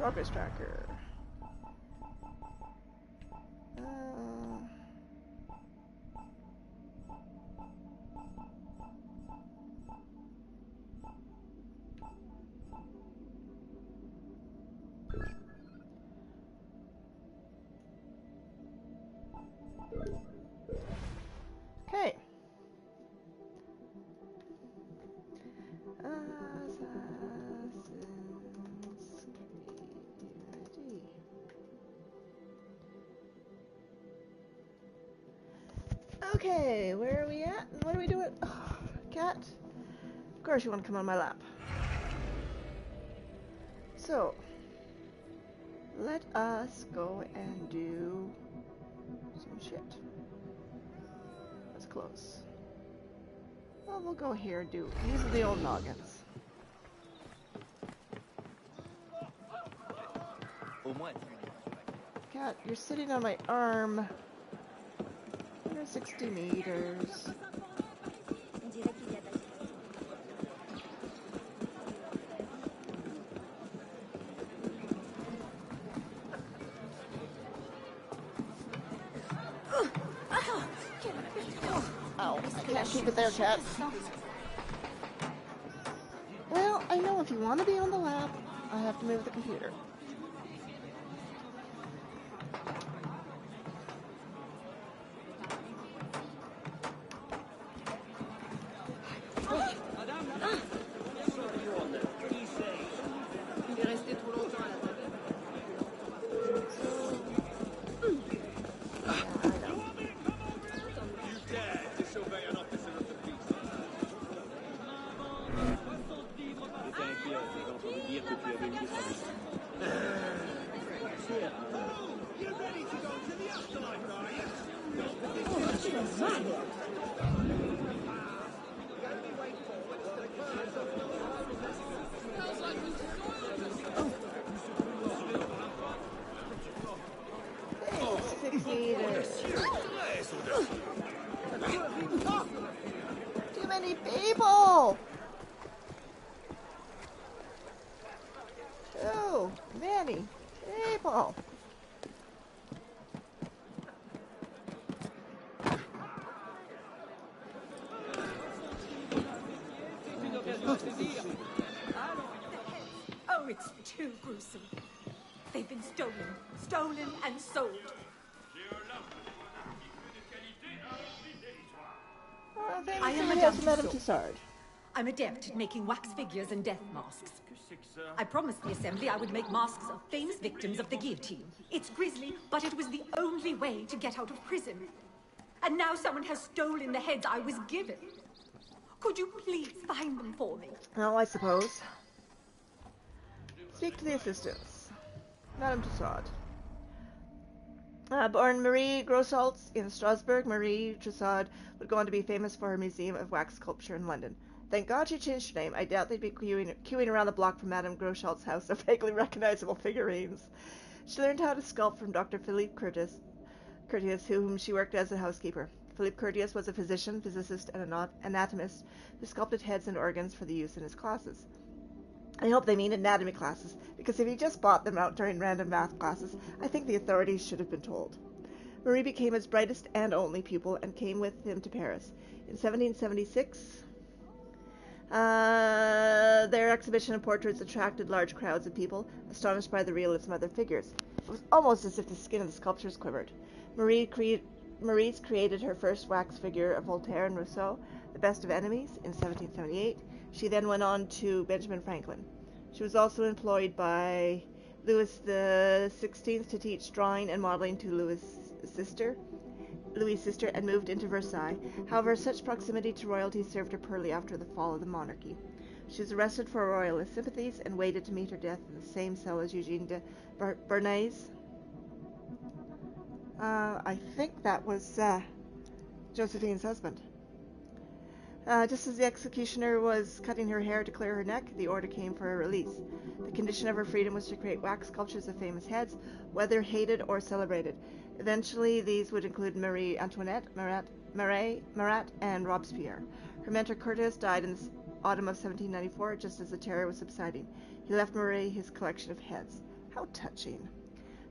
Progress tracker. Okay. Okay, where are we at? And what are we doing? Oh, cat. Of course you want to come on my lap. So, let us go and do some shit. Let's close. Well, we'll go here and use the old noggins. Cat, you're sitting on my arm. 160 meters. Oh, I can't keep it there, cat. Well, I know if you want to be on the lap, I have to move the computer. Too many people! Too many people! Oh, it's too gruesome. They've been stolen and sold. I am Madame Tussauds. I'm adept at making wax figures and death masks. I promised the assembly I would make masks of famous victims of the guillotine. It's grisly, but it was the only way to get out of prison. And now someone has stolen the heads I was given. Could you please find them for me? Oh, I suppose. Speak to the assistants. Madame Tussauds. Born Marie Grossaltz in Strasbourg, Marie Tussauds would go on to be famous for her Museum of Wax Sculpture in London. Thank God she changed her name. I doubt they'd be queuing around the block from Madame Grossalt's house of vaguely recognizable figurines. She learned how to sculpt from Dr. Philippe Curtius, whom she worked as a housekeeper. Philippe Curtius was a physician, physicist, and anatomist who sculpted heads and organs for the use in his classes. I hope they mean anatomy classes, because if he just bought them out during random math classes, I think the authorities should have been told. Marie became his brightest and only pupil and came with him to Paris. In 1776, their exhibition of portraits attracted large crowds of people, astonished by the realism of their figures. It was almost as if the skin of the sculptures quivered. Maurice created her first wax figure of Voltaire and Rousseau, the best of enemies, in 1778. She then went on to Benjamin Franklin. She was also employed by Louis XVI to teach drawing and modeling to Louis' sister, and moved into Versailles. However, such proximity to royalty served her poorly after the fall of the monarchy. She was arrested for royalist sympathies and waited to meet her death in the same cell as Eugene de Bernays. I think that was Josephine's husband. Just as the executioner was cutting her hair to clear her neck, the order came for her release. The condition of her freedom was to create wax sculptures of famous heads, whether hated or celebrated. Eventually, these would include Marie Antoinette, Marat, and Robespierre. Her mentor Curtius died in the autumn of 1794, just as the terror was subsiding. He left Marie his collection of heads. How touching.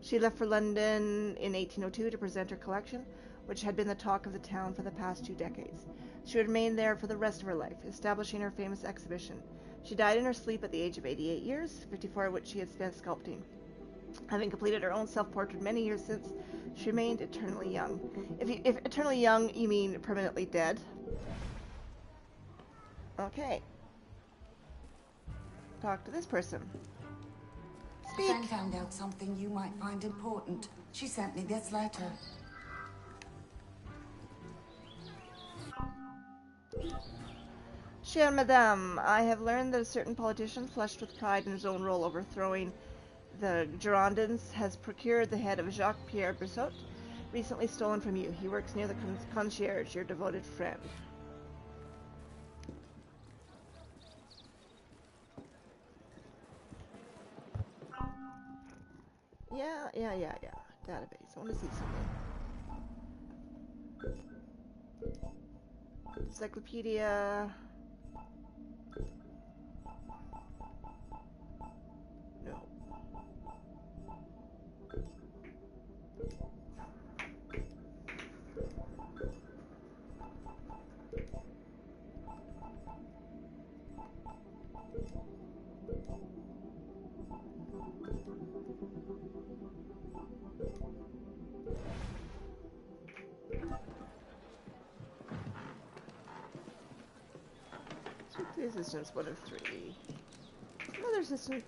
She left for London in 1802 to present her collection, which had been the talk of the town for the past 2 decades. She would remain there for the rest of her life, establishing her famous exhibition. She died in her sleep at the age of 88 years, 54 of which she had spent sculpting. Having completed her own self-portrait many years since, she remained eternally young. If eternally young, you mean permanently dead. Okay. Talk to this person. Speak. Jen found out something you might find important. She sent me this letter. Chère Madame, I have learned that a certain politician, flushed with pride in his own role overthrowing the Girondins, has procured the head of Jacques-Pierre Brissot, recently stolen from you. He works near the concierge, your devoted friend. Yeah. Database. I want to see something. Encyclopedia. No. Assistance 1 of 3. Another assistant.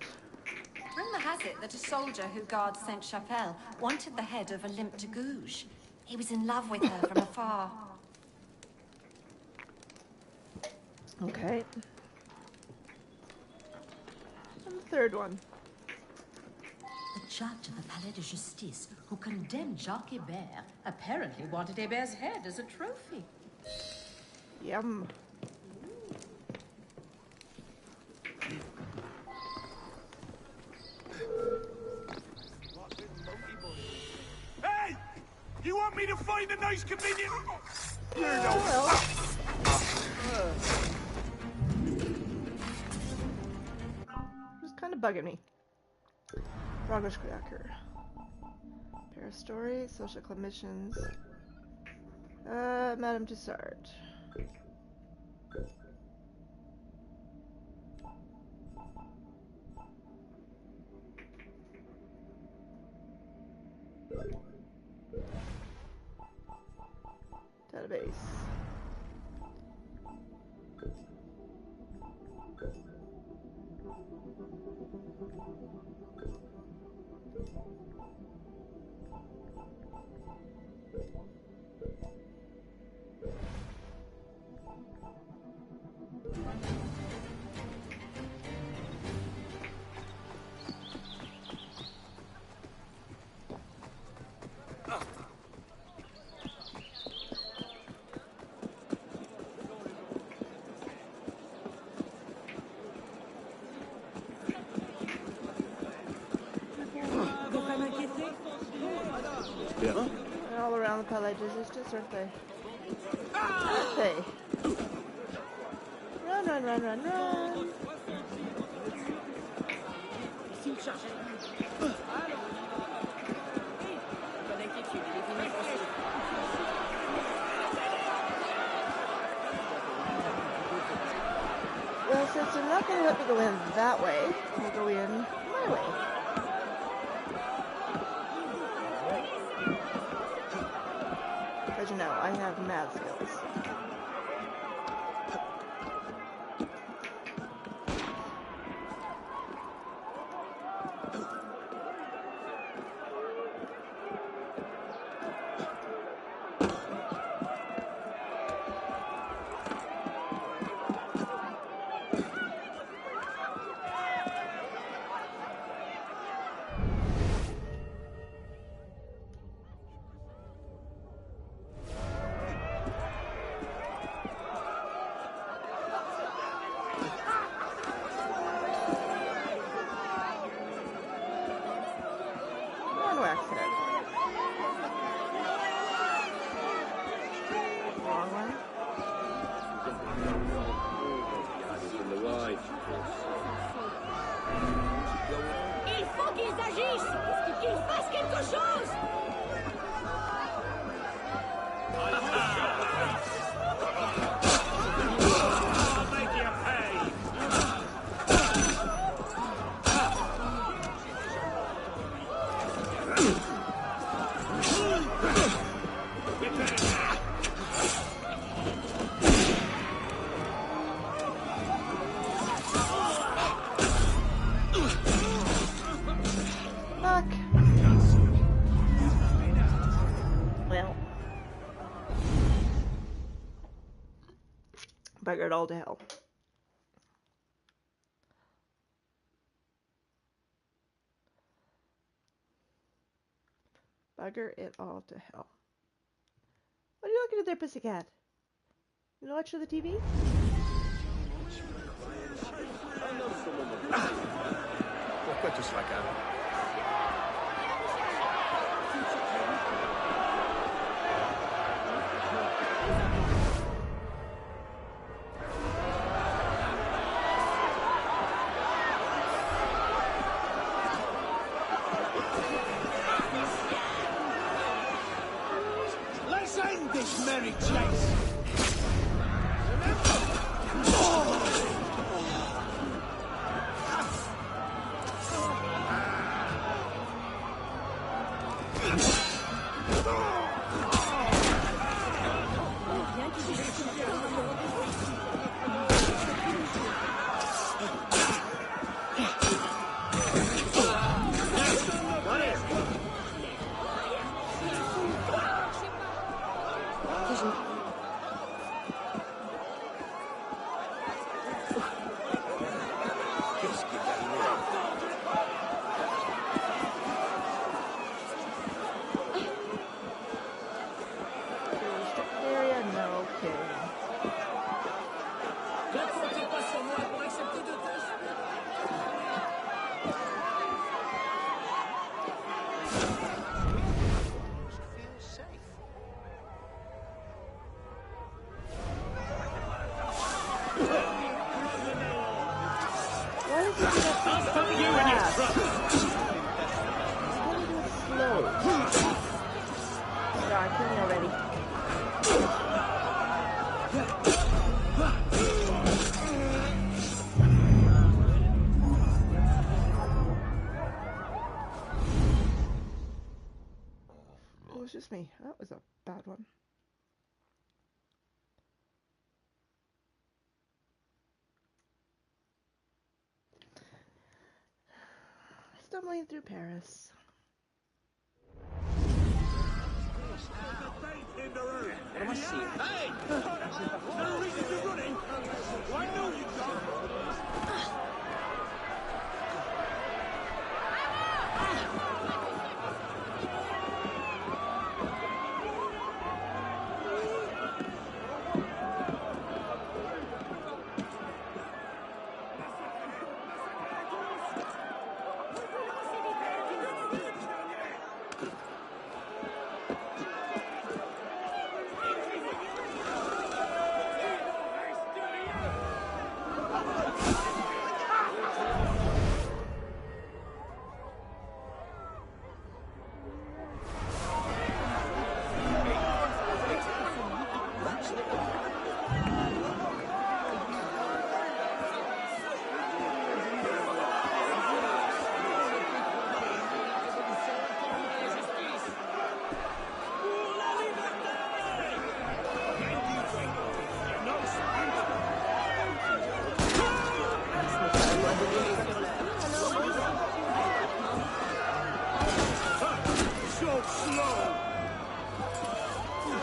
Rumor has it that a soldier who guards Sainte-Chapelle wanted the head of Olympe de Gouges. He was in love with her from afar. Okay. And the third one. The judge of the Palais de Justice, who condemned Jacques Hébert, apparently wanted Hébert's head as a trophy. Yum. Hey! You want me to find a nice convenient... Just kind of bugging me. Progress tracker. Pair of stories, social club missions. Madame Tussard. Database. All around the Palais de Justice, aren't they? Aren't they? Run. Well, since they're not going to let me go in that way, I'll go in my way. As you know, I have mad skills. Il faut qu'ils agissent! I'll make you pay. Fuck. Well. Bugger it all to hell. Bugger it all to hell. What are you looking at there, pussycat? You know, watching the TV? Pourquoi tout ce fracas? Let's end this merry chase. Area? No kidding. Why does he do that so fucking fast? Why do you do it slow? God, kill me already. It was just me. That was a bad one. Stumbling through Paris. What am I seeing? Hey! No reason to running. I know you don't.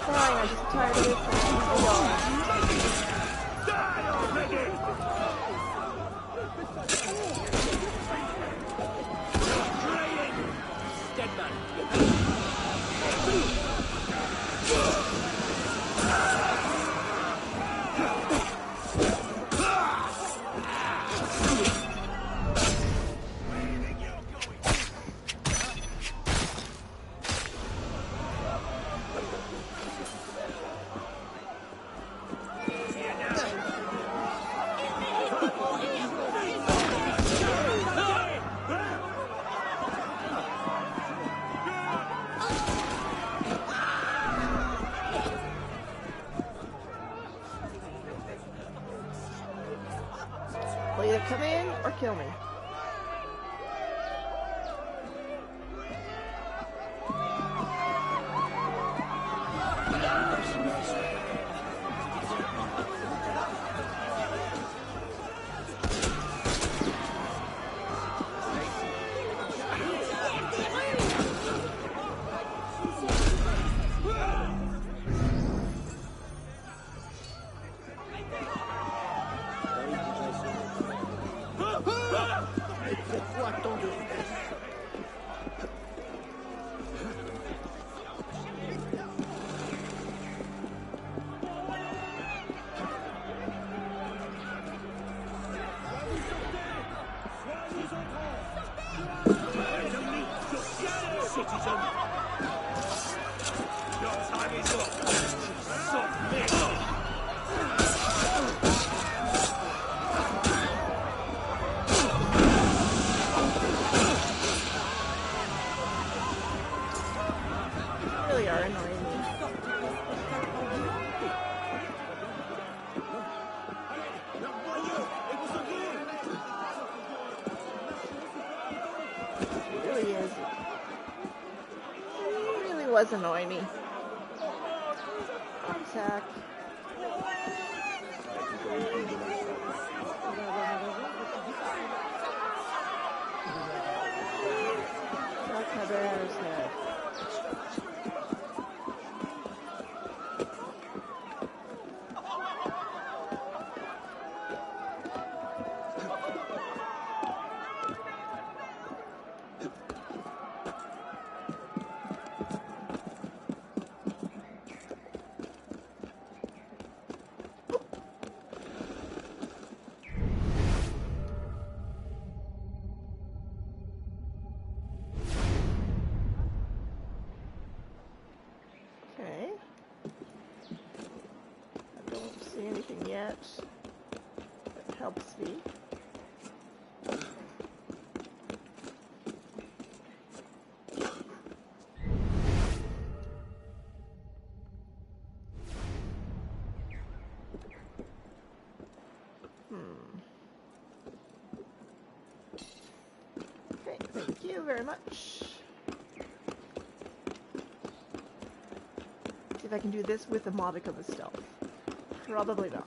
Fine, I'm just tired of this. Die already! Praying! Dead man. kill me. Pourquoi tant de vitesse? Really are annoying me. It really is. It really was annoying me. Contact. That's my bear's head. Okay. I don't see anything yet that helps me. Okay, thank you very much. See if I can do this with a modicum of stealth. Probably not.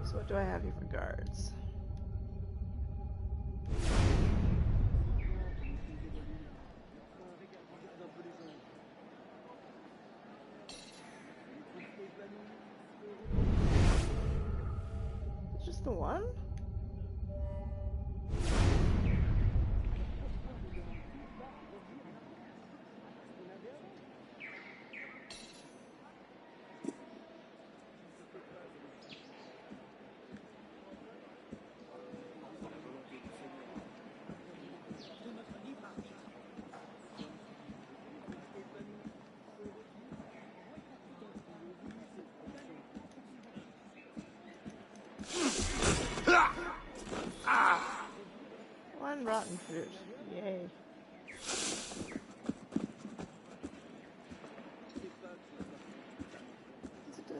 So what do I have here for guards? Just the one? One rotten fruit. Yay. Is it a-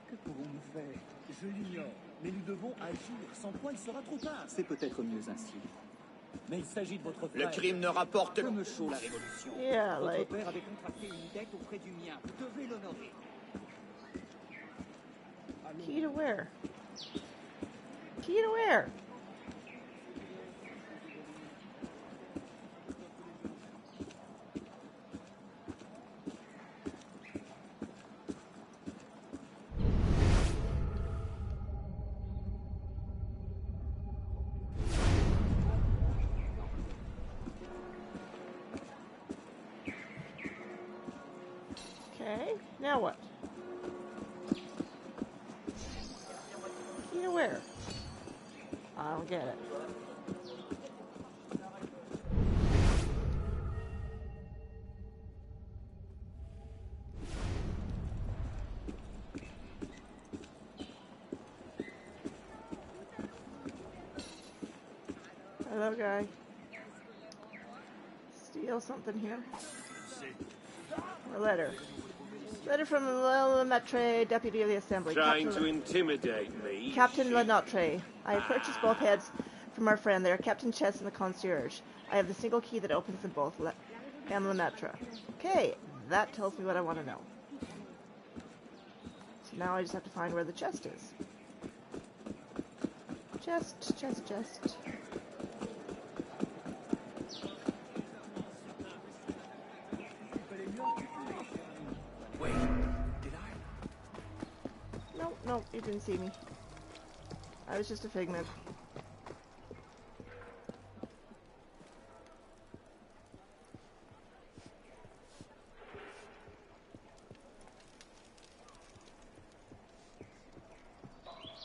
Que pourrons-nous faire? Je l'ignore, mais nous devons agir, sans quoi il sera trop tard. C'est peut-être mieux ainsi. Mais il s'agit de votre frère. Le crime ne rapporte... Que me chaud la révolution. Yeah, Votre like... père avait contracté une dette auprès du mien. Vous devez l'honorer. Key to where? Key to where? Okay, now what? Key to where? I don't get it. Hello, guy. Steal something here. A letter. Letter from Lemaitre, Deputy of the Assembly. Trying to intimidate me? Captain Lemaitre. I have purchased both heads from our friend. They are Captain Chess and the Concierge. I have the single key that opens them both. M. Lemaitre. Okay, that tells me what I want to know. So now I just have to find where the chest is. Chest. Wait, did I? Nope, you didn't see me. I was just a figment.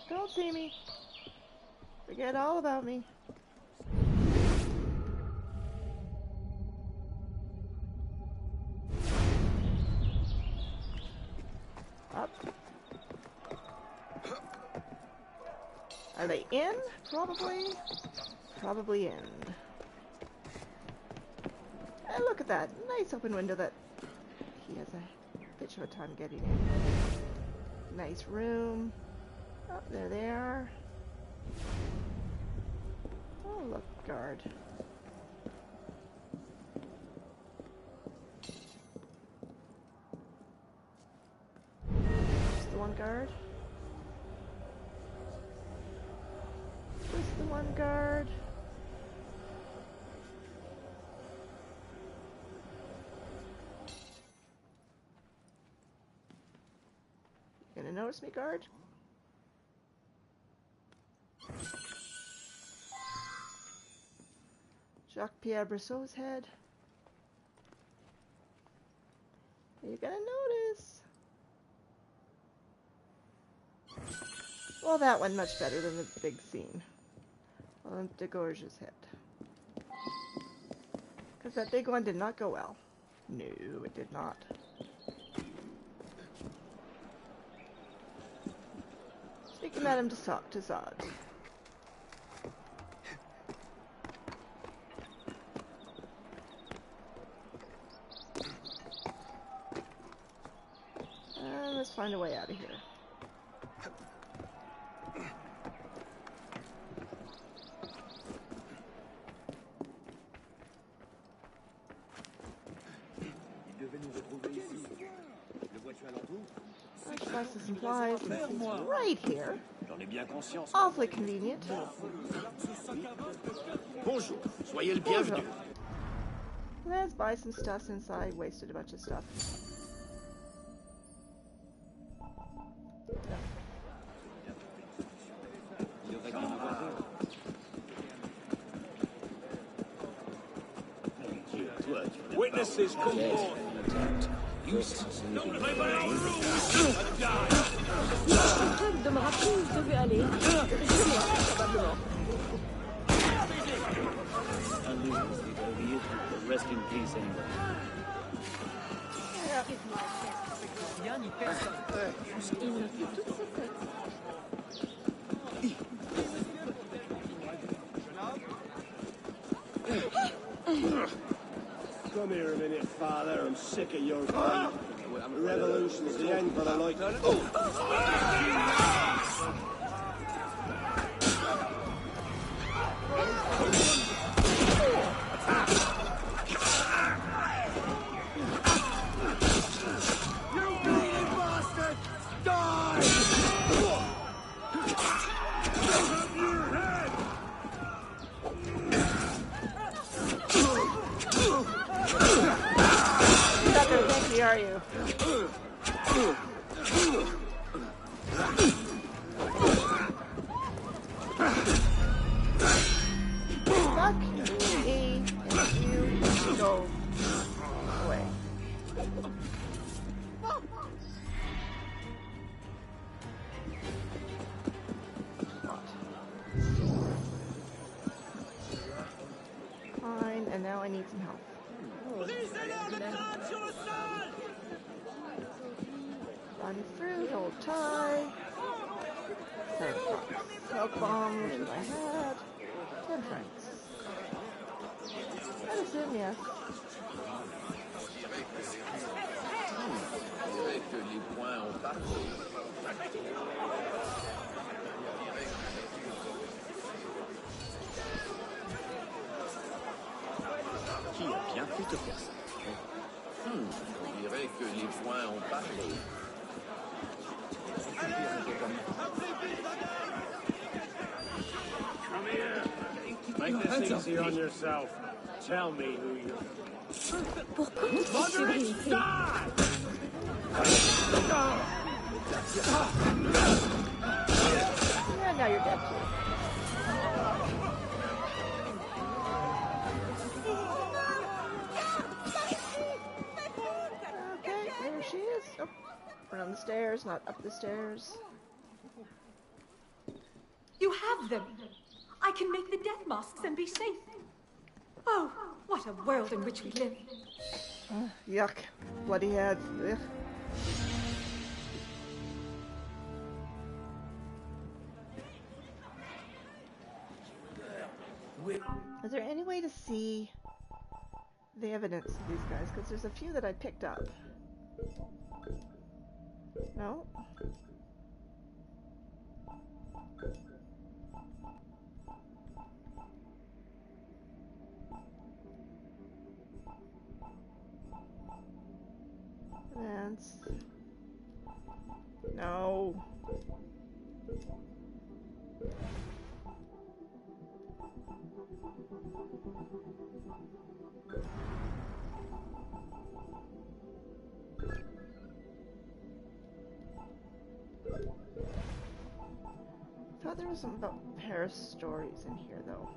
Don't see me. Forget all about me. Up. Are they in? Probably in. And look at that nice open window that he has a bitch of a time getting in. Nice room. Oh, there they are. Oh, look, guard. Just the one guard. Just the one guard. You gonna notice me, guard? Jacques-Pierre Brissot's head. Are you gonna notice? Well, that went much better than the big scene. On de Gorge's head. Because that big one did not go well. No, it did not. Speak to Madame Tussaud. Let's find a way out of here. Spices and supplies. Right here. Awfully convenient. Bonjour, soyez le bienvenu. Let's buy some stuff since I wasted a bunch of stuff. Witnesses come forward. Don't play by our rules and die. De me rappeler où je devais aller. Probablement. Rest in peace, anyway. Il m'a fait toute sa tête. Come here a minute, father. I'm sick of your fight. The revolution's the end for the like. Are you? Fuck me and you go away. Fine, and now I need some help. Run fruit, hold tie. 7 francs. Smoke bomb, which is what I had. 10 francs. guess. Qui a bien pu te faire ça? On dirait que les points ont parlé. Come here. Make this easy on yourself. Tell me who you are. Pourquoi toute cette fébrilité? Yeah, now you're dead too. Okay, there she is. Oh, down the stairs, not up the stairs. You have them. I can make the death masks and be safe. Oh, what a world in which we live. Yuck. Bloody heads. Ugh. Is there any way to see the evidence of these guys? Because there's a few that I picked up. No? That's... No. I thought there was something about Paris stories in here, though.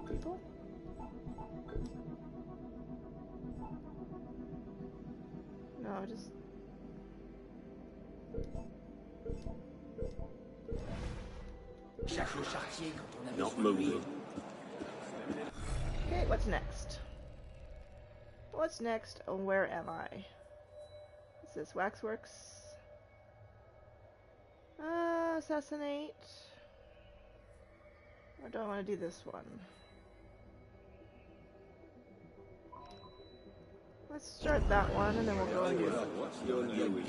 People? No, just... Not moving. Okay, what's next? What's next? Oh, where am I? What's this? Waxworks? Assassinate. Or do I want to do this one? Let's start that one and then we'll go and do it. What's your new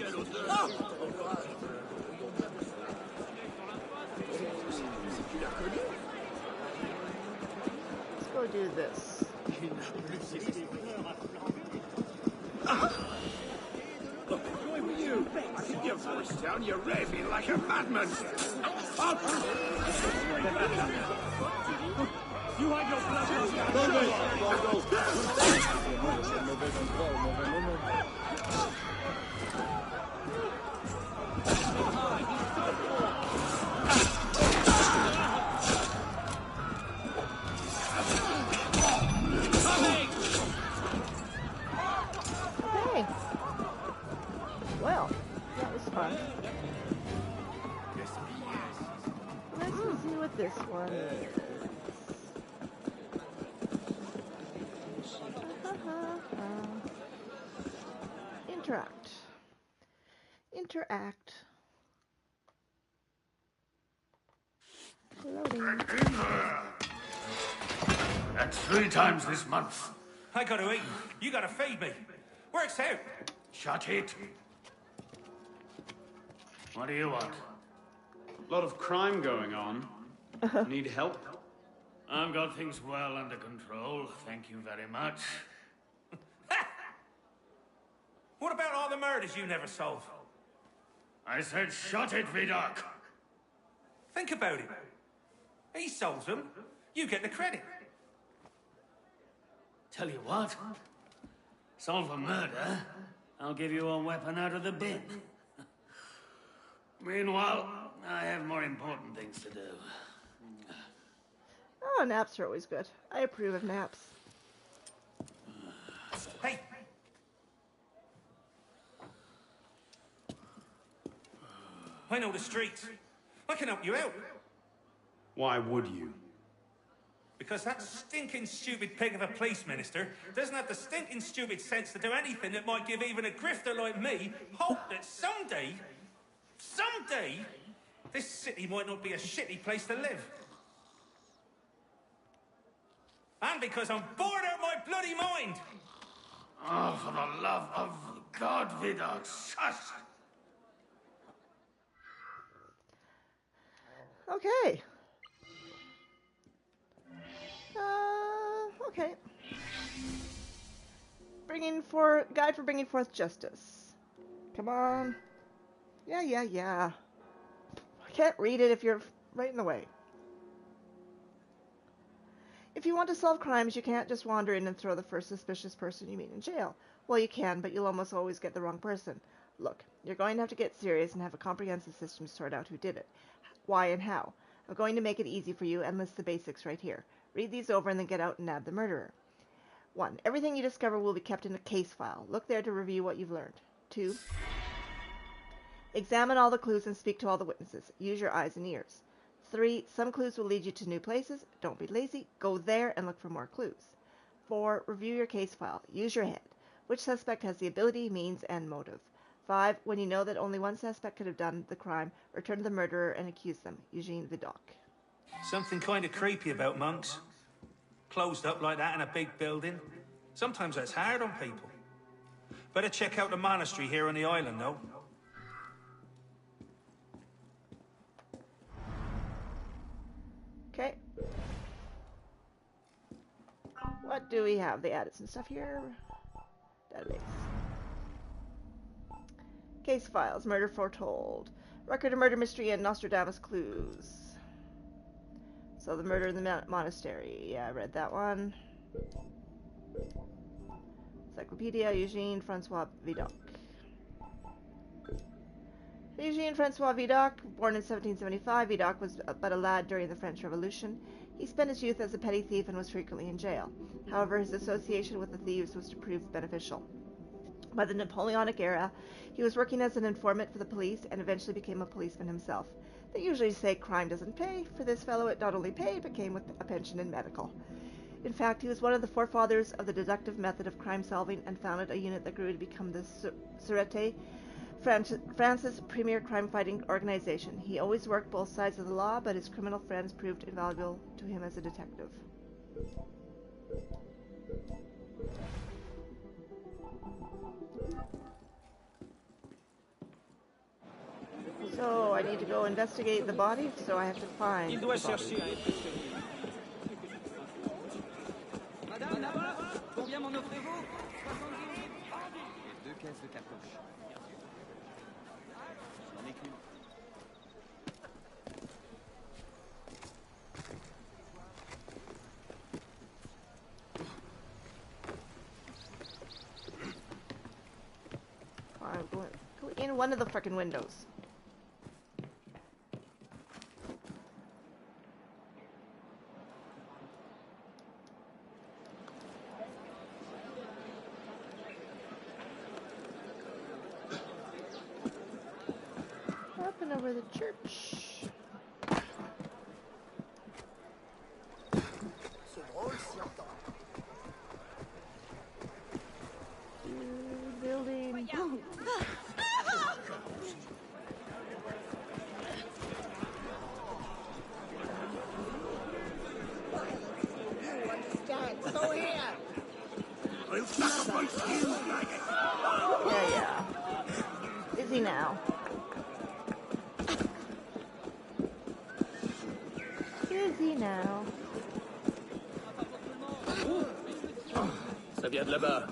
Let's go do this. you? I think your voice down, you're raving like a madman. Up! You had your blood. Okay. Well, that was fun. Let's see what this one is. Interact. Interact. Loading. That's 3 times this month. I gotta eat. You gotta feed me. Works out. Shut it. What do you want? A lot of crime going on. Need help? I've got things well under control. Thank you very much. What about all the murders you never solve? I said shut it, Vidoc. Think about it. He solves them. You get the credit. Tell you what. Solve a murder, I'll give you a weapon out of the bin. Meanwhile, I have more important things to do. Oh, naps are always good. I approve of naps. Hey! I know the streets. I can help you out. Why would you? Because that stinking stupid pig of a police minister doesn't have the stinking stupid sense to do anything that might give even a grifter like me hope that someday, this city might not be a shitty place to live. And because I'm bored out my bloody mind. Oh, for the love of God, Vidal, shush! Okay. Okay. Guide for bringing forth justice. Come on. Yeah. I can't read it if you're right in the way. If you want to solve crimes, you can't just wander in and throw the first suspicious person you meet in jail. Well, you can, but you'll almost always get the wrong person. Look, you're going to have to get serious and have a comprehensive system to sort out who did it, why and how. I'm going to make it easy for you and list the basics right here. Read these over and then get out and nab the murderer. 1. Everything you discover will be kept in a case file. Look there to review what you've learned. 2. Examine all the clues and speak to all the witnesses. Use your eyes and ears. 3. Some clues will lead you to new places. Don't be lazy. Go there and look for more clues. 4. Review your case file. Use your head. Which suspect has the ability, means, and motive? 5. When you know that only one suspect could have done the crime, return to the murderer and accuse them. Eugene Vidocq. Something kind of creepy about monks. Closed up like that in a big building. Sometimes that's hard on people. Better check out the monastery here on the island, though. Okay. What do we have? They added some stuff here. Database. Case files. Murder foretold. Record of murder mystery and Nostradamus clues. So the murder in the monastery. Yeah, I read that one. Encyclopedia. Eugene Francois Vidocq. Eugene Francois Vidocq, born in 1775, Vidocq was but a lad during the French Revolution. He spent his youth as a petty thief and was frequently in jail. However, his association with the thieves was to prove beneficial. By the Napoleonic era, he was working as an informant for the police and eventually became a policeman himself. They usually say crime doesn't pay. For this fellow, it not only paid, but came with a pension and medical. In fact, he was one of the forefathers of the deductive method of crime solving and founded a unit that grew to become the Sûreté, France's premier crime-fighting organization. He always worked both sides of the law, but his criminal friends proved invaluable to him as a detective. So, I need to go investigate the body, so I have to find the body. I'm going in one of the frickin' windows. Up and over the church. Building. So here! I'll suck up my skin like it! Yeah. Busy now. Busy now. Ça vient de là-bas.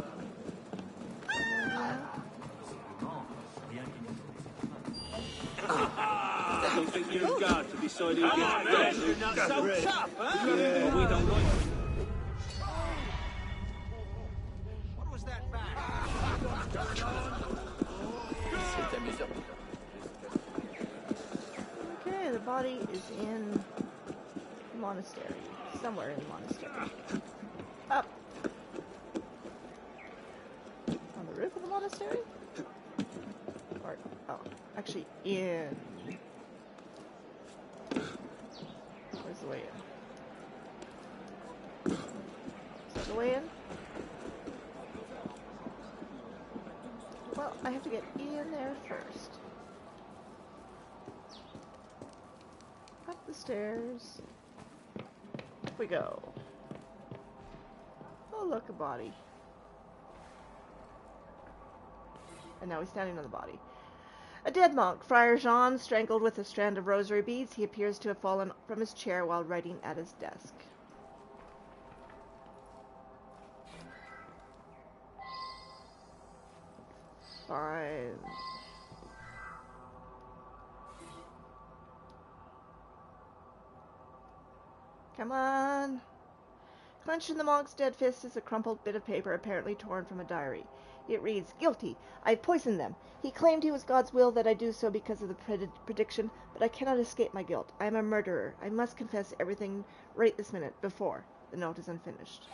I don't think you've got to decide who gets You're not so tough, huh? Yeah. We don't like. What was that back? C'est amusant. Okay, the body is in the monastery. Somewhere in the monastery. Up. On the roof of the monastery? Or, oh, actually in. Where's the way in? Is that the way in? Well, I have to get in there first. Up the stairs. Up we go. Oh, look, a body. And now he's standing on the body. A dead monk, Friar Jean, strangled with a strand of rosary beads. He appears to have fallen from his chair while writing at his desk. Fine. Come on. Clenched in the monk's dead fist is a crumpled bit of paper apparently torn from a diary. It reads, "Guilty. I poisoned them. He claimed he was God's will that I do so because of the prediction, but I cannot escape my guilt. I am a murderer. I must confess everything right this minute, before the note is unfinished."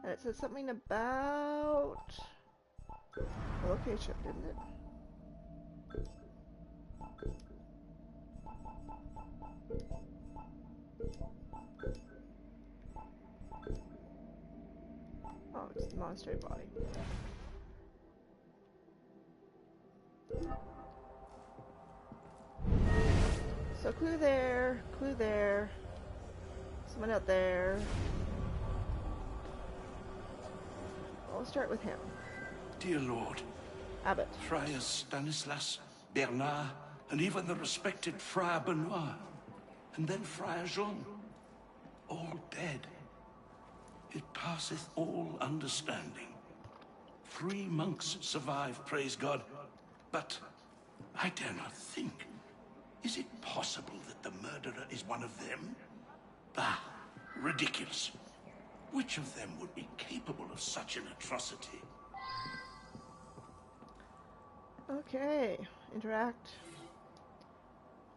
And it says something about the location, didn't it? Oh, it's the monastery body. So clue there, someone out there. I'll start with him. Dear Lord, Abbot. Friars Stanislas, Bernard, and even the respected Friar Benoit, and then Friar Jean, all dead. It passeth all understanding. 3 monks survive, praise God, but I dare not think. Is it possible that the murderer is one of them? Ah, ridiculous. Which of them would be capable of such an atrocity? Okay, interact.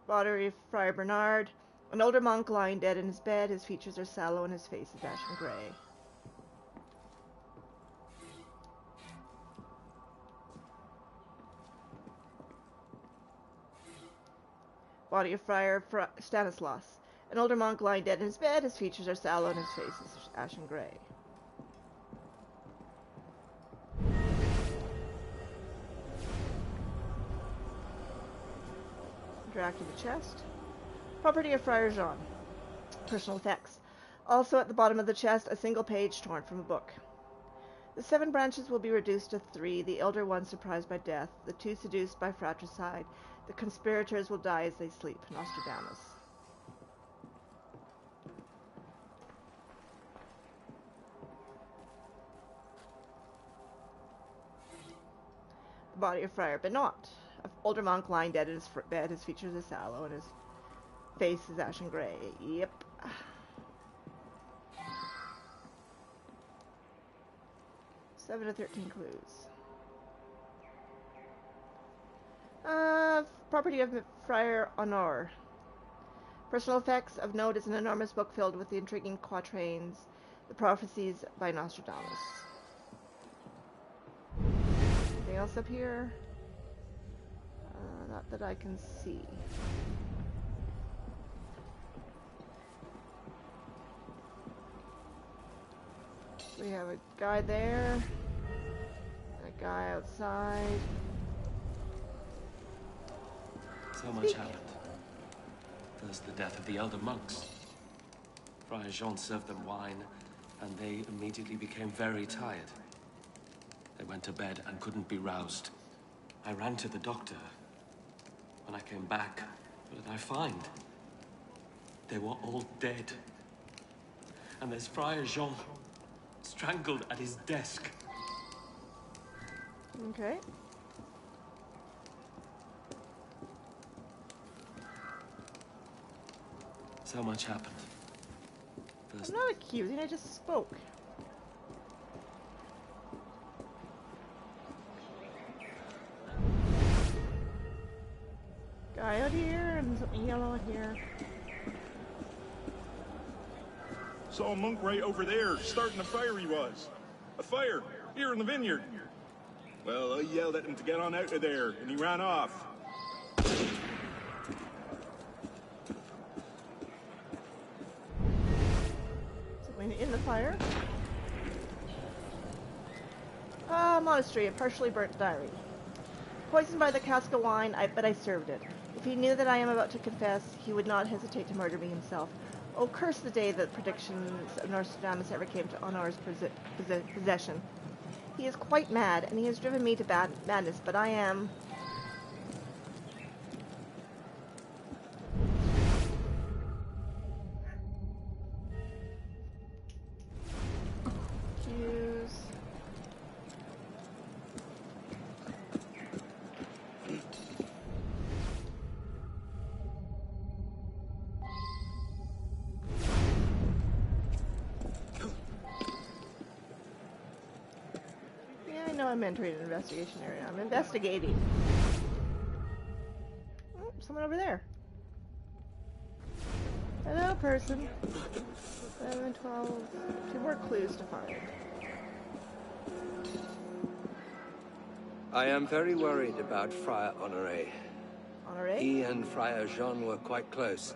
Body of Friar Bernard. An older monk lying dead in his bed. His features are sallow and his face is ashen gray. Body of Friar Stanislas. An older monk lying dead in his bed. His features are sallow and his face is ashen gray. Interact with the chest. Property of Friar Jean. Personal effects. Also at the bottom of the chest, a single page torn from a book. The 7 branches will be reduced to 3, the elder one surprised by death, the 2 seduced by fratricide. The conspirators will die as they sleep. Nostradamus. The body of Friar Benoit. An older monk lying dead in his bed. His features are sallow and his face is ashen gray. Yep. 7 to 13 clues. Property of Friar Honor. Personal effects of note is an enormous book filled with the intriguing quatrains, the prophecies by Nostradamus. Anything else up here? Not that I can see. We have a guy there, and a guy outside. So much happened. First, the death of the elder monks. Friar Jean served them wine, and they immediately became very tired. They went to bed and couldn't be roused. I ran to the doctor. When I came back, what did I find? They were all dead. And there's Friar Jean, strangled at his desk. Okay. So much happened. First, I'm not accusing, I just spoke. Guy out here and something yellow out here. Saw a monk right over there, starting a fire he was. A fire, here in the vineyard. Well, I yelled at him to get on out of there, and he ran off. Something in the fire. Monastery, a partially burnt diary. Poisoned by the cask of wine, but I served it. If he knew that I am about to confess, he would not hesitate to murder me himself. Oh, curse the day that predictions of Nostradamus ever came to Honor's possession. He is quite mad, and he has driven me to madness, but I am... I'm entering an investigation area. I'm investigating. Oh, someone over there. Hello, person. 11, 12. 2 more clues to find. I am very worried about Friar Honoré. Honoré? He and Friar Jean were quite close.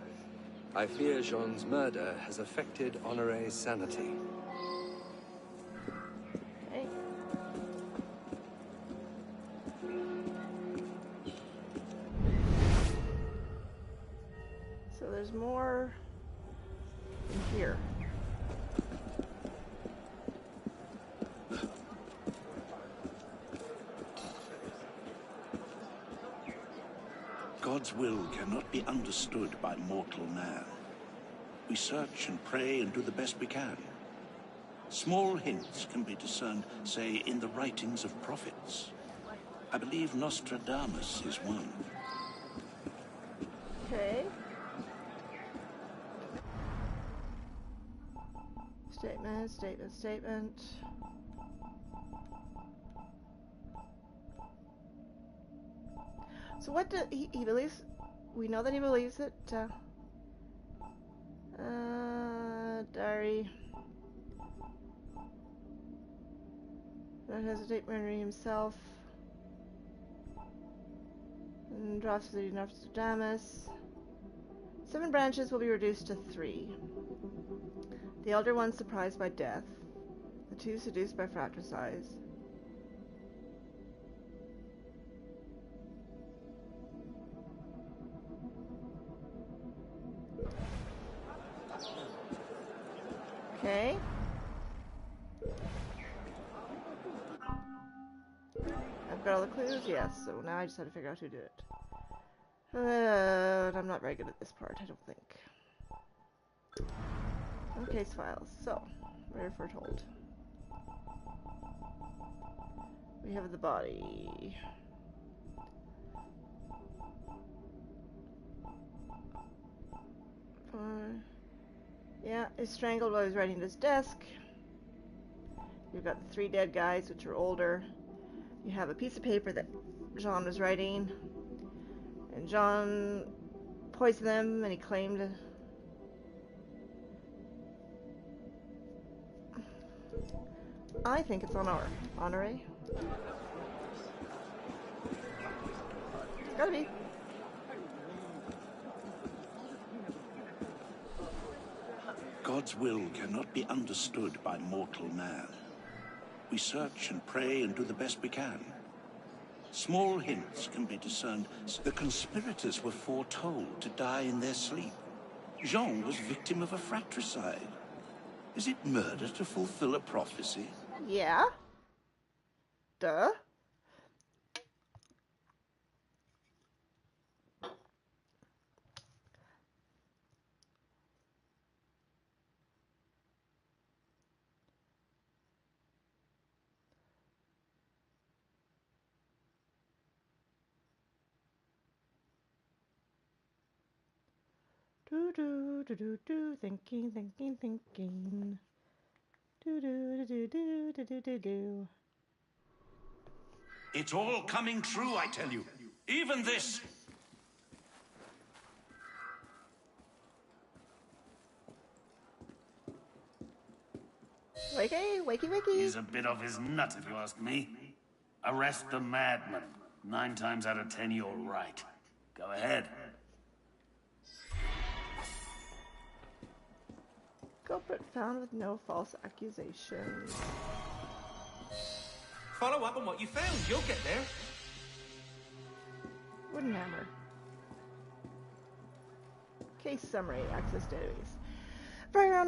I fear Jean's murder has affected Honoré's sanity. Hey. So there's more in here. God's will cannot be understood by mortal man. We search and pray and do the best we can. Small hints can be discerned, say, in the writings of prophets. I believe Nostradamus is one. Okay. Statement, statement, statement. So what do he believes? We know that he believes that diary. Don't hesitate murdering himself. And drops the Nostradamus. 7 branches will be reduced to 3. The elder one surprised by death. The 2 seduced by fratricide. Okay. I've got all the clues, yes, so now I just have to figure out who did it. I'm not very good at this part, I don't think. Case files. So, we're foretold. We have the body. Yeah, he's strangled while he was writing at his desk. You've got the 3 dead guys, which are older. You have a piece of paper that Jean was writing. And Jean poisoned them, and he claimed... I think it's Honoré. It's gotta be. God's will cannot be understood by mortal man. We search and pray and do the best we can. Small hints can be discerned. The conspirators were foretold to die in their sleep. Jean was victim of a fratricide. Is it murder to fulfill a prophecy? Yeah. Duh. Do, thinking. Do. It's all coming true, I tell you. Even this. Wakey. He's a bit off his nut, if you ask me. Arrest the madman. 9 times out of 10, you're right. Go ahead. Culprit found with no false accusations. Follow up on what you found. You'll get there. Wooden hammer. Case summary, access database. Friar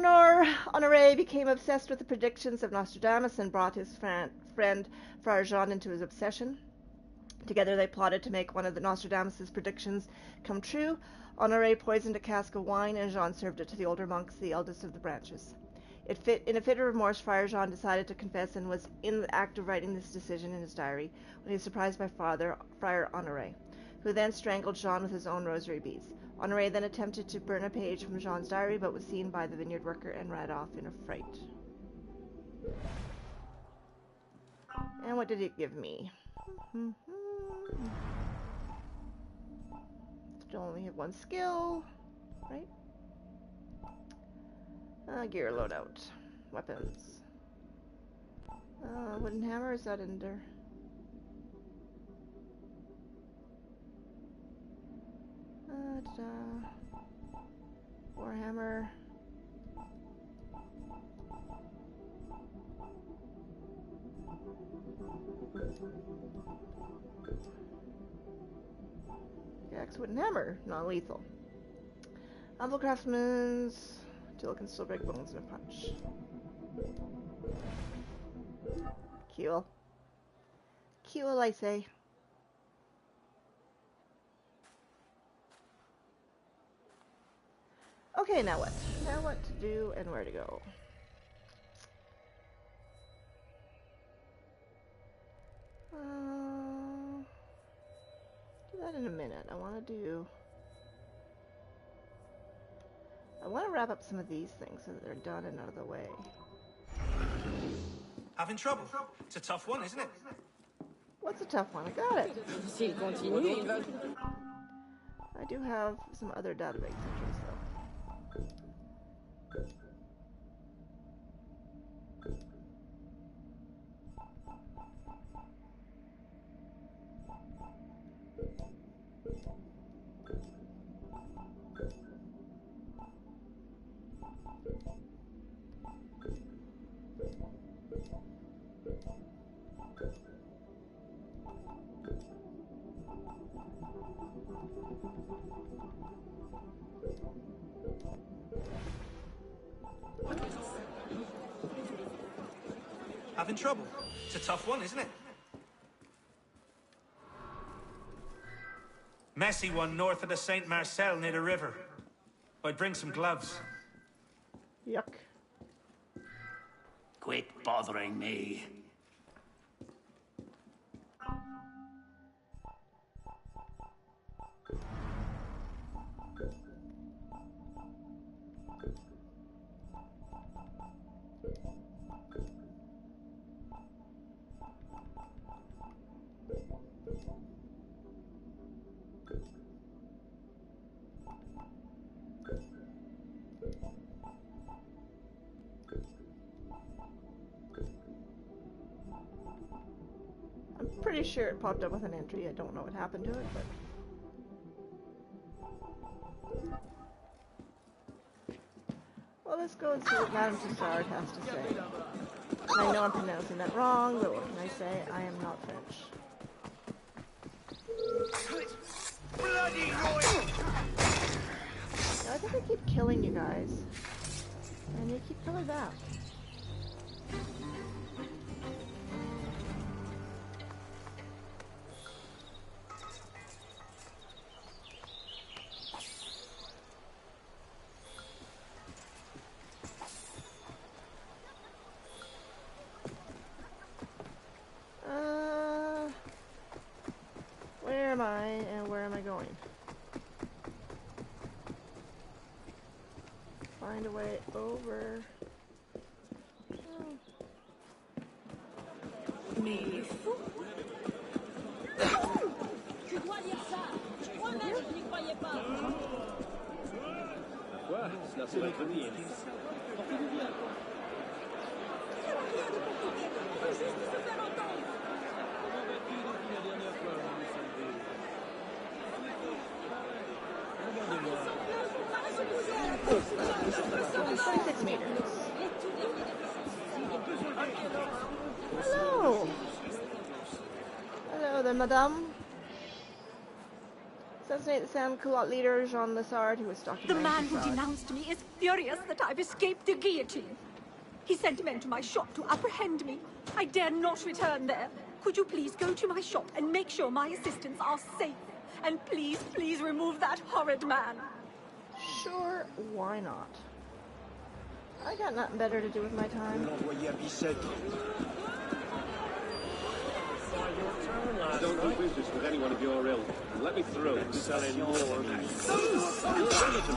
Honoré became obsessed with the predictions of Nostradamus and brought his friend Friar Jean into his obsession. Together they plotted to make one of the Nostradamus' predictions come true. Honoré poisoned a cask of wine, and Jean served it to the older monks, the eldest of the branches. In a fit of remorse, Friar Jean decided to confess and was in the act of writing this decision in his diary when he was surprised by Friar Honoré, who then strangled Jean with his own rosary beads. Honoré then attempted to burn a page from Jean's diary, but was seen by the vineyard worker and ran off in a fright. And what did it give me? Still only have one skill, right? Gear loadout. Weapons. Wooden hammer, is that in there? Warhammer. Axe, wooden hammer, non-lethal. Humble craftsman's tool can still break bones in a punch. Cool. Cool, I say. Okay, now what? Now what to do and where to go? Do that in a minute. I want to wrap up some of these things so that they're done and out of the way. Having trouble? It's a tough one, isn't it? What's a tough one? I got it. S'il continue, I do have some other database entries though. Having trouble? It's a tough one, isn't it? Messy one north of the Saint Marcel near the river. I'd bring some gloves. Yuck. Quit bothering me. Pretty sure it popped up with an entry. I don't know what happened to it, but well, let's go and see what Madame Tussard has to say. And I know I'm pronouncing that wrong, but what can I say? I am not French. Bloody I think I keep killing you guys, and you keep coming back. Where am I, and where am I going? Find a way over. Oh. Mais il est fou. Tu dois lire ça. Moi-même, je n'y croyais pas. Quoi? Cela c'est notre vie. Portez-vous bien. Rien de compliqué. On veut juste se faire entendre. Comment vas-tu depuis la dernière fois où nous sommes vus? Regardez-moi. 26 meters. Hello! Hello there, madame. Assassinate the Sans-Culotte leader, Jean Lessard, who was stalking The Marie man who Tussaud. denounced me is furious that I've escaped the guillotine. He sent men to my shop to apprehend me. I dare not return there. Could you please go to my shop and make sure my assistants are safe? And please, please remove that horrid man. Sure, why not? I got nothing better to do with my time. I don't do business with anyone of your ilk. Let me through. Selling more. Sell it to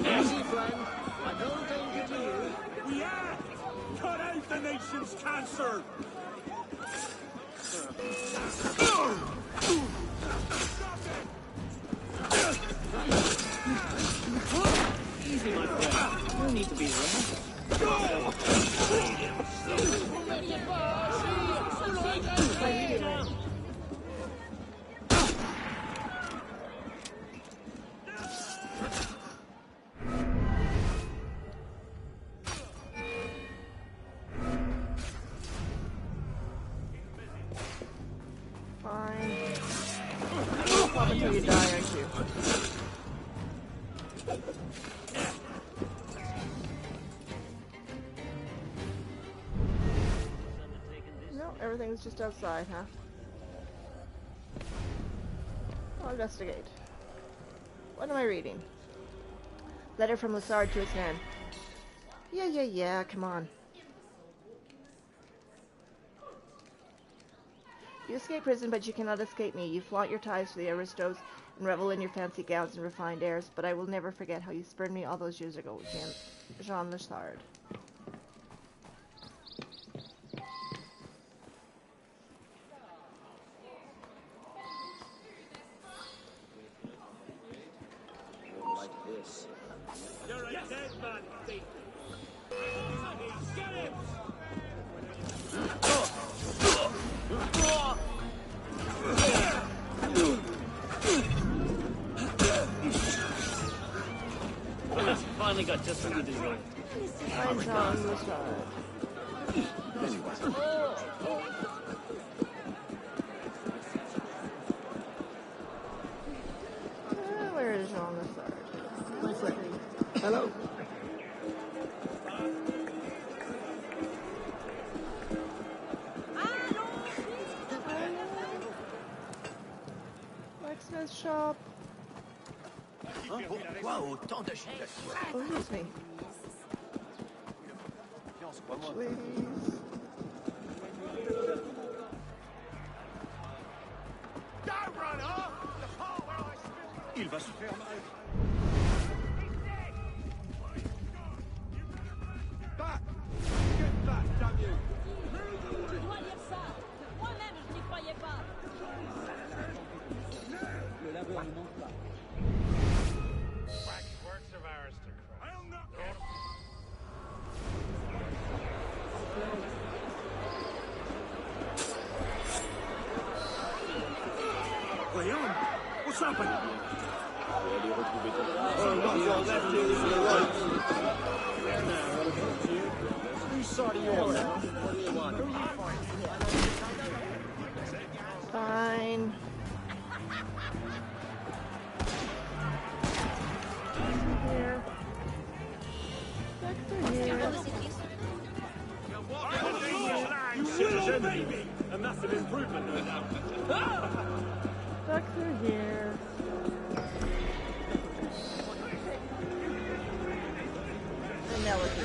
Easy, friend. I'm no danger to you. We are! Cut out the nation's cancer! Easy, my friend. No need to be Fine. You'll flop until you die, aren't you? No, everything's just outside, huh? I'll investigate. What am I reading? Letter from Lessard to his man. Yeah, come on. You escape prison, but you cannot escape me. You flaunt your ties to the aristos and revel in your fancy gowns and refined airs, but I will never forget how you spurned me all those years ago, Jean Lessard. like this. You're a dead man, thief! Get him! Finally got just what you deserve. I'm Jean Lessard. Where is Jean Lessard? Hello. Blacksmith shop. Pourquoi autant de chaises? Oh, excuse me. Please. Don't run off! The part where I spilled... Il va se faire mal. Back! Get back, damn you! Tu dois lire ça. Moi-même, je n'y croyais pas. Le laveur ne manque pas. Wacky works of aristocrat. I'll not... Voyons, what's happened? Whose side are you on now? What do you want? Who are you Fine. Here. Back through here. You little baby! A massive improvement, no doubt. Back through here. And now look at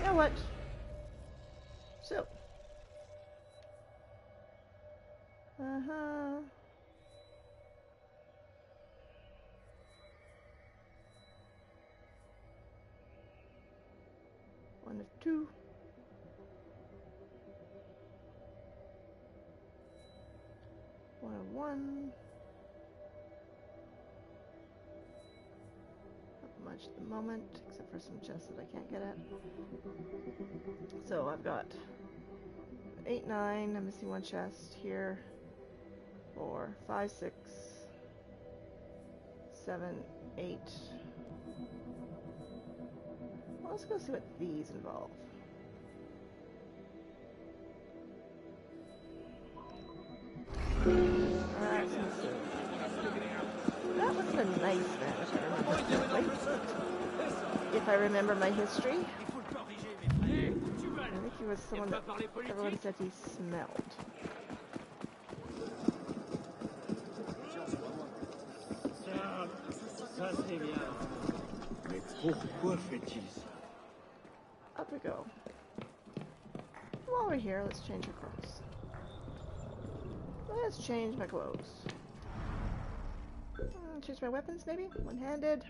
Now what? So. One of two. One of one. Not much at the moment, except for some chests that I can't get at. So I've got 8, 9. I'm missing one chest here. 4, 5, 6, 7, 8. Well, let's go see what these involve. Alright, that wasn't a nice man, if I remember correctly. If I remember my history. I think he was someone that everyone said he smelled. Up we go. While we're here, let's change our clothes. Let's change my clothes. Change my weapons, maybe? One-handed.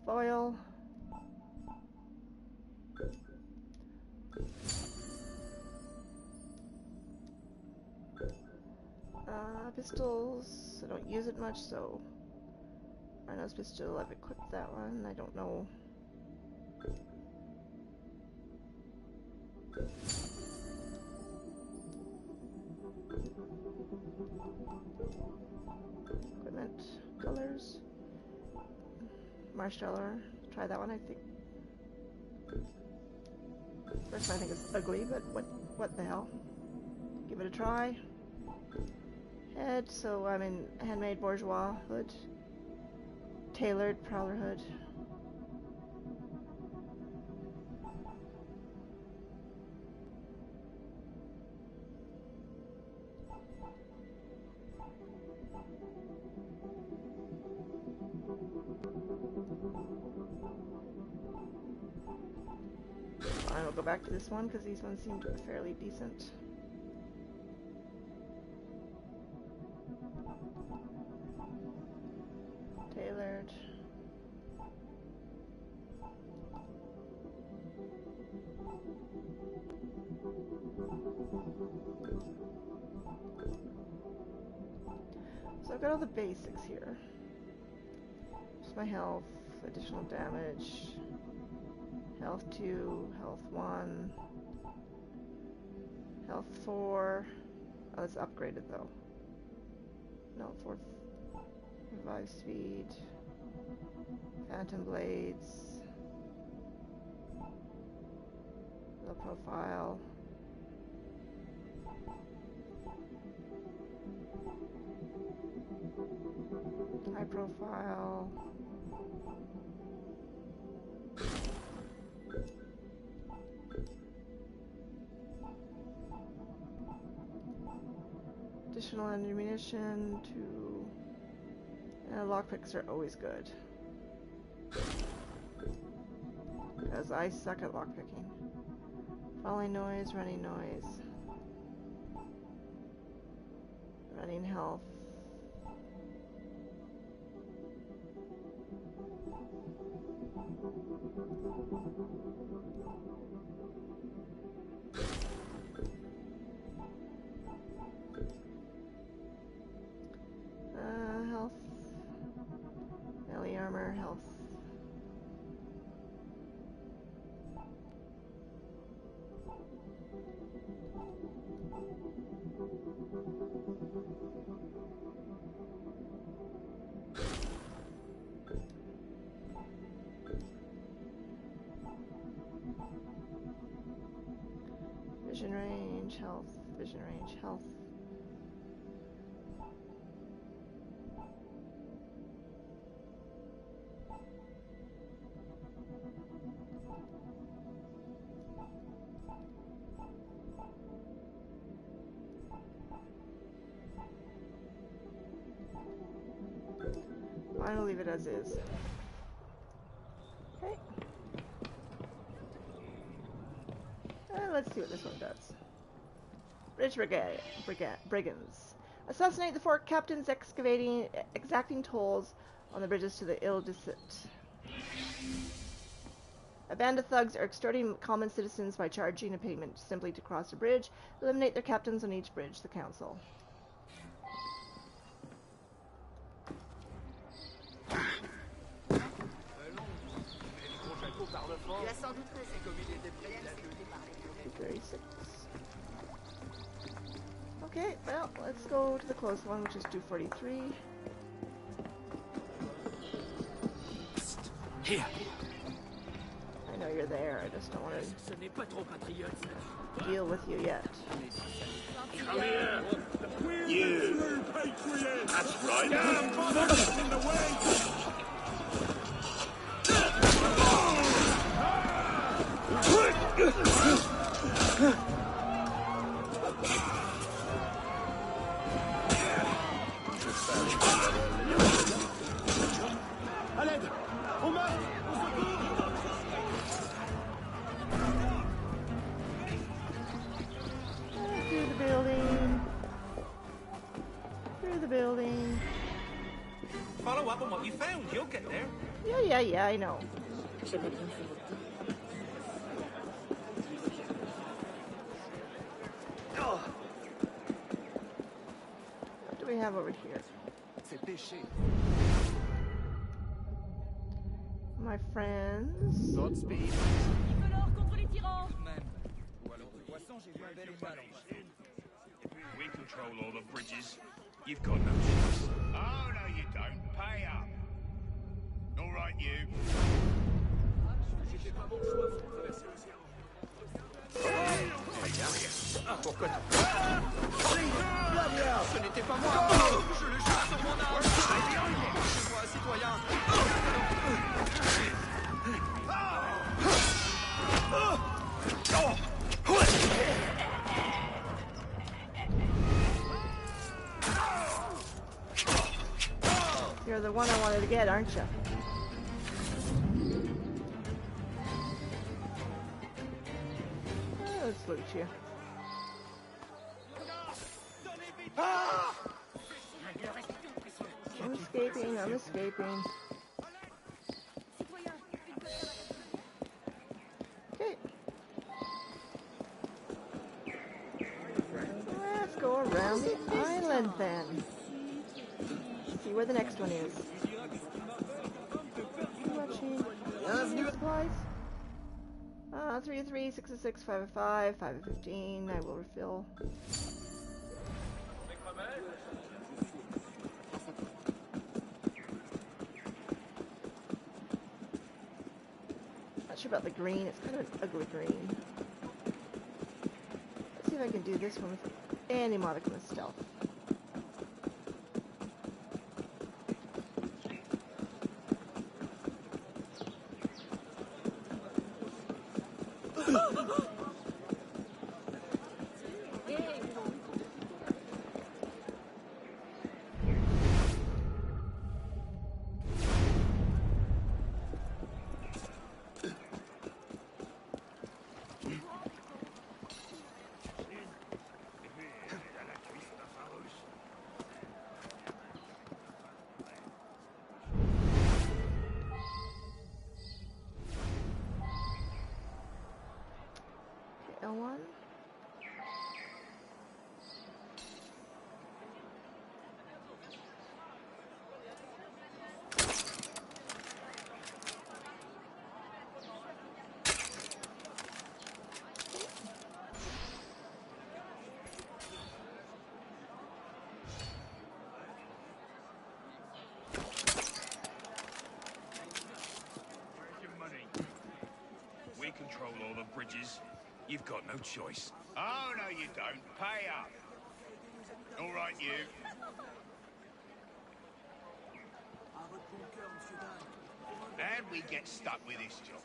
Foil. Pistols. I don't use it much, so Rhino's pistol, I've equipped that one. I don't know. Equipment, colors. Marshmallow. Try that one, I think. First I think it's ugly, but what the hell? Give it a try. Head, so I'm in handmade bourgeois hood. Tailored prowler hood. Fine, we'll go back to this one because these ones seem fairly decent. Tailored. So I've got all the basics here. Just my health, additional damage, health 2, health 1, health 4. Oh, it's upgraded though. No, 4. Revive speed, phantom blades, low profile, high profile, additional ammunition to. Lockpicks are always good. Because I suck at lockpicking. Falling noise, running noise. Running health. Health. Melee armor, health. Vision range, health. Vision range, health. I'll leave it as is. Okay. Let's see what this one does. Bridge brigands. Assassinate the 4 captains exacting tolls on the bridges to the Ile-de-Cit. A band of thugs are extorting common citizens by charging a payment simply to cross a bridge. Eliminate their captains on each bridge, the council. 36. Okay, well, let's go to the closest one, which is 243. Here. I know you're there, I just don't want to deal with you yet. Come here! You! That's right! In the way! À l'aide! On meurt! Through the building. Through the building. Follow up on what you found. You'll get there. Yeah, I know. What do we have over here? My friends. Godspeed. We control all the bridges. You've got no choice. Oh, no, you don't. Pay up. All right, you. Pourquoi ce n'était pas moi. Je le jure sur mon âme. Je vois un citoyen. You're the one I wanted to get, aren't you? Let's loot you. I'm escaping. Okay. Let's go around the island then. See where the next one is. Supplies. 3 of 3, 6 of 6, 5 of 5, 5 of 15. I will refill. Not sure about the green. It's kind of an ugly green. Let's see if I can do this one with any modicum of stealth. L1. We control all the bridges. You've got no choice. Oh, no, you don't. Pay up. All right, you. And we get stuck with this job.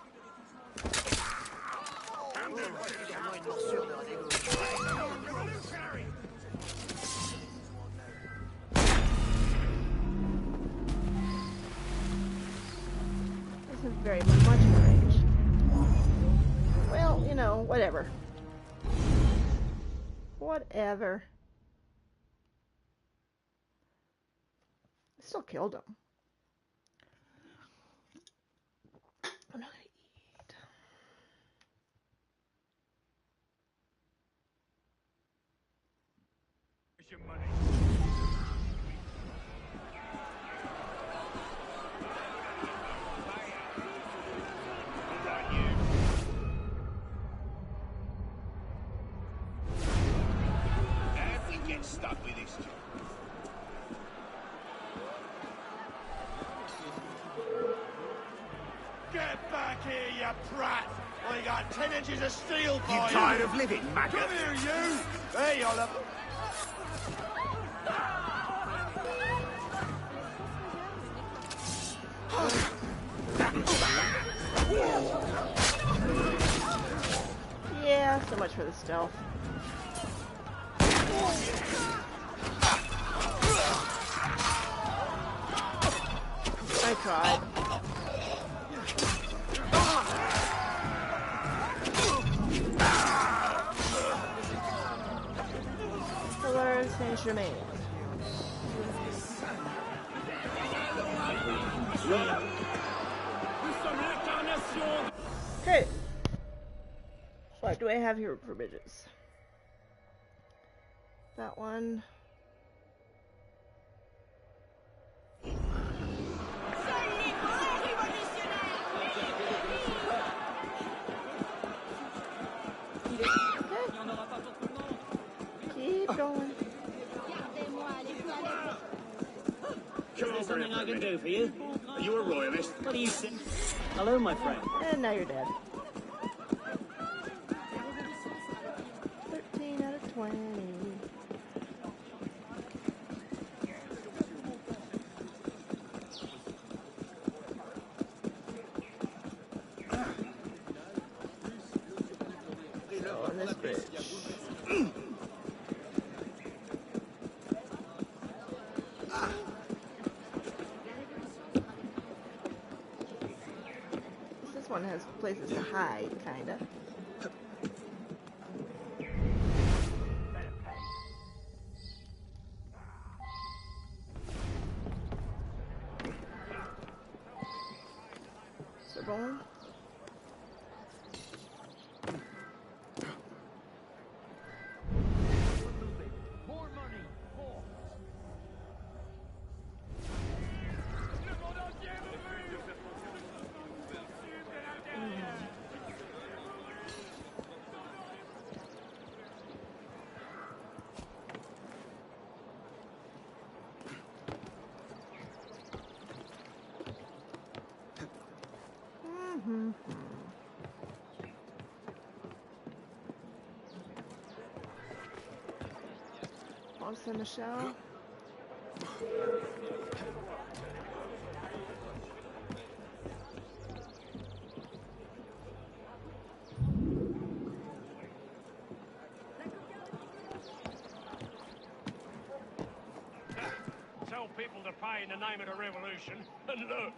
Isn't very much in range. Well, you know, whatever. Whatever. I still killed him. I'm not gonna eat. Where's your money? All right, you. Get back here, you prat! I got 10 inches of steel for you! You tired of living, maggot? Come here, you! Hey, you'll have... Yeah, so much for the stealth. I tried. Pillar Saint-Germain. Okay. What do I have here for bridges? That one. Keep going. Is there something I can do for you? Are you a royalist? What do you think? Hello, my friend. And now you're dead. 13 out of 20. So on this bridge. This one has places to hide, kinda. Sorbonne. Saint Michel. Tell people to pay in the name of the revolution, and look.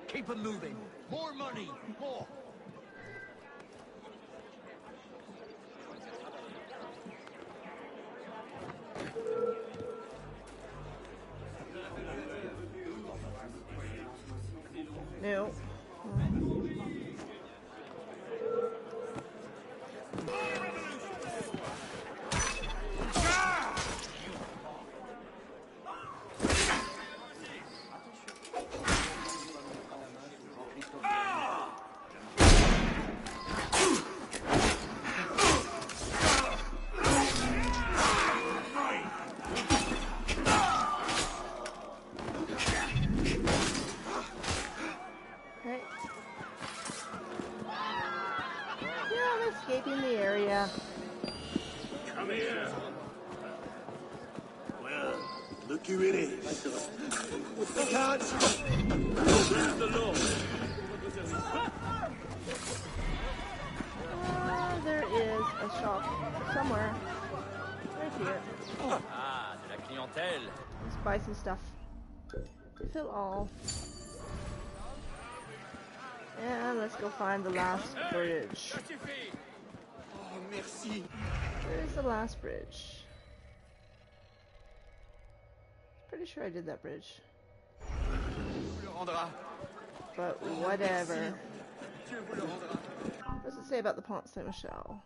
Keep them moving. More money. More. No. Okay. Yeah, I'm escaping the area. Come here. Well, look who it is. The cards. Where's the law? There is a shop somewhere. Right here. Ah, de la clientèle. Let's buy some stuff. Fill all. And let's go find the last bridge. Oh, merci. Where's the last bridge? Pretty sure I did that bridge. But whatever. What's it say about the Pont Saint Michel?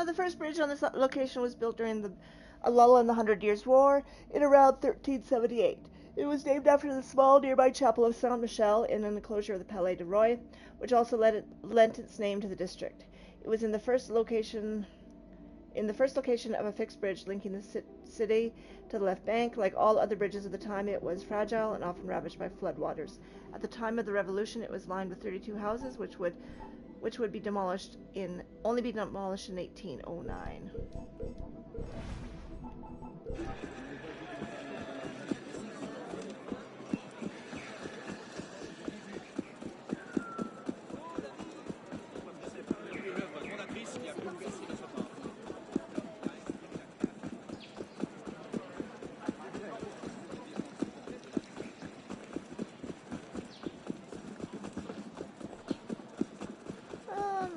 The first bridge on this location was built during a lull in the 100 Years' War in around 1378. It was named after the small nearby chapel of Saint Michel in an enclosure of the Palais de Roy, which also lent its name to the district. It was in the first location of a fixed bridge linking the city to the left bank. Like all other bridges of the time, it was fragile and often ravaged by floodwaters. At the time of the revolution, it was lined with 32 houses, which would only be demolished in 1809.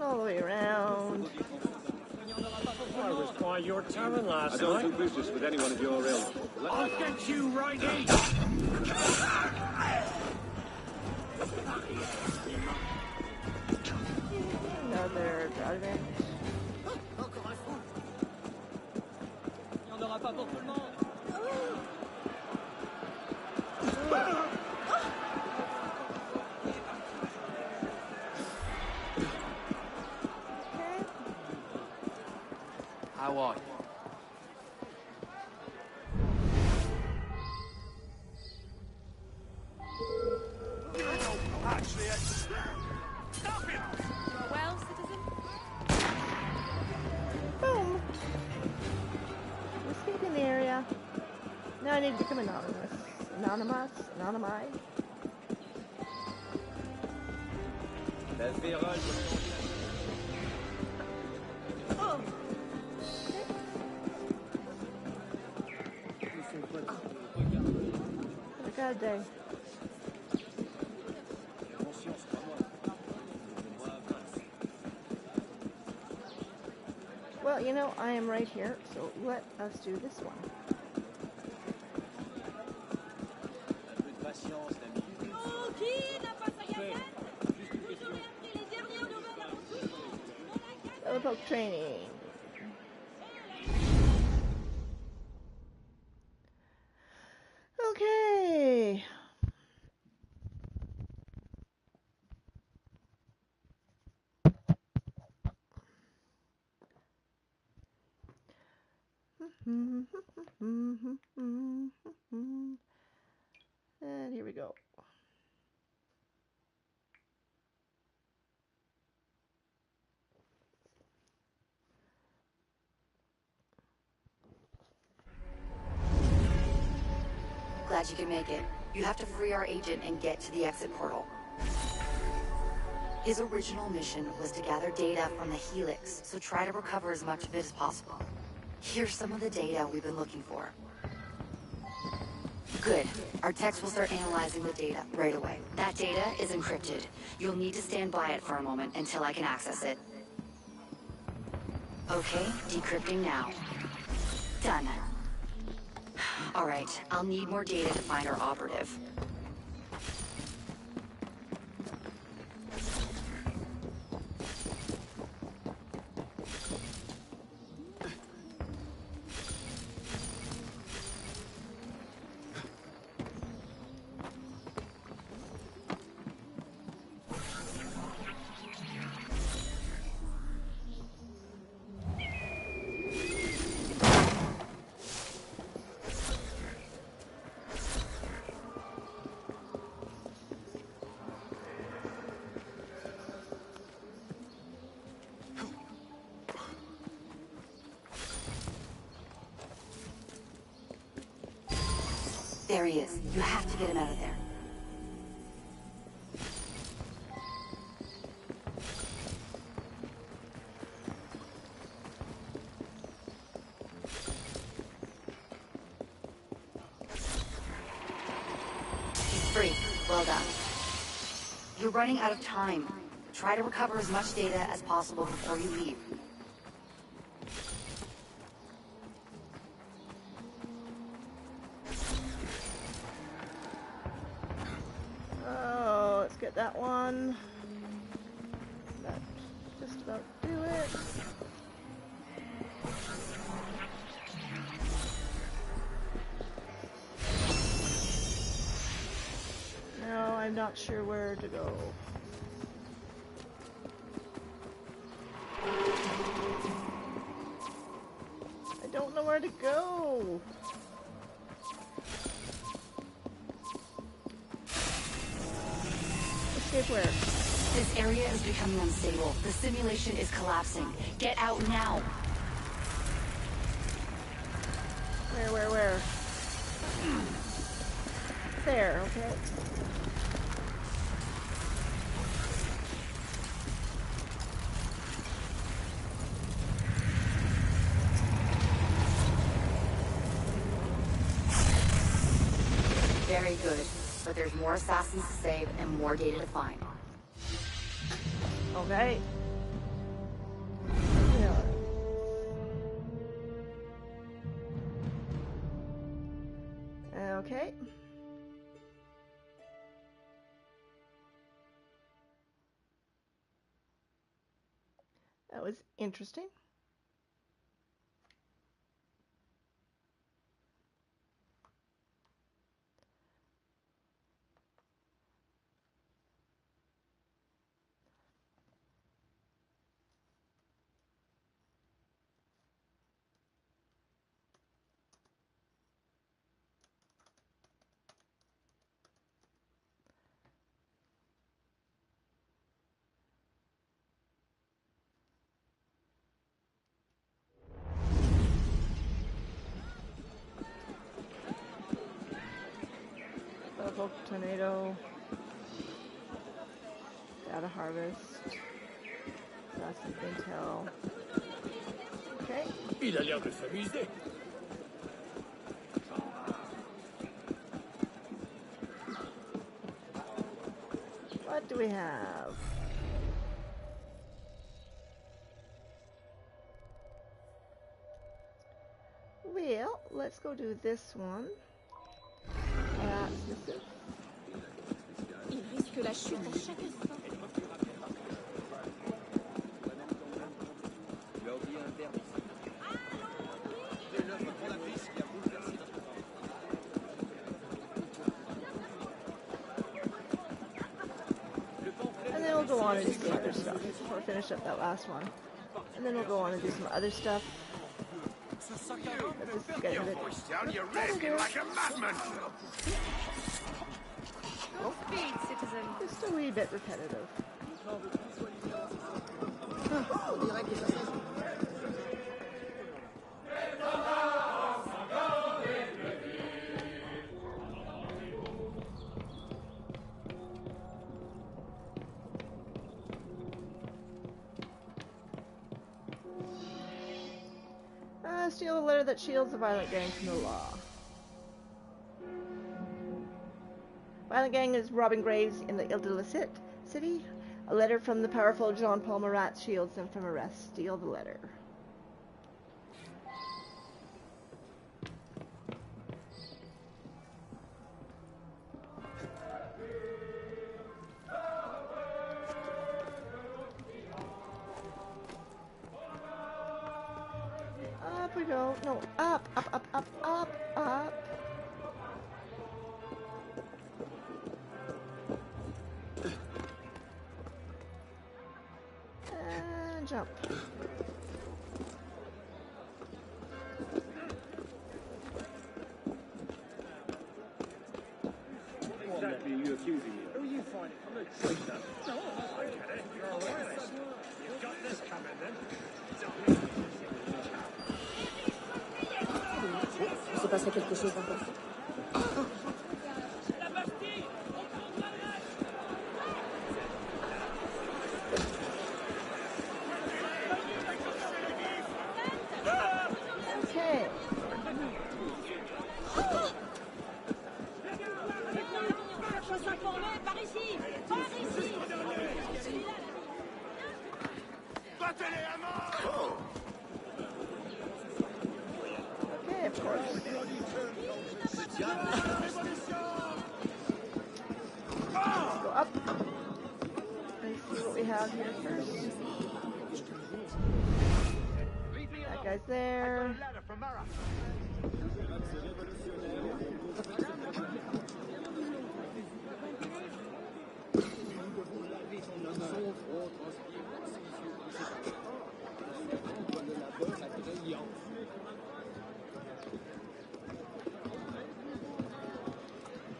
All the way around. I was by your tavern last night. I don't do business with anyone of your ilk. I'll get you right in! Another driving. Il n'y en aura pas pour tout le monde. How are you? Stop him! Well, citizen? Boom! Escaping the area. Now I need to become anonymous. Anonymized. Oh! What a god day. Well, you know, I am right here, so let us do this one. Telepoke training. Okay. And here we go. Glad you can make it. You have to free our agent and get to the exit portal. His original mission was to gather data from the Helix, so try to recover as much of it as possible. Here's some of the data we've been looking for. Good. Our techs will start analyzing the data right away. That data is encrypted. You'll need to stand by it for a moment until I can access it. Okay, decrypting now. Done. All right, I'll need more data to find our operative. There he is. You have to get him out of there. He's free. Well done. You're running out of time. Try to recover as much data as possible before you leave. Get that one. That just about do it. not sure where to go. I don't know where to go. Escape where? This area is becoming unstable. The simulation is collapsing. Get out now. Where? There, okay. Very good. But there's more assassins to save and more data to find. Okay. Okay. That was interesting. Tornado. Data harvest. Assassin intel. Okay. Il a l'air de s'amuser. What do we have? Well, let's go do this one. Il risque la chute à chaque instant. Tu as oublié un terme ici. C'est l'œuvre fondatrice qui a bouleversé notre monde. And then we'll go on and do some other stuff before we finish up that last one. And then we'll go on and do some other stuff. Let's just get a bit repetitive. Like a madman. Speed, citizen. Just a wee bit repetitive. Steal a letter that shields the violent gang from the law. Violent gang is robbing graves in the Ile-de-la City. A letter from the powerful Jean-Paul Marat shields them from arrest. Steal the letter. Up we go. No, up. And jump. Exactly, you accusing me. Who are you finding? I'm a traitor. No, I get it. You're a royalist. You've got this coming then. Il se passerait quelque chose d'important. Okay. Okay, of course. Let's go up. Let's see what we have here first. That guy's there.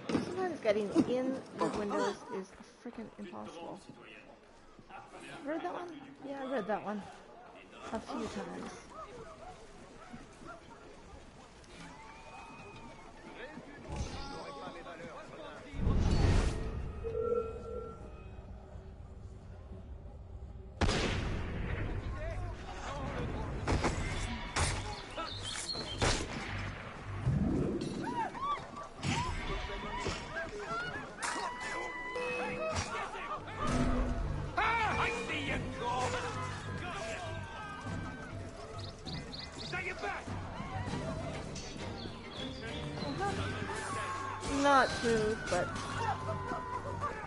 Sometimes getting in the windows is freaking impossible. Read that one? Yeah, I read that one a few times. Not smooth, but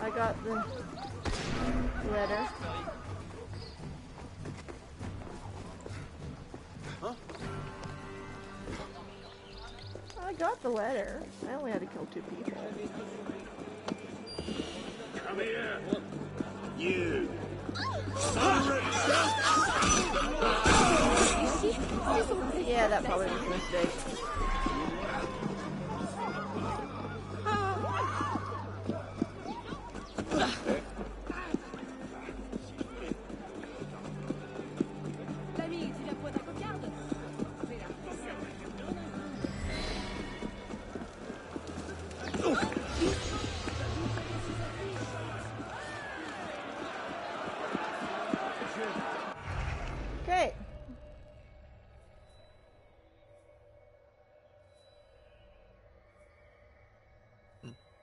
I got the letter. Huh? I got the letter. I only had to kill 2 people. Come here. You. Yeah, that probably was a mistake. Okay.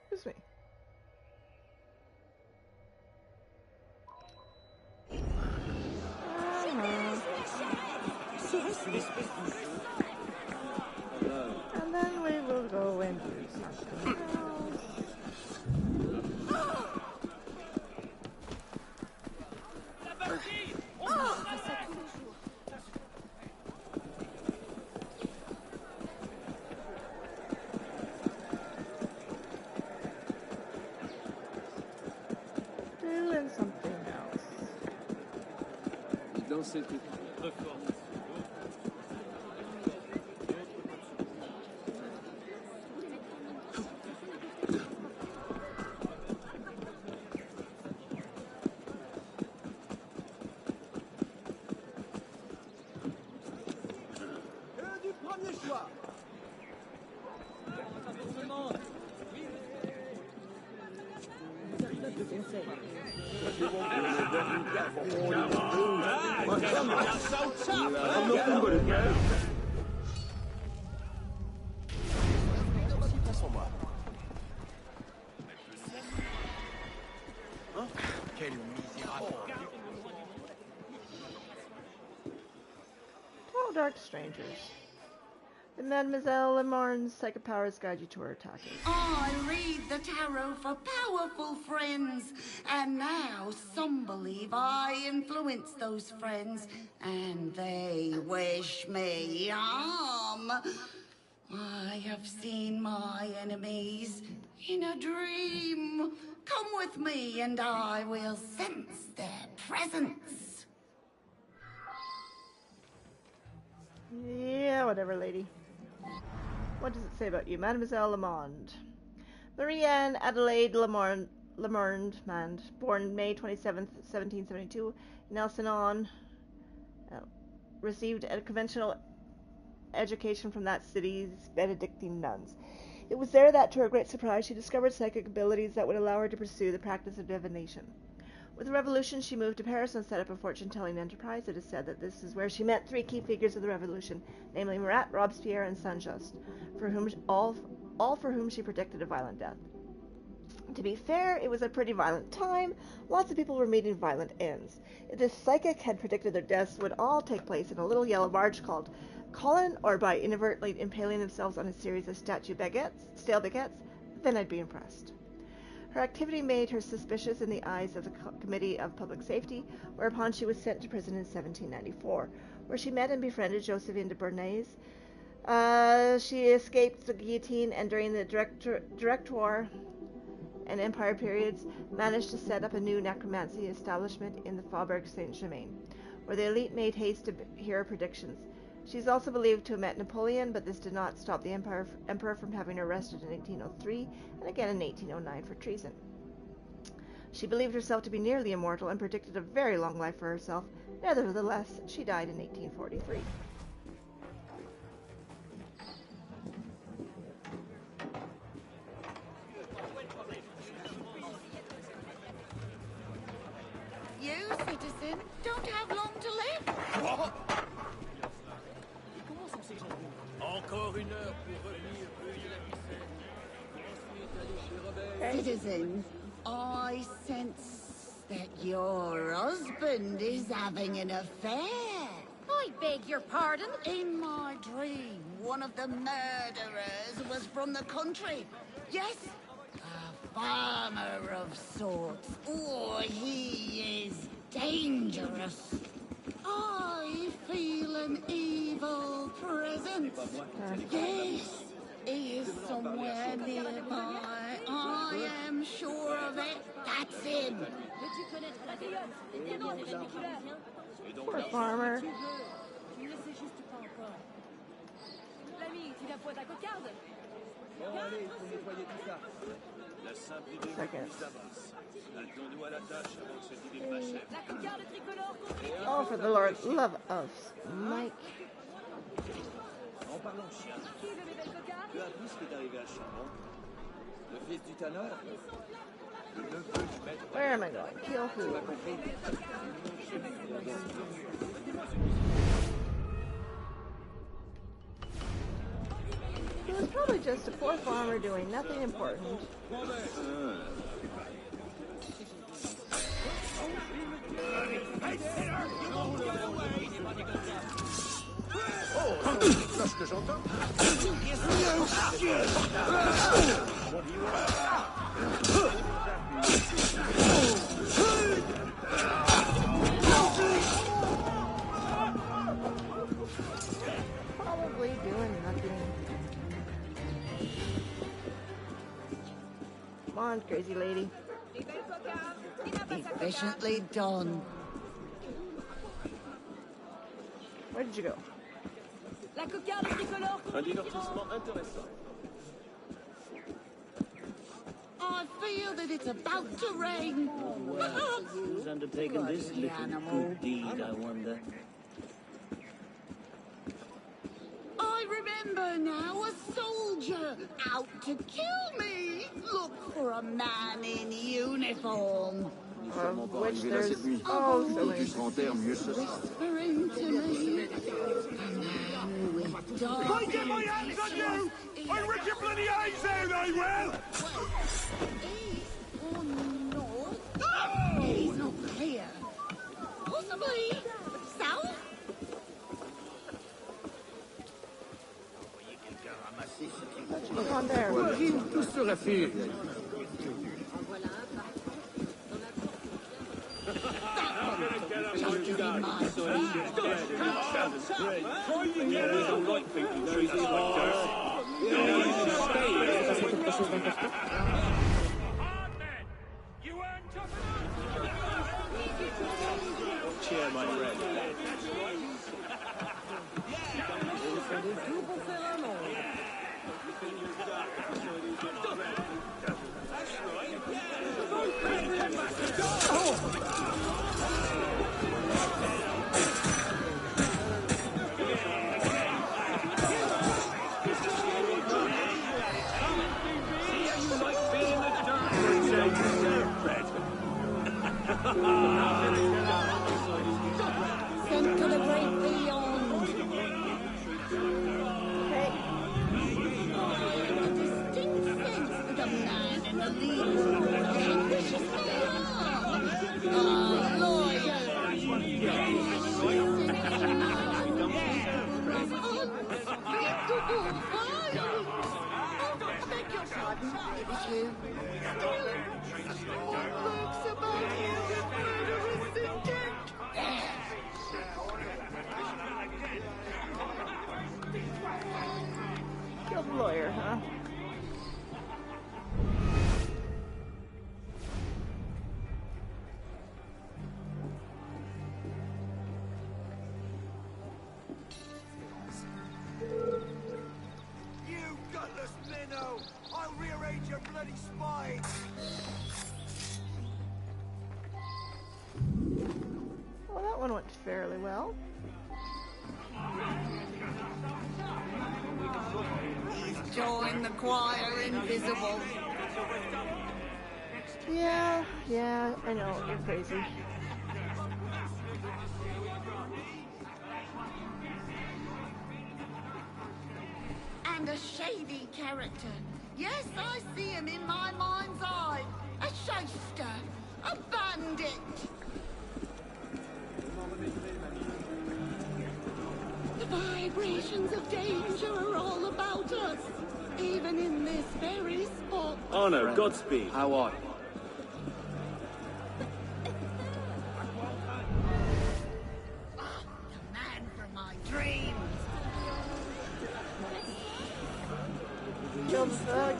Excuse me. And then we will go and do something else. Doing something else. Dans cette Du premier choix. Oh, Dark Strangers. The Mademoiselle Lemarne's psychic powers guide you to her attacking. I read the tarot for powerful friends, and now some believe I influence those friends, and they wish me harm. I have seen my enemies in a dream. Come with me, and I will sense their presence. Yeah, whatever, lady. What does it say about you? Mademoiselle Lamond. Marie-Anne Adelaide Lamond, born May 27th, 1772, in Elsinore, received a conventional education from that city's Benedictine nuns. It was there that, to her great surprise, she discovered psychic abilities that would allow her to pursue the practice of divination. With the Revolution, she moved to Paris and set up a fortune-telling enterprise. It is said that this is where she met 3 key figures of the Revolution, namely Marat, Robespierre, and Saint-Just, all for whom she predicted a violent death. To be fair, it was a pretty violent time. Lots of people were meeting violent ends. If this psychic had predicted their deaths would all take place in a little yellow barge called Colin, or by inadvertently impaling themselves on a series of stale baguettes, then I'd be impressed. Her activity made her suspicious in the eyes of the Committee of Public Safety, whereupon she was sent to prison in 1794, where she met and befriended Josephine de Bernays. She escaped the guillotine, and during the Directoire and Empire periods, managed to set up a new necromancy establishment in the Faubourg Saint-Germain, where the elite made haste to hear her predictions. She's also believed to have met Napoleon, but this did not stop the emperor from having her arrested in 1803 and again in 1809 for treason. She believed herself to be nearly immortal and predicted a very long life for herself. Nevertheless, she died in 1843. You, citizen, don't have long to live. Encore une heure pour revenir cueillir la ficelle. Citizen, I sense that your husband is having an affair. I beg your pardon? In my dream, one of the murderers was from the country. Yes, a farmer of sorts. Oh, he is dangerous. I feel an evil presence. Yes, he is somewhere nearby. I am sure of it. That's him. Poor farmer. Second. Oh, for the Lord, love of Mike. En parlant chien, tu as appris ce qui est arrivé à Chambon? Le fils du tanneur? Le neveu du maître? Where am I going? Kill who? Tu m'as compris? He was probably just a poor farmer doing nothing important. Ça, ce que j'entends. Probably doing nothing. Come on, crazy lady. Efficiently done. Where did you go? La cocarde tricolore. Un divertissement intéressant. I feel that it's about to rain. Who's undertaken this Bloody little animal. good deed, I wonder? I remember now, a soldier out to kill me. Look for a man in uniform. Of which there's oh so many. Whispering to me. A man with dark. If I get my hands on you, I'll rip your bloody eyes out, I will! Oh no. He's not clear. Possibly south? Look on there. Tout sera fait. Cheer, my friend. Sent to the great beyond. Okay. A distinct sense that a man in the lead is more ambitious than they are. A lawyer. Unspeakable fire. Oh, I beg your pardon. It was you. What lurks about you with murderous intent? Killed the lawyer, huh? keeping the choir invisible. Yeah, I know, you're crazy. And a shady character. Yes, I see him in my mind's eye. A shyster. A bandit. The vibrations of danger are all about us. Even in this very spot. Oh no, Godspeed. How are you? The man from my dreams. Kill the thug.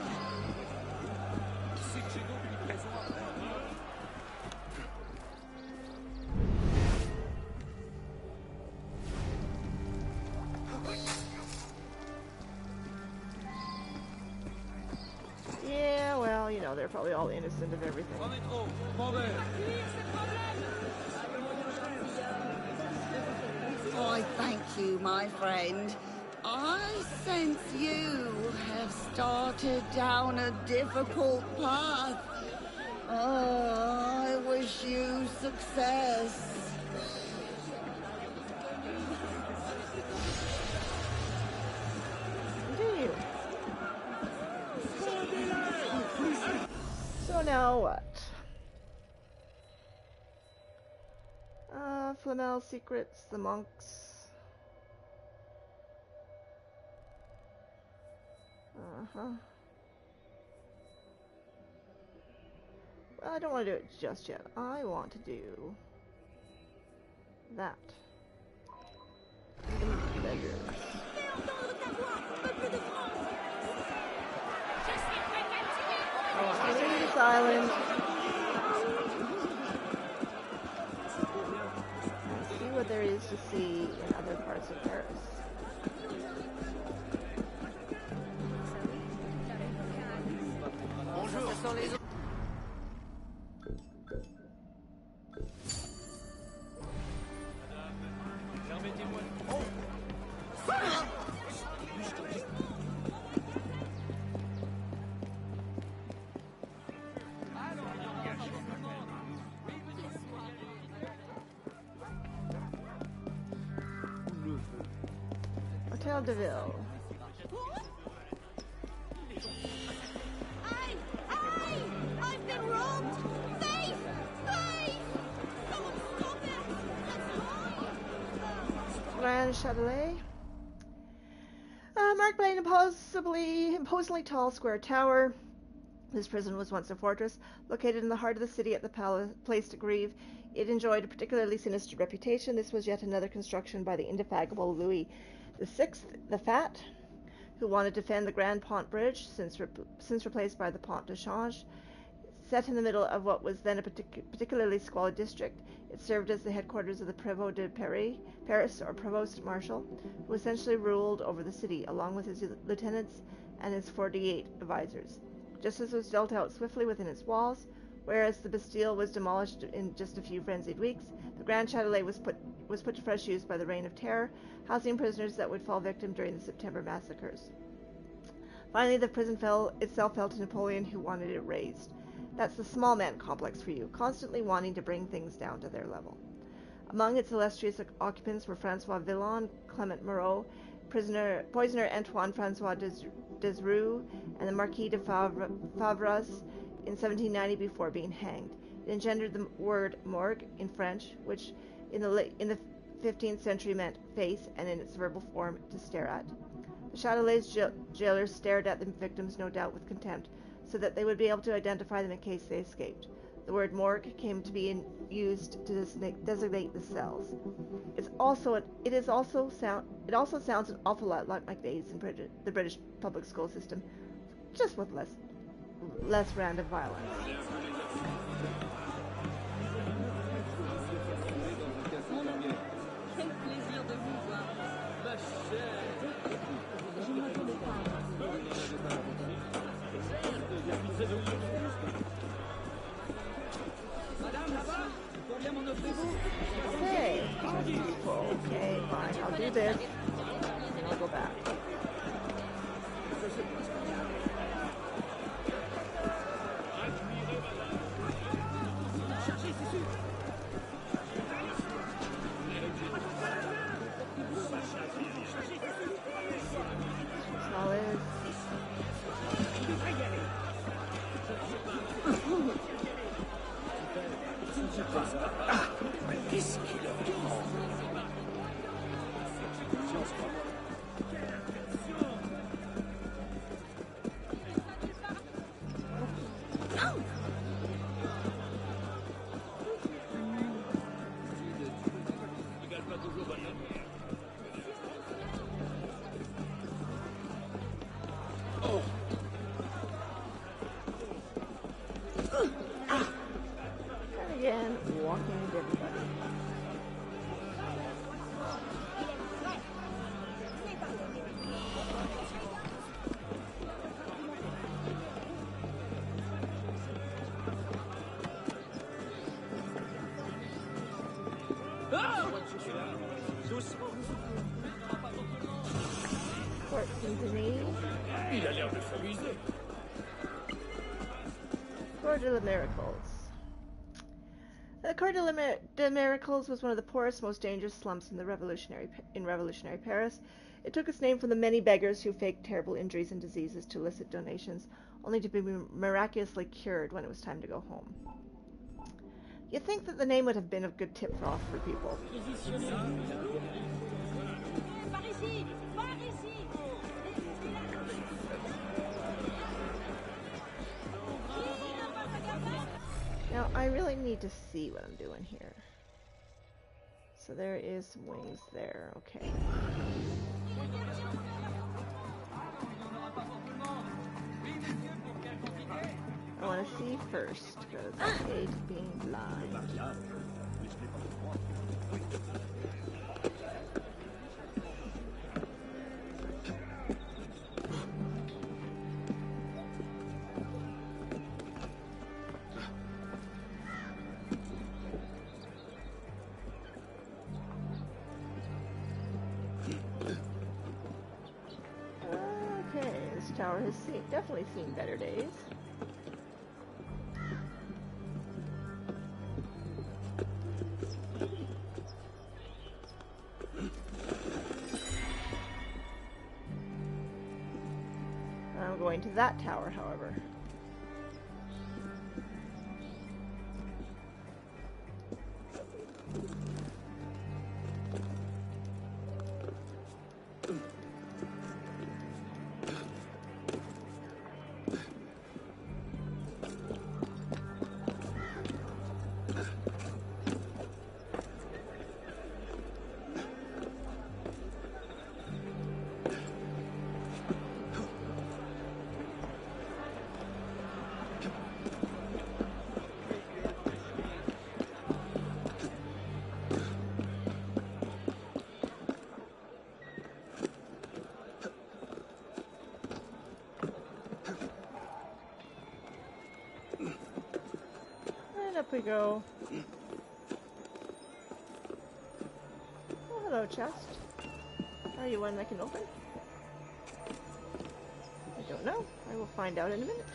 Yeah, well, you know, they're probably all innocent of everything. I thank you, my friend. I sense you have started down a difficult path. Oh, I wish you success. Do you? So now what? Flamel's secrets, the monks. Well, I don't want to do it just yet. I want to do that. Leave this island. And see what there is to see in other parts of Paris. Hotel de Ville. I've been robbed! Thief! Thief! Someone stop it! That's Grand Châtelet. Marked by an imposingly tall square tower. This prison was once a fortress, located in the heart of the city at the Place de Grève. It enjoyed a particularly sinister reputation. This was yet another construction by the indefatigable Louis VI the Fat, who wanted to defend the Grand Pont Bridge, since replaced by the Pont de Change. Set in the middle of what was then a particularly squalid district, it served as the headquarters of the Prévôt de Paris, or Provost Marshal, who essentially ruled over the city, along with his lieutenants and his 48 advisors. Justice was dealt out swiftly within its walls. Whereas the Bastille was demolished in just a few frenzied weeks, the Grand Châtelet was put to fresh use by the Reign of Terror, housing prisoners that would fall victim during the September massacres. Finally, the prison itself fell to Napoleon, who wanted it razed. That's the small man complex for you, constantly wanting to bring things down to their level. Among its illustrious occupants were François Villon, Clement Moreau, poisoner Antoine François Desrue, and the Marquis de Favras in 1790 before being hanged. It engendered the word morgue in French, which in the 15th century meant face, and in its verbal form, to stare at. The Châtelet's jailers stared at the victims, no doubt with contempt, so that they would be able to identify them in case they escaped. The word morgue came to be used to designate the cells. It also sounds an awful lot like my days in the British public school system, just with less random violence. Okay, okay, fine, I'll do this, and I'll go back. And again, walking into everybody. Court Symphony. Il a l'air de s'amuser. Cour de la Miracles. The Cour de Miracles was one of the poorest, most dangerous slums in revolutionary Paris. It took its name from the many beggars who faked terrible injuries and diseases to elicit donations, only to be miraculously cured when it was time to go home. You'd think that the name would have been a good tip for all for people. Now, I really need to see what I'm doing here. So there is some wings there, okay. I want to see first, because I hate being blind. Okay, this tower has definitely seen better days. I'm going to that tower, however. And up we go. Oh, hello, chest. Are you one I can open? I don't know. I will find out in a minute.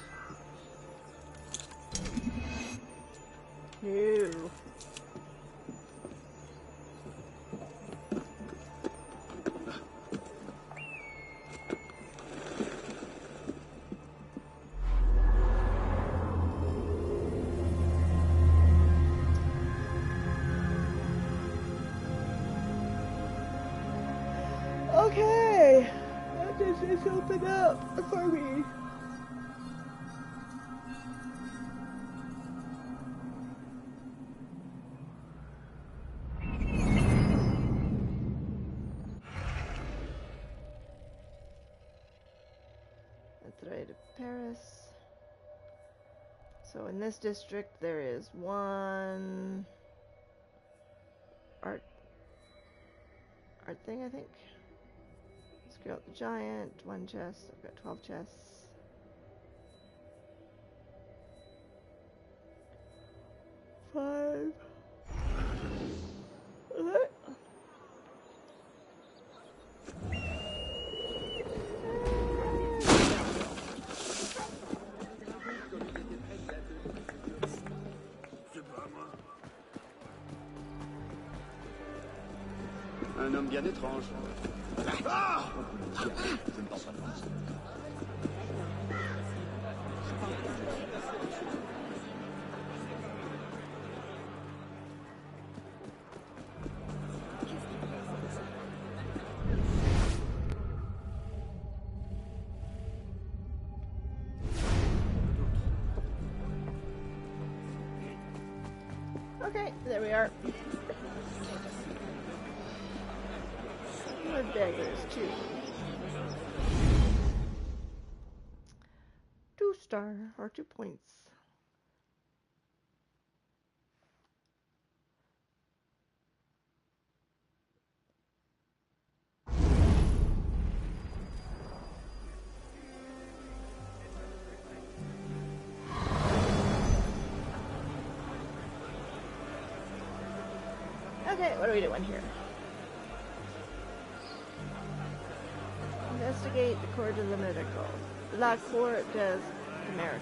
No. Okay, what does this open up for me? That's right, Paris. So in this district there is one art thing, I think. Screw out the giant, one chest, I've got 12 chests. Five. Okay. Un homme bien étrange. Ah! Je ne pense pas de France. Okay, there we are. We're beggars, too. 2 star, or 2 points. Okay, what are we doing here? Investigate the Court of the Medical. La Cour des Miracles.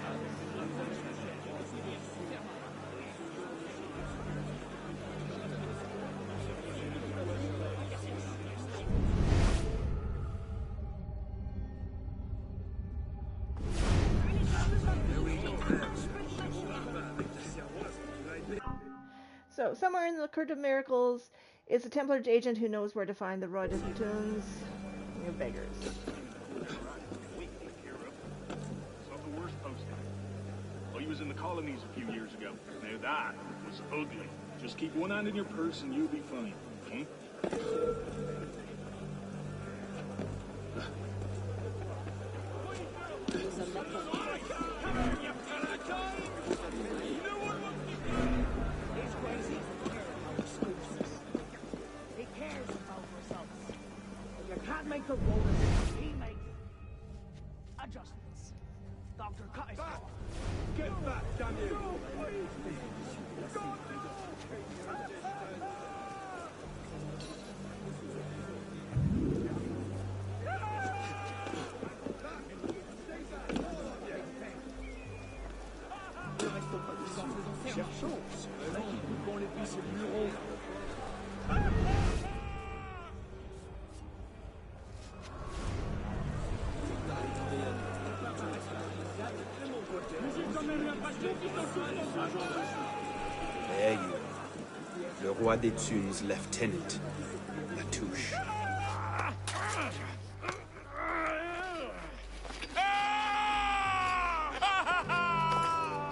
So, somewhere in the Court of Miracles is a Templar agent who knows where to find the Roi de Platoons. You beggars. Not the worst post. Well, he was in the colonies a few years ago. Now that was ugly. Just keep one hand in your purse and you'll be fine. Hmm? He cares about results. If you can't make the road, he makes adjustments. Doctor, cut his off. Get back, damn you! There you are. Le Roi des Thunes' lieutenant, Latouche.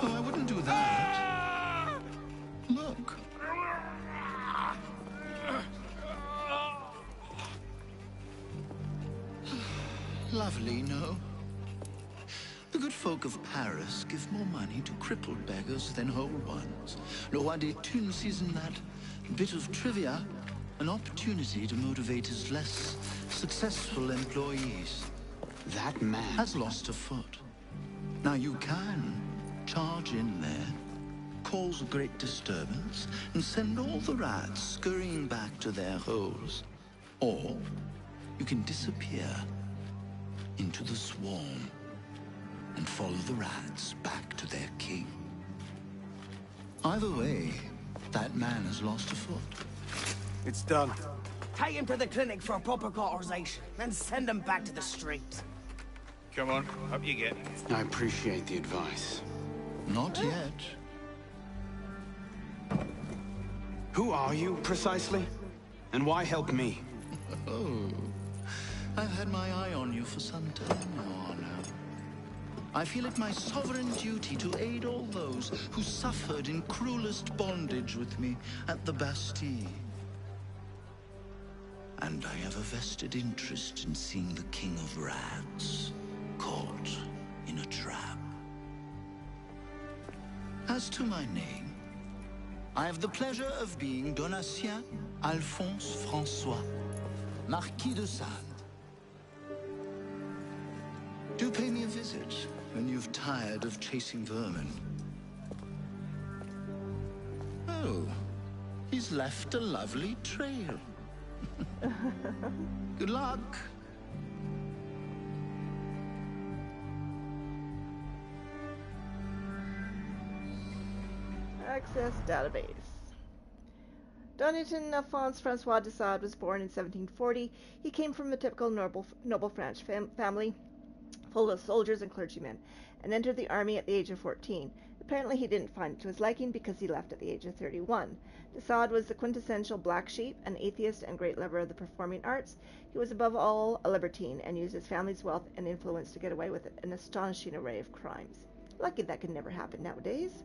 Oh, I wouldn't do that. Look. Lovely, no? The good folk of Paris give more money to crippled beggars than whole ones. Le Roi des Thunes sees in that bit of trivia an opportunity to motivate his less successful employees. That man has lost a foot. Now you can charge in there, cause a great disturbance, and send all the rats scurrying back to their holes. Or you can disappear into the swarm and follow the rats back to their king. Either way, that man has lost a foot. It's done. Take him to the clinic for a proper cauterization, then send him back to the streets. Come on, up you get. I appreciate the advice. Not yet. Who are you, precisely? And why help me? Oh, I've had my eye on you for some time now. I feel it my sovereign duty to aid all those who suffered in cruelest bondage with me at the Bastille. And I have a vested interest in seeing the King of Rats caught in a trap. As to my name, I have the pleasure of being Donatien Alphonse François, Marquis de Sade. Do pay me a visit when you've tired of chasing vermin. Oh, he's left a lovely trail. Good luck. Access database. Donatien Alphonse François de Sade was born in 1740. He came from a typical noble French family, full of soldiers and clergymen, and entered the army at the age of 14. Apparently he didn't find it to his liking because he left at the age of 31. De Sade was the quintessential black sheep, an atheist and great lover of the performing arts. He was above all a libertine and used his family's wealth and influence to get away with an astonishing array of crimes. Lucky that could never happen nowadays.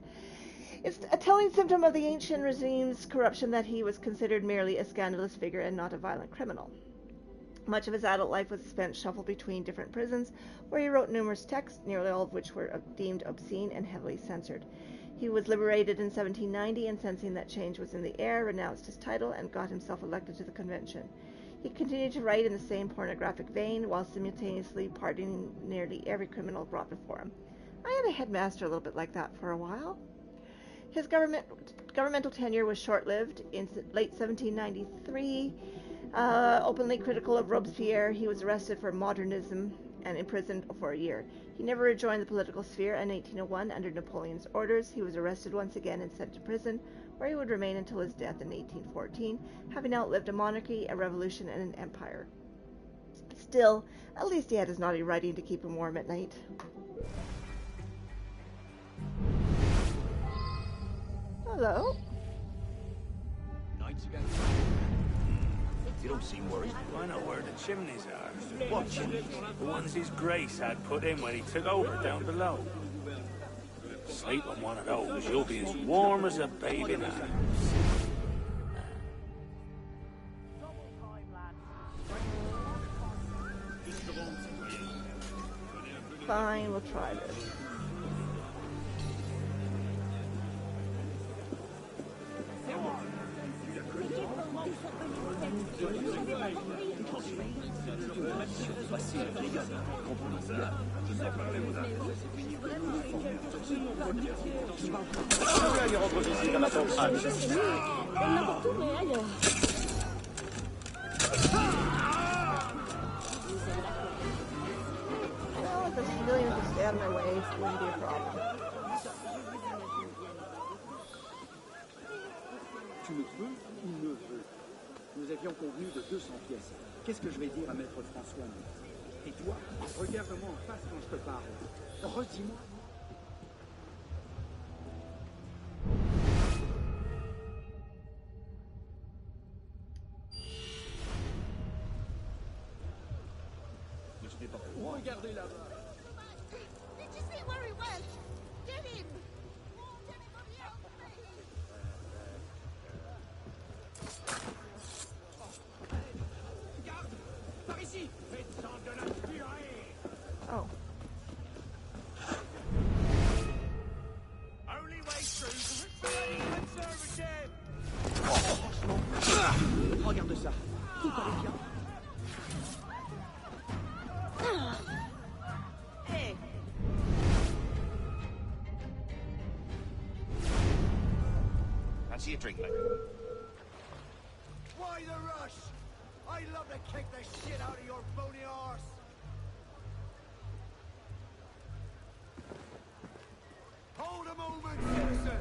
It's a telling symptom of the ancient regime's corruption that he was considered merely a scandalous figure and not a violent criminal. Much of his adult life was spent shuffled between different prisons, where he wrote numerous texts, nearly all of which were deemed obscene and heavily censored. He was liberated in 1790 and, sensing that change was in the air, renounced his title and got himself elected to the convention. He continued to write in the same pornographic vein, while simultaneously pardoning nearly every criminal brought before him. I had a headmaster a little bit like that for a while. His governmental tenure was short-lived. In late 1793, openly critical of Robespierre, he was arrested for modernism and imprisoned for a year. He never rejoined the political sphere, and in 1801, under Napoleon's orders, he was arrested once again and sent to prison, where he would remain until his death in 1814, having outlived a monarchy, a revolution, and an empire. Still, at least he had his naughty writing to keep him warm at night. Hello? You don't seem worried. I know where the chimneys are. What chimneys? The ones his Grace had put in when he took over down below. Sleep on one of those, you'll be as warm as a baby in arms. Fine, we'll try this. Well, if the civilians just stay out of my way, it wouldn't be a problem. Tu le veux ou ne veux? Nous avions convenu de 200 pièces. Qu'est-ce que je vais dire à Maître François? Et toi, regarde-moi en face quand je te parle. Redis-moi. Regardez là-bas. Did you see where he went? Get him! Won't anybody help me? Par ici! Faites-en de la purée! Oh. Only way through the conservative! Regarde ça. Tout allait bien. Hey. Fancy a drink, mate? Why the rush? I'd love to kick the shit out of your bony arse. Hold a moment, citizen.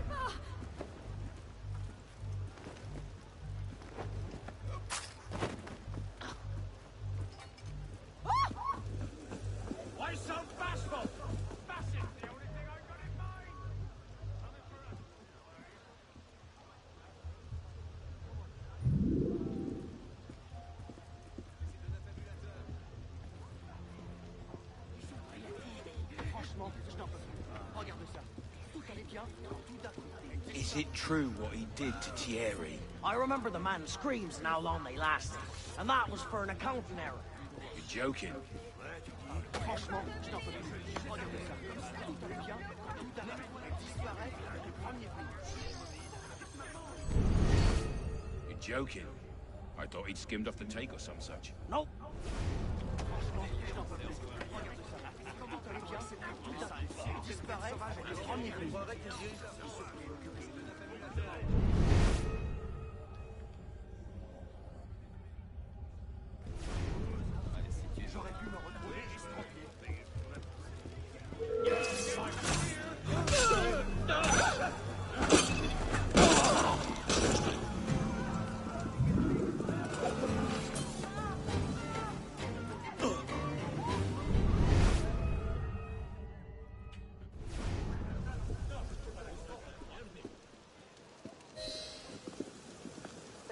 Why so bashful? Bashing the only thing I got in mind. Coming for us. Franchement, je n'en peux plus. Regarde ça. Tout allait bien. Tout à coup. Is it true what he did to Thierry? I remember the man's screams and how long they lasted. And that was for an accounting error. You're joking. Franchement, je n'en peux plus. Regarde ça. Tout allait bien. Tout à coup, disparaître du premier coup. You're joking. I thought he'd skimmed off the take or some such. Nope. Franchement, je n'en peux plus. Regarde ça. Tout allait bien. Tout à coup, disparaître du premier coup. J'aurais pu me retrouver juste tranquille.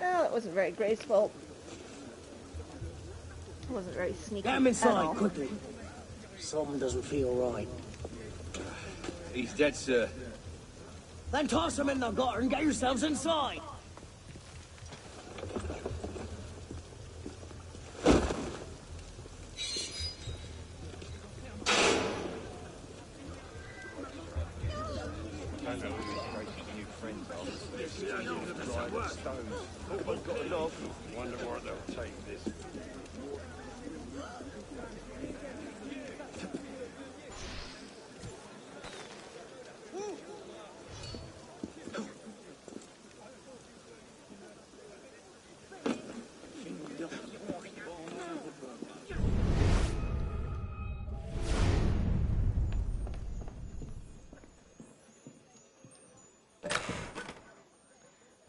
Well, it wasn't very graceful. It wasn't very sneaky. Get him at inside, all. quickly. Something doesn't feel right. He's dead, sir. Then toss them in the gutter and get yourselves inside. Wonder where they'll take this.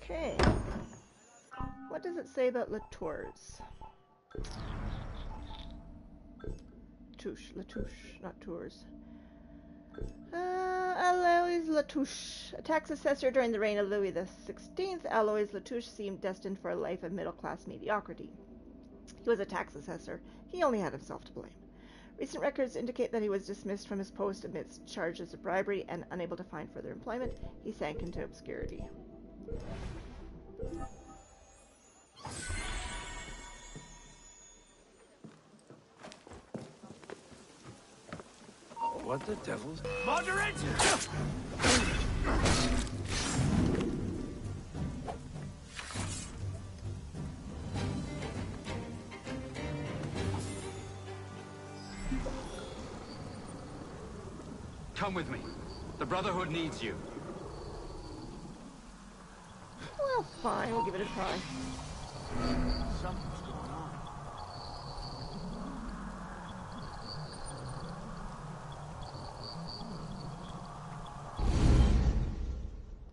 Okay. What does it say about Latours? Latouche, not Tours. Alois Latouche. A tax assessor during the reign of Louis XVI, Alois Latouche seemed destined for a life of middle-class mediocrity. He was a tax assessor. He only had himself to blame. Recent records indicate that he was dismissed from his post amidst charges of bribery and unable to find further employment. He sank into obscurity. What the devil's... Moderate! Come with me. The Brotherhood needs you. Well, fine. We'll give it a try. Something's going on.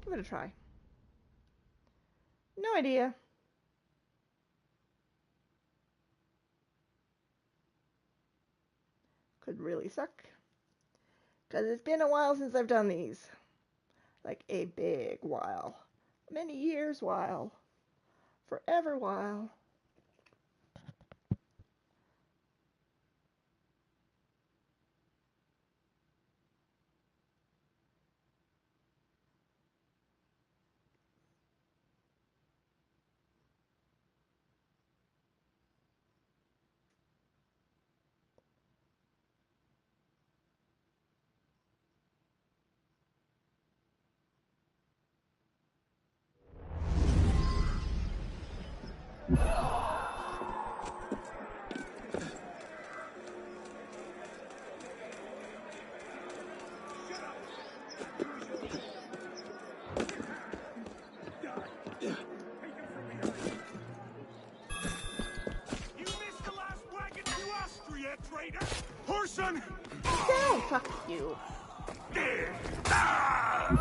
Give it a try. No idea. Could really suck. Because it's been a while since I've done these. Like a big while. Many years while. Forever while. Horson! Down, fuck you. Come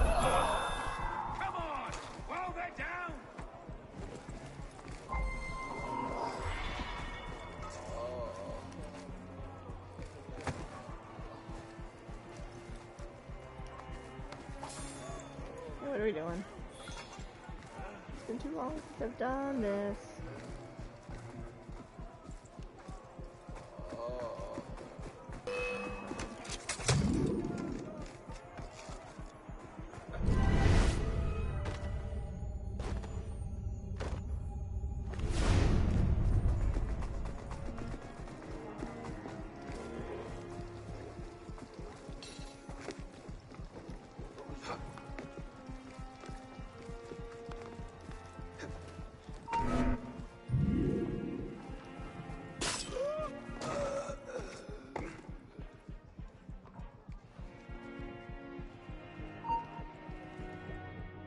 on! While they're down! What are we doing? It's been too long since I've done this.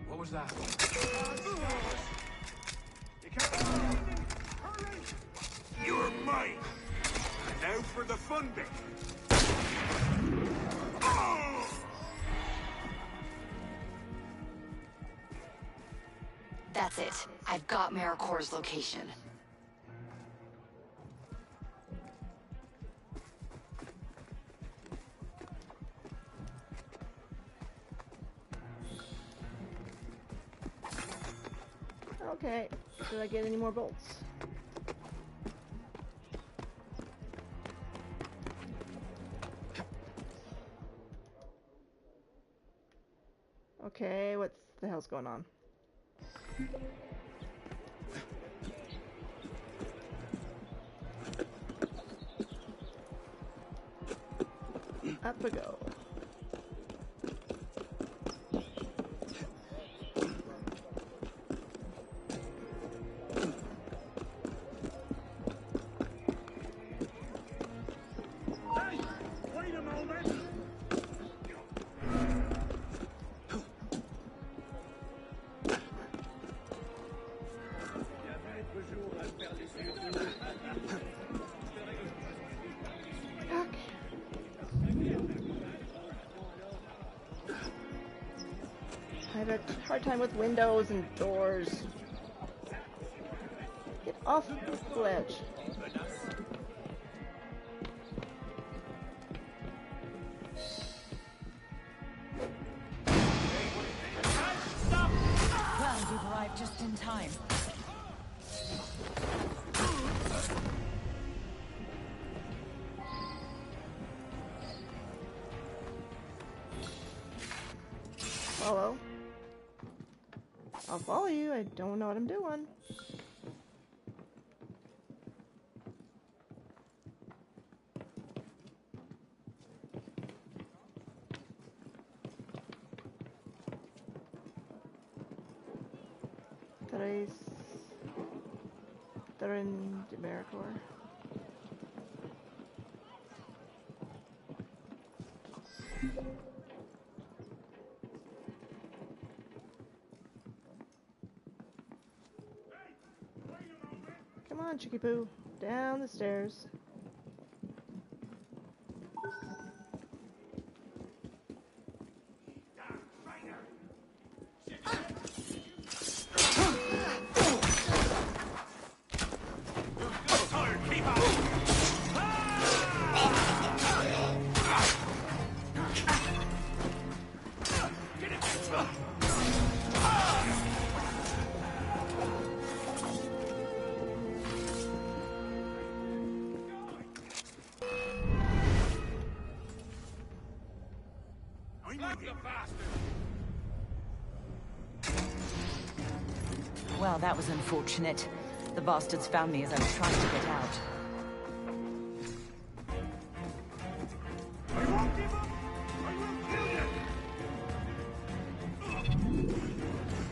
What was that? You're mine! And now for the fun bit! That's it. I've got AmeriCorps' location. Okay, did I get any more bolts? Okay, what the hell's going on? Up we go. Hey, wait a moment. I have a hard time with windows and doors. Get off the ledge. Well, you've arrived just in time. Follow. I'll follow you. I don't know what I'm doing. They're in AmeriCorps. Come on, Chicky Poo. Down the stairs. Well, that was unfortunate. The bastards found me as I was trying to get out.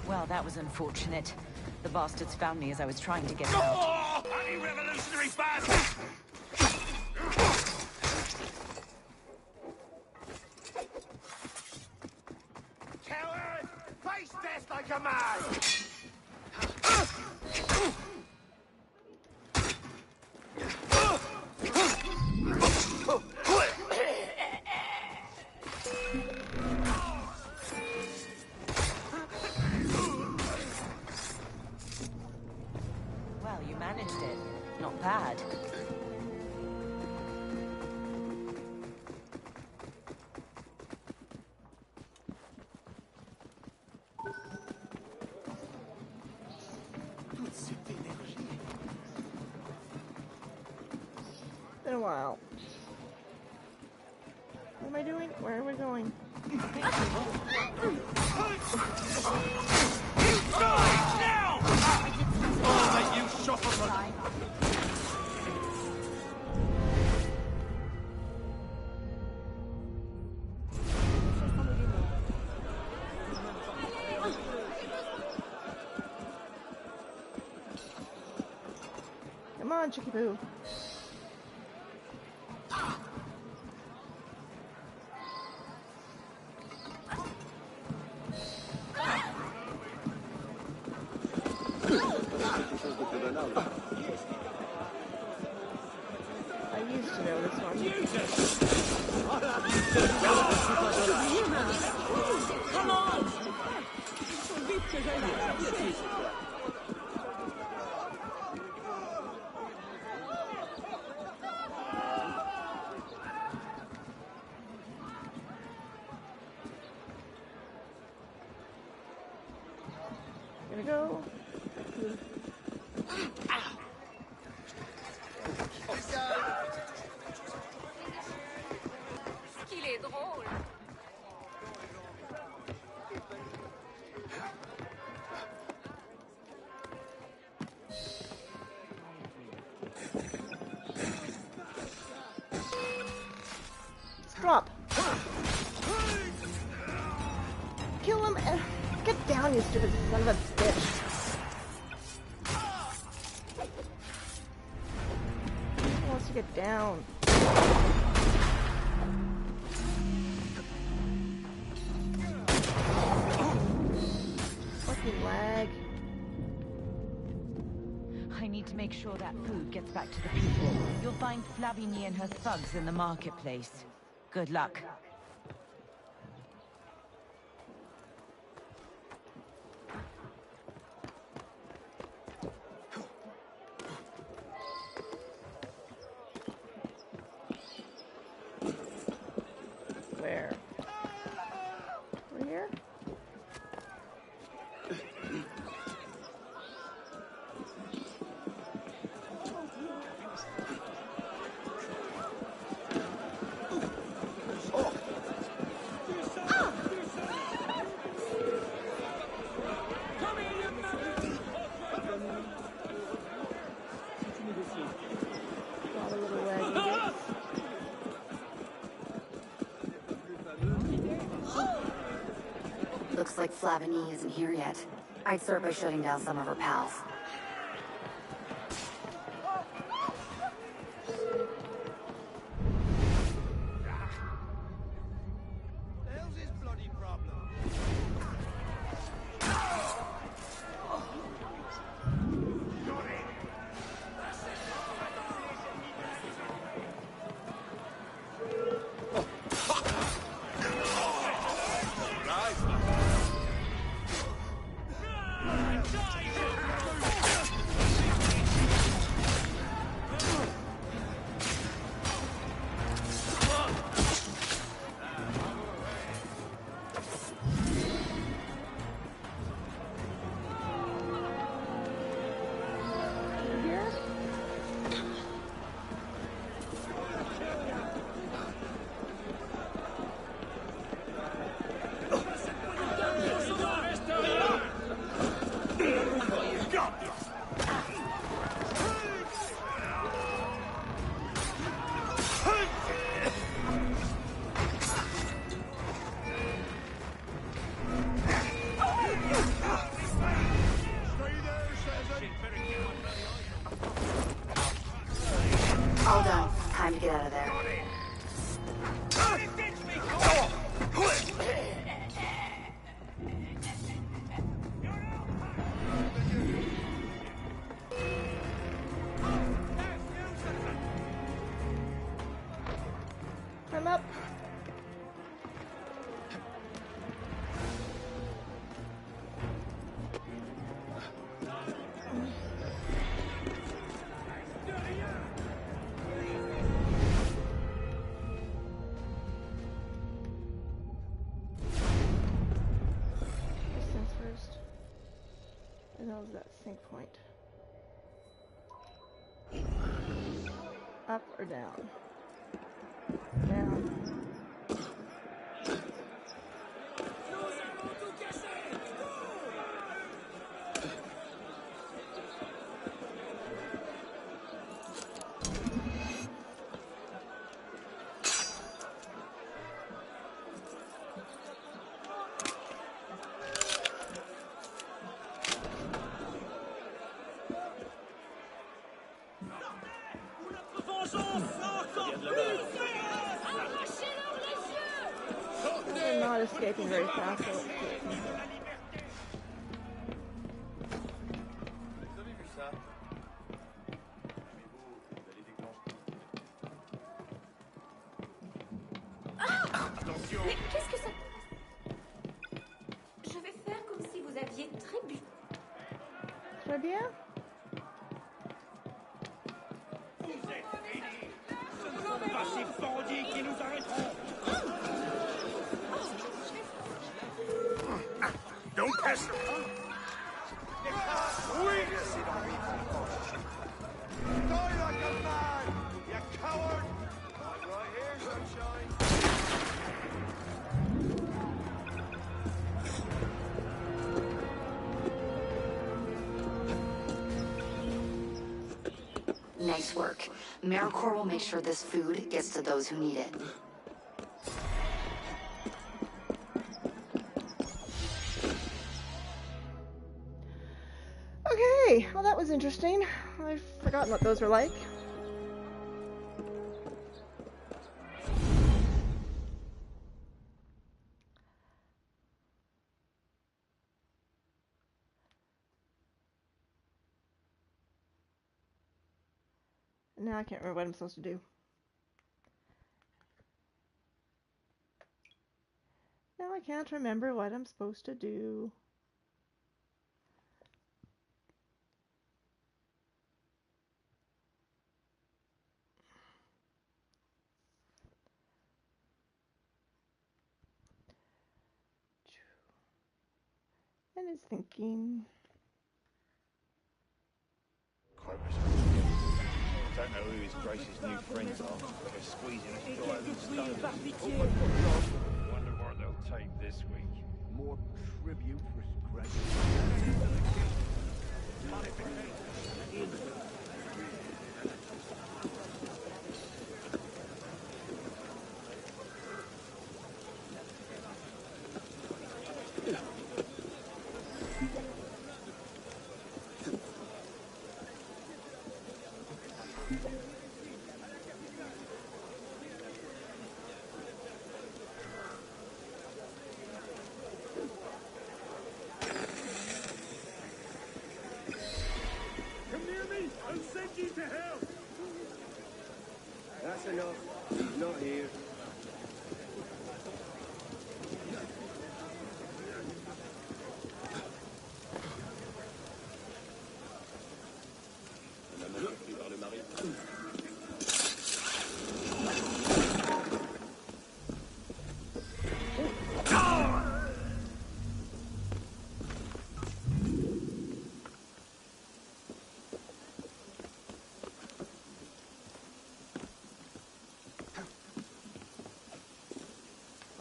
Well, that was unfortunate. The bastards found me as I was trying to get out. Anti-revolutionary bastards! Coward! Face death like a man! Well, you managed it. Not bad. Been a while. What am I doing? Where are we going? Now! Oh, that you suffer! Come on, Chicky Poo. I used to know this one. Come on! Gonna go. Qu'il est drôle. Drop. Kill him and get down, you stupid son of a bitch. Who wants to get down? Fucking lag. I need to make sure that food gets back to the people. You'll find Flavigny and her thugs in the marketplace. Good luck. Where? Over here? All the little laggy bits. Looks like Flavigny isn't here yet. I'd start by shutting down some of her pals. The hell's his bloody problem? All done. Time to get out of there. I'm up. Distance first. And that was that sync point. Up or down? Down. They're not escaping very fast. So let's see. Mais qu'est-ce que ça... Je vais faire comme si vous aviez très bu. Très bien. Pas ces bandits qui nous arrêteront. Don't pass her. Oui. Die like a man, you coward. I'm right here, sunshine. Nice work. AmeriCorps will make sure this food gets to those who need it. interesting. I've forgotten what those were like. Now I can't remember what I'm supposed to do. Now I can't remember what I'm supposed to do. And it's thinking. I don't know who his grace's new friends are, but they're squeezing us dry than stones. Wonder what they'll take this week. More tribute for scratching. That's enough. Not here.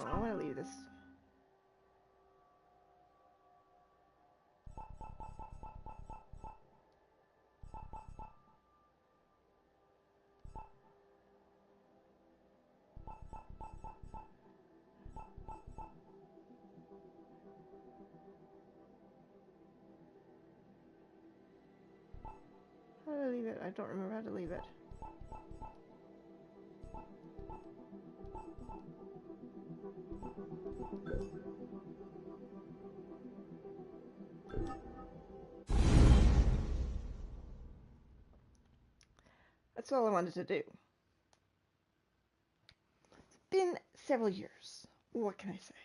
I want to leave this. How do I leave it? I don't remember how to leave it. That's all I wanted to do. It's been several years. What can I say?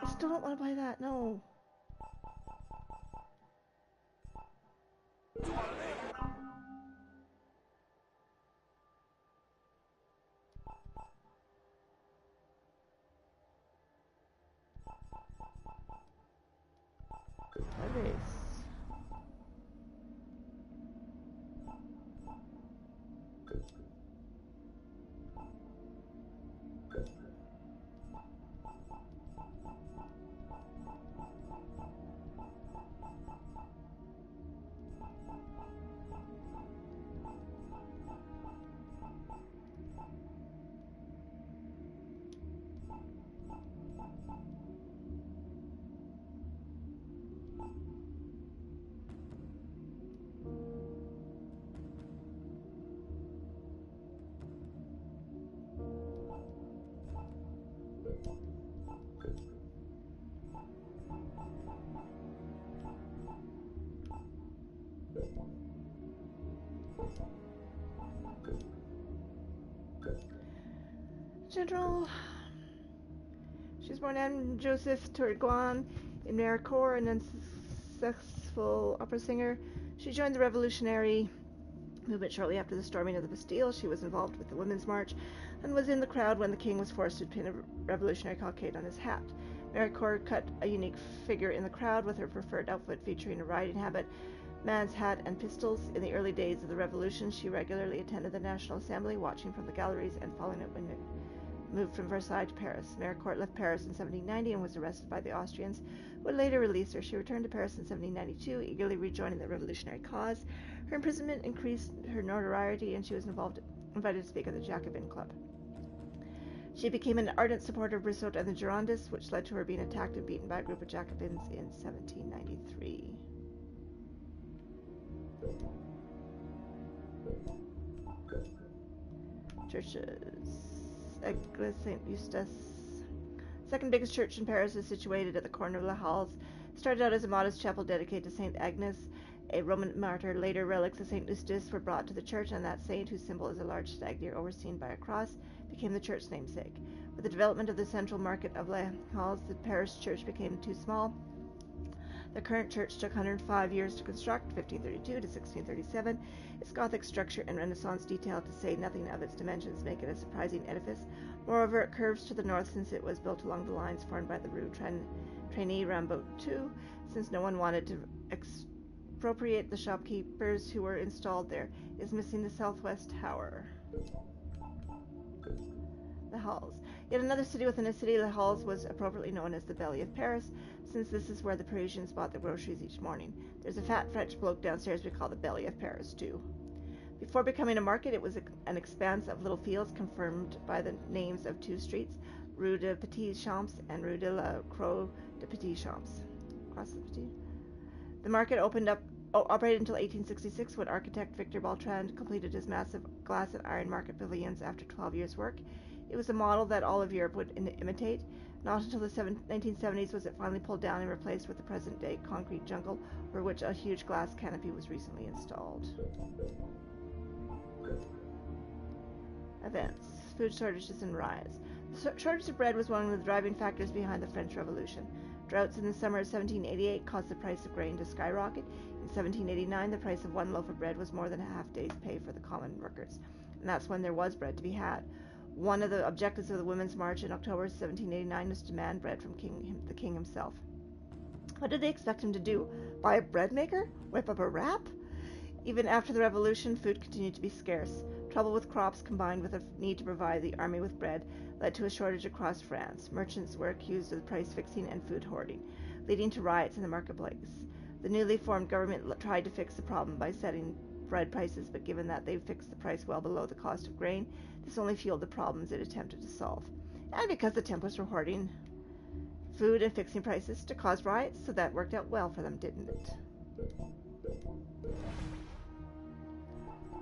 I still don't want to buy that, no. My base. General. She was born Anne Joseph Touriguan in Maricourt, and then successful opera singer. She joined the revolutionary movement shortly after the storming of the Bastille. She was involved with the Women's March and was in the crowd when the king was forced to pin a revolutionary cockade on his hat. Maricourt cut a unique figure in the crowd with her preferred outfit featuring a riding habit, man's hat, and pistols. In the early days of the revolution, she regularly attended the National Assembly, watching from the galleries and following it when moved from Versailles to Paris. Maricourt left Paris in 1790 and was arrested by the Austrians, who would later release her. She returned to Paris in 1792, eagerly rejoining the revolutionary cause. Her imprisonment increased her notoriety, and she was invited to speak at the Jacobin Club. She became an ardent supporter of Brissot and the Girondists, which led to her being attacked and beaten by a group of Jacobins in 1793. Churches. Église Saint-Eustache. Second biggest church in Paris, is situated at the corner of Les Halles. Started out as a modest chapel dedicated to Saint Agnes, a Roman martyr. Later, relics of Saint Eustace were brought to the church, and that saint, whose symbol is a large stag deer overseen by a cross, became the church's namesake. With the development of the central market of Les Halles, the parish church became too small. The current church took 105 years to construct, 1532 to 1637. Its Gothic structure and Renaissance detail, to say nothing of its dimensions, make it a surprising edifice. Moreover, it curves to the north, since it was built along the lines formed by the Rue Trainy Rambaud II, since no one wanted to expropriate the shopkeepers who were installed there. It is missing the southwest tower. The Halles. Yet another city within a city, Les Halles was appropriately known as the Belly of Paris, since this is where the Parisians bought their groceries each morning. There's a fat French bloke downstairs we call the Belly of Paris, too. Before becoming a market, it was an expanse of little fields confirmed by the names of two streets, Rue de Petits Champs and Rue de la Croix de Petits Champs. The market operated until 1866, when architect Victor Beltrand completed his massive glass and iron market pavilions after 12 years' work. It was a model that all of Europe would imitate. Not until the 1970s was it finally pulled down and replaced with the present-day concrete jungle, over which a huge glass canopy was recently installed. Events. Food shortages and rise. The shortage of bread was one of the driving factors behind the French Revolution. Droughts in the summer of 1788 caused the price of grain to skyrocket. In 1789, the price of one loaf of bread was more than a half-day's pay for the common workers, and that's when there was bread to be had. One of the objectives of the Women's March in October 1789 was to demand bread from the king himself. What did they expect him to do? Buy a bread maker? Whip up a wrap? Even after the Revolution, food continued to be scarce. Trouble with crops, combined with a need to provide the army with bread, led to a shortage across France. Merchants were accused of price fixing and food hoarding, leading to riots in the marketplace. The newly formed government tried to fix the problem by setting bread prices, but given that they fixed the price well below the cost of grain, this only fueled the problems it attempted to solve. And because the Templars were hoarding food and fixing prices to cause riots, so that worked out well for them, didn't it?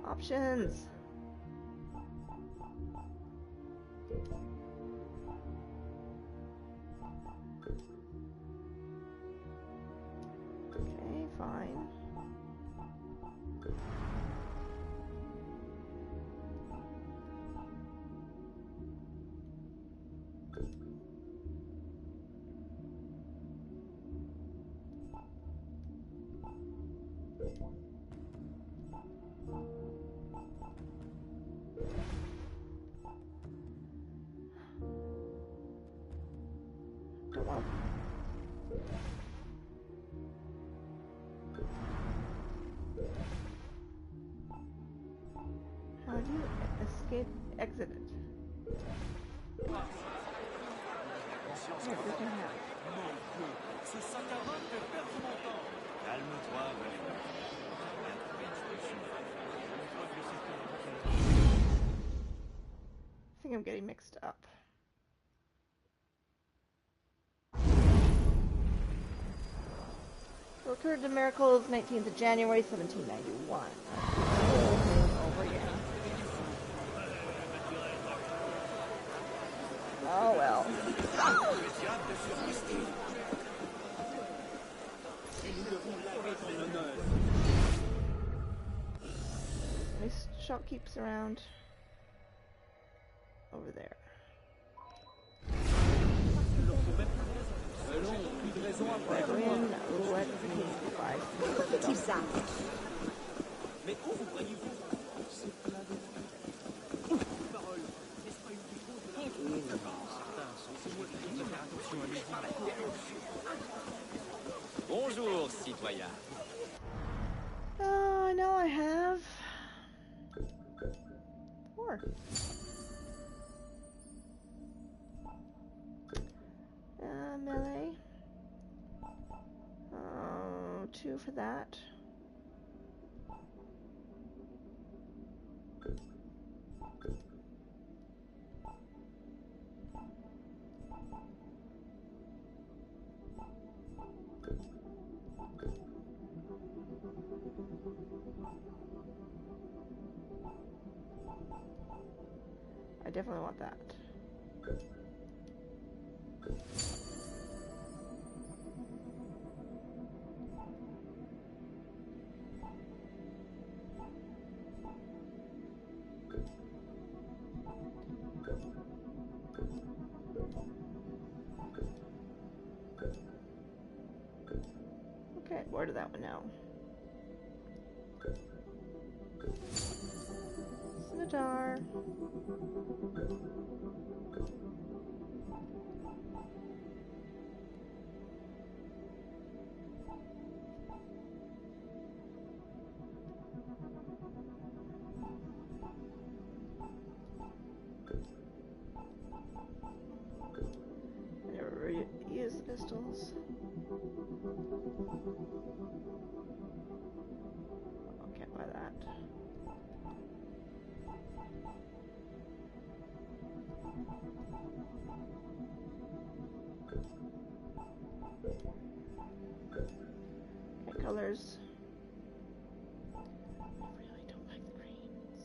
Options. Okay, fine. How do you exit it? Here, we can have. Ce sac à main fait perdre mon temps. Calme-toi, I think I'm getting mixed up. So occurred the miracles, 19th of January, 1791. Over again. Oh well. Any shopkeepers around? Over there. Win, let me buy some stuff. Mais où vous voyez-vous? C'est plein de paroles. N'est-ce pas une vidéo de la... Certains sont obligés de faire attention à mes Bonjour, citoyen. Oh, I know I have 4. 2 for that. I definitely want that. Okay, where did that one now? Scimitar. I never use the pistols. Oh, can't buy that. Okay, colors. I really don't like the greens.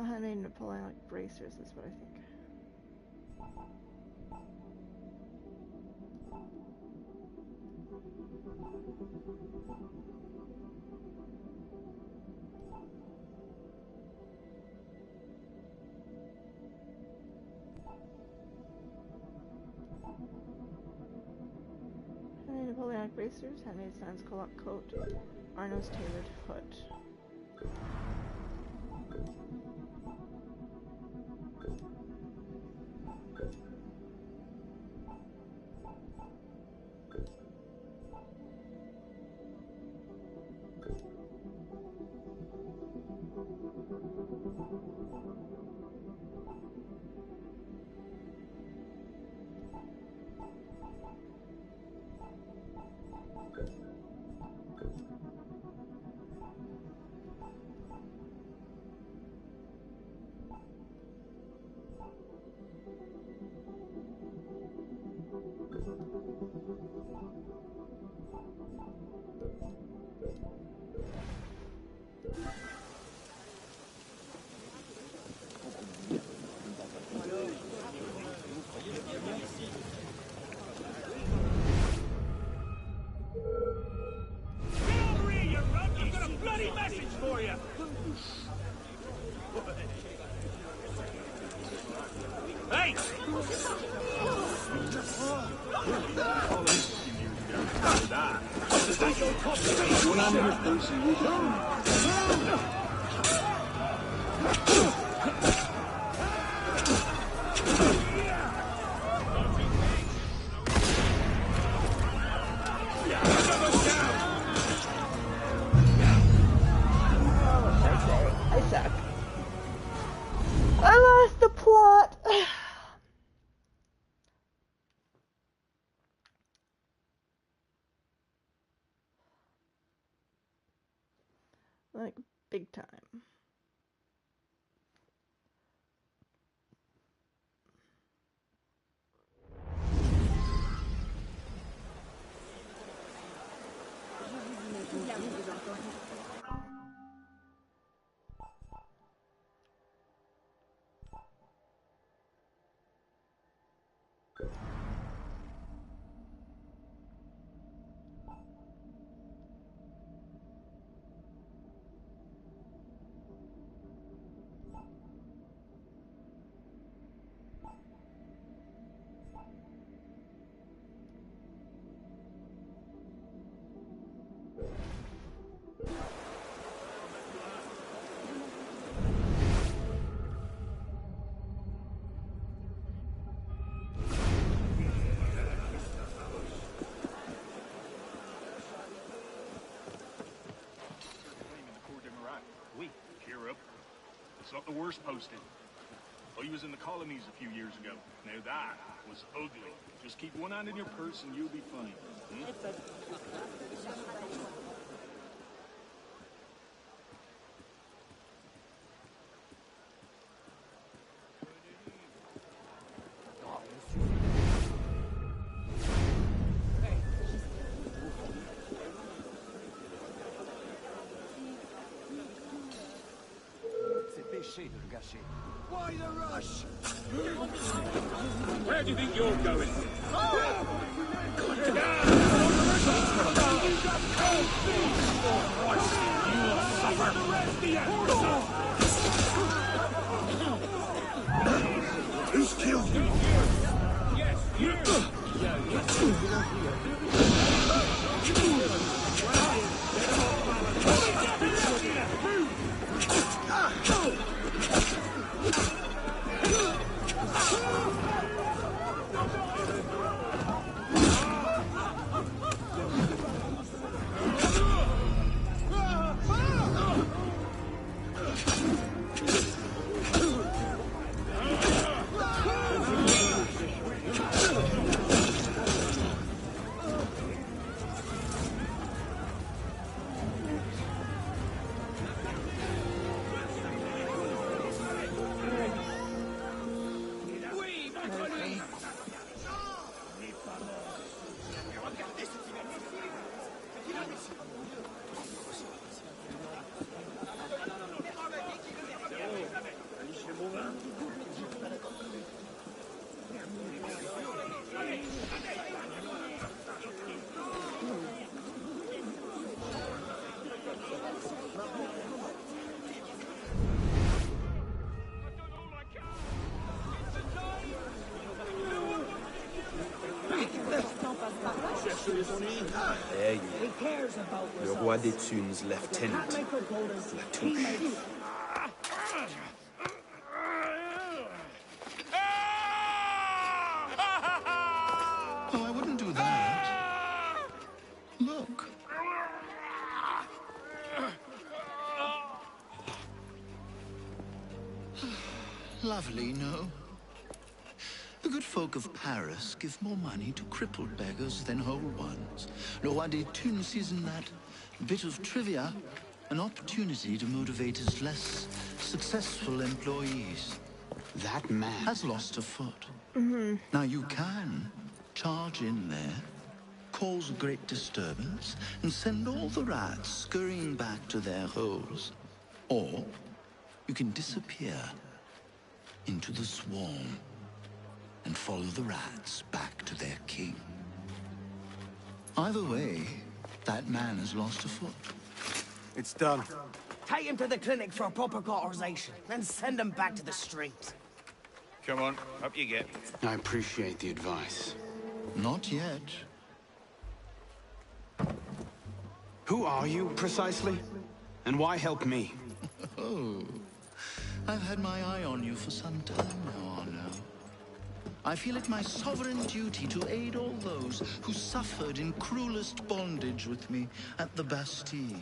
I need Napoleonic bracers is what I think. Napoleonic bracers, handmade sans coat, Arno's tailored foot. I suck. I lost the plot. Like, big time. It's not the worst posting. Oh, he was in the colonies a few years ago. Now that was ugly. Just keep one hand in your purse and you'll be fine. Why the rush? Where do you think you're going? Who's killed you? Yes, you. There you are. Le Roi des Thunes, Lieutenant. La touche. Oh, I wouldn't do that. Look. Lovely, no? The good folk of Paris give more money to crippled beggars than whole ones. Le Roi des Thunes sees in that bit of trivia an opportunity to motivate his less successful employees. That man has lost a foot. Now you can charge in there, cause a great disturbance, and send all the rats scurrying back to their holes. Or you can disappear into the swarm and follow the rats back to their king. Either way, that man has lost a foot. It's done. Take him to the clinic for a proper cauterization, then send him back to the streets. Come on, up you get. I appreciate the advice. Not yet. Who are you, precisely? And why help me? Oh, I've had my eye on you for some time now, Arno. I feel it my sovereign duty to aid all those who suffered in cruelest bondage with me at the Bastille.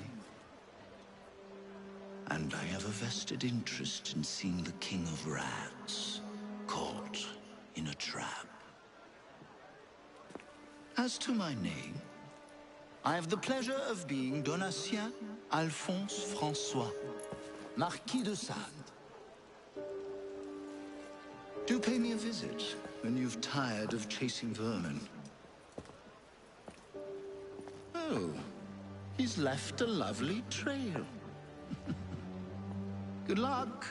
And I have a vested interest in seeing the King of Rats caught in a trap. As to my name, I have the pleasure of being Donatien Alphonse François, Marquis de Sade. Do pay me a visit when you've tired of chasing vermin. Oh, he's left a lovely trail. Good luck.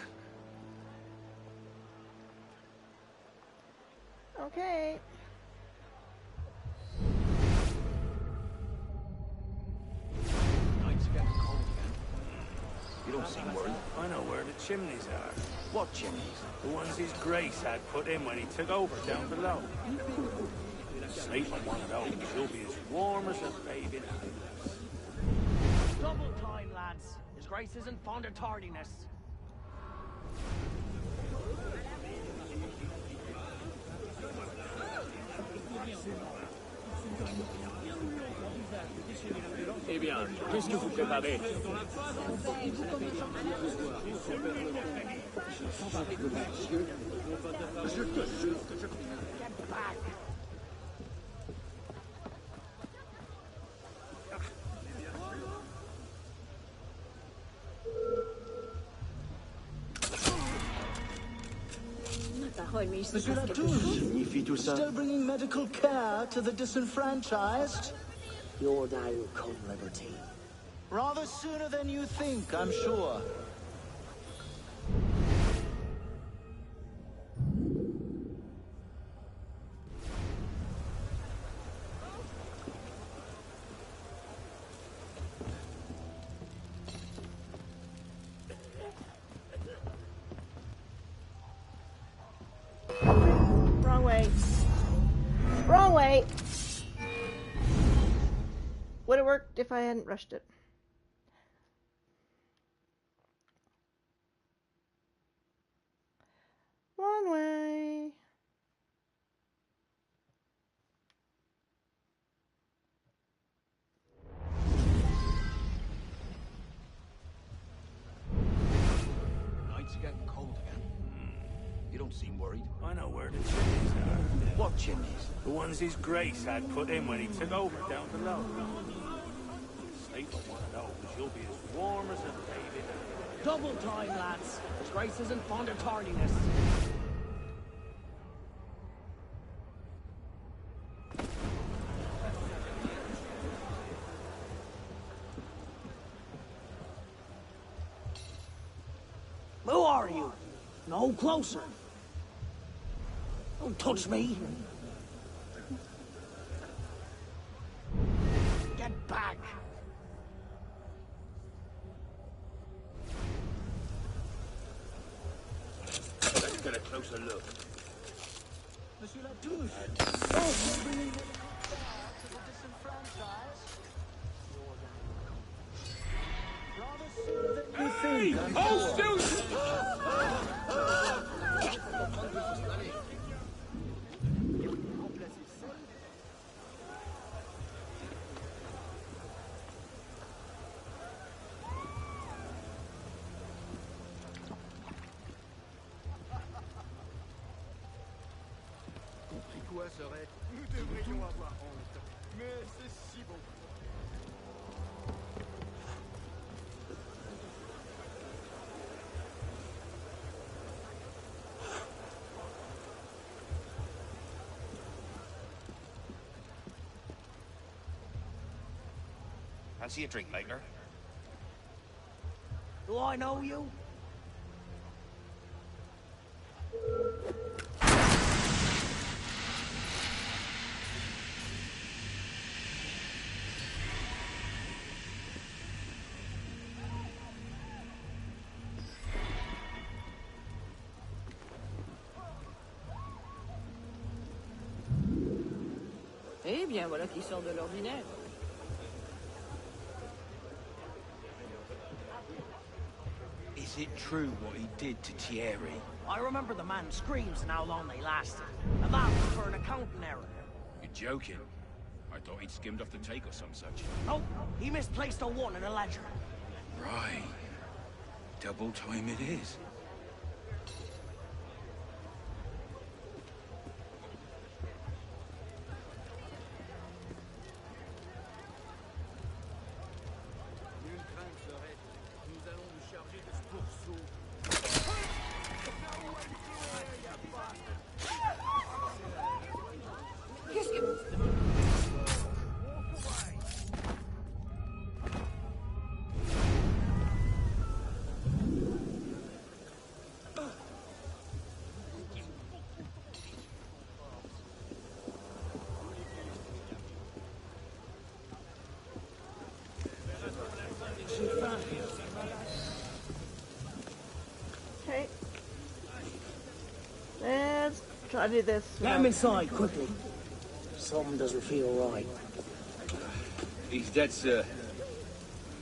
Okay. Night's getting cold again. You don't seem worried. I know where the chimneys are. What chimneys? The ones his Grace had put in when he took over down below. Sleep on one of those, you'll be as warm as a baby in a Double time, lads. His Grace isn't fond of tardiness. Eh bien, qu'est-ce que vous préparez? Je te jure que je... Get back! Monsieur Latouche, signifie tout ça? Still bringing medical care to the disenfranchised? Your day will come, Liberty. Rather sooner than you think, I'm sure. Wrong way. Wrong way! Would have worked if I hadn't rushed it. One way. Night's getting cold again. You don't seem worried. I know where the chimneys are. What chimneys? The ones his Grace had put in when he took over down below. Sleep on one of those, you'll be as warm as a baby in a... Double time, lads. His Grace isn't fond of tardiness. Who are you? No closer. Don't touch me. Get back. Let's get a closer look. Monsieur Latouche, oh, bringing medical care to the disenfranchised? Rather sooner than you think, I'm Hold sure. still! Quoi serait... Nous devrions avoir honte. Mais c'est si bon. Fancy a drink later? Do I know you? Eh bien, voilà qui sort de l'ordinaire. Is it true what he did to Thierry? I remember the man's screams and how long they lasted. And that was for an accounting error. You're joking. I thought he'd skimmed off the take or some such. Nope, he misplaced a 1 in a ledger. Right. Double time it is. Okay. Let's try to do this. Get him inside, quickly. Something doesn't feel right. He's dead, sir.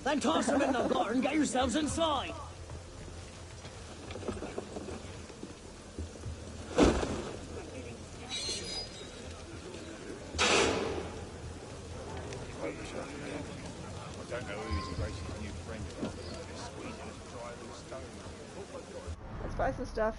Then toss him in the gutter and get yourselves inside. I don't know who his gracious new friend is, but they're squeezing as dry as a stone. Let's buy some stuff.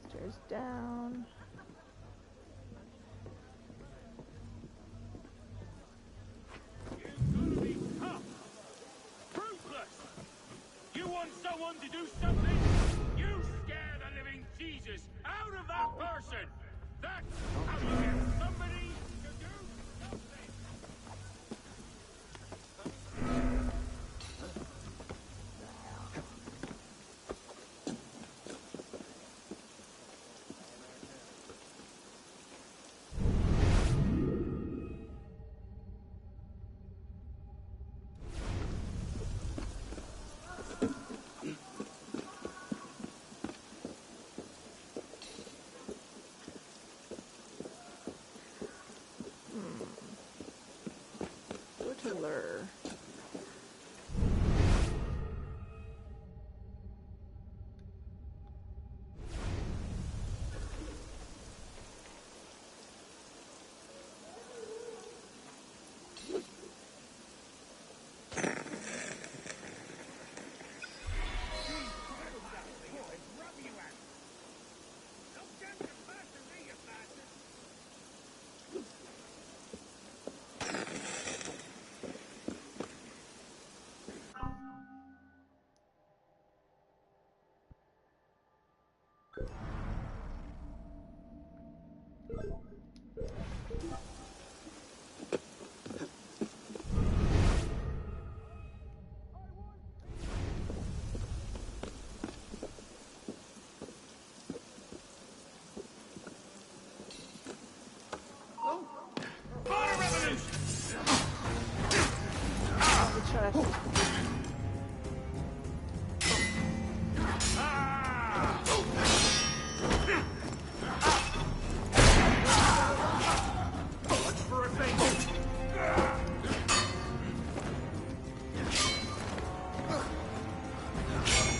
Stairs down. You want someone to do something? You scare the living Jesus out of that person! That's how you get somebody to do something! Go to lure.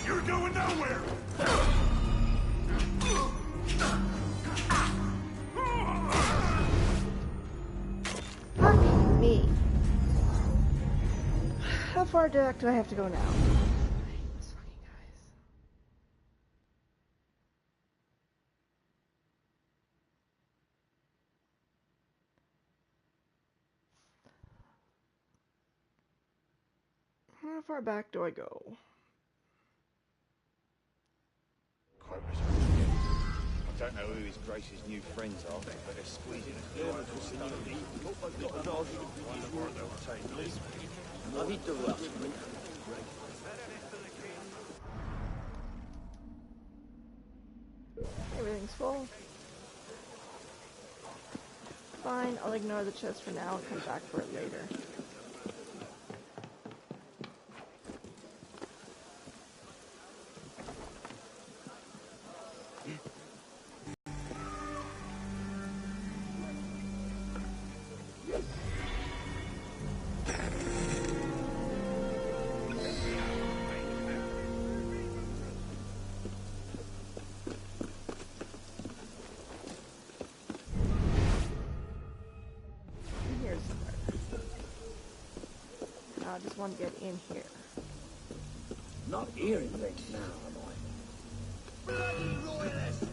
You're going nowhere! Fuck me. How far back do I have to go now? These fucking guys. How far back do I go? I don't know who his gracious new friends are, but they're squeezing as dry as a Ravi de te voir. Everything's full. Fine, I'll ignore the chest for now and come back for it later. I just want to get in here. Not hearing things now, am I? Bloody royalist!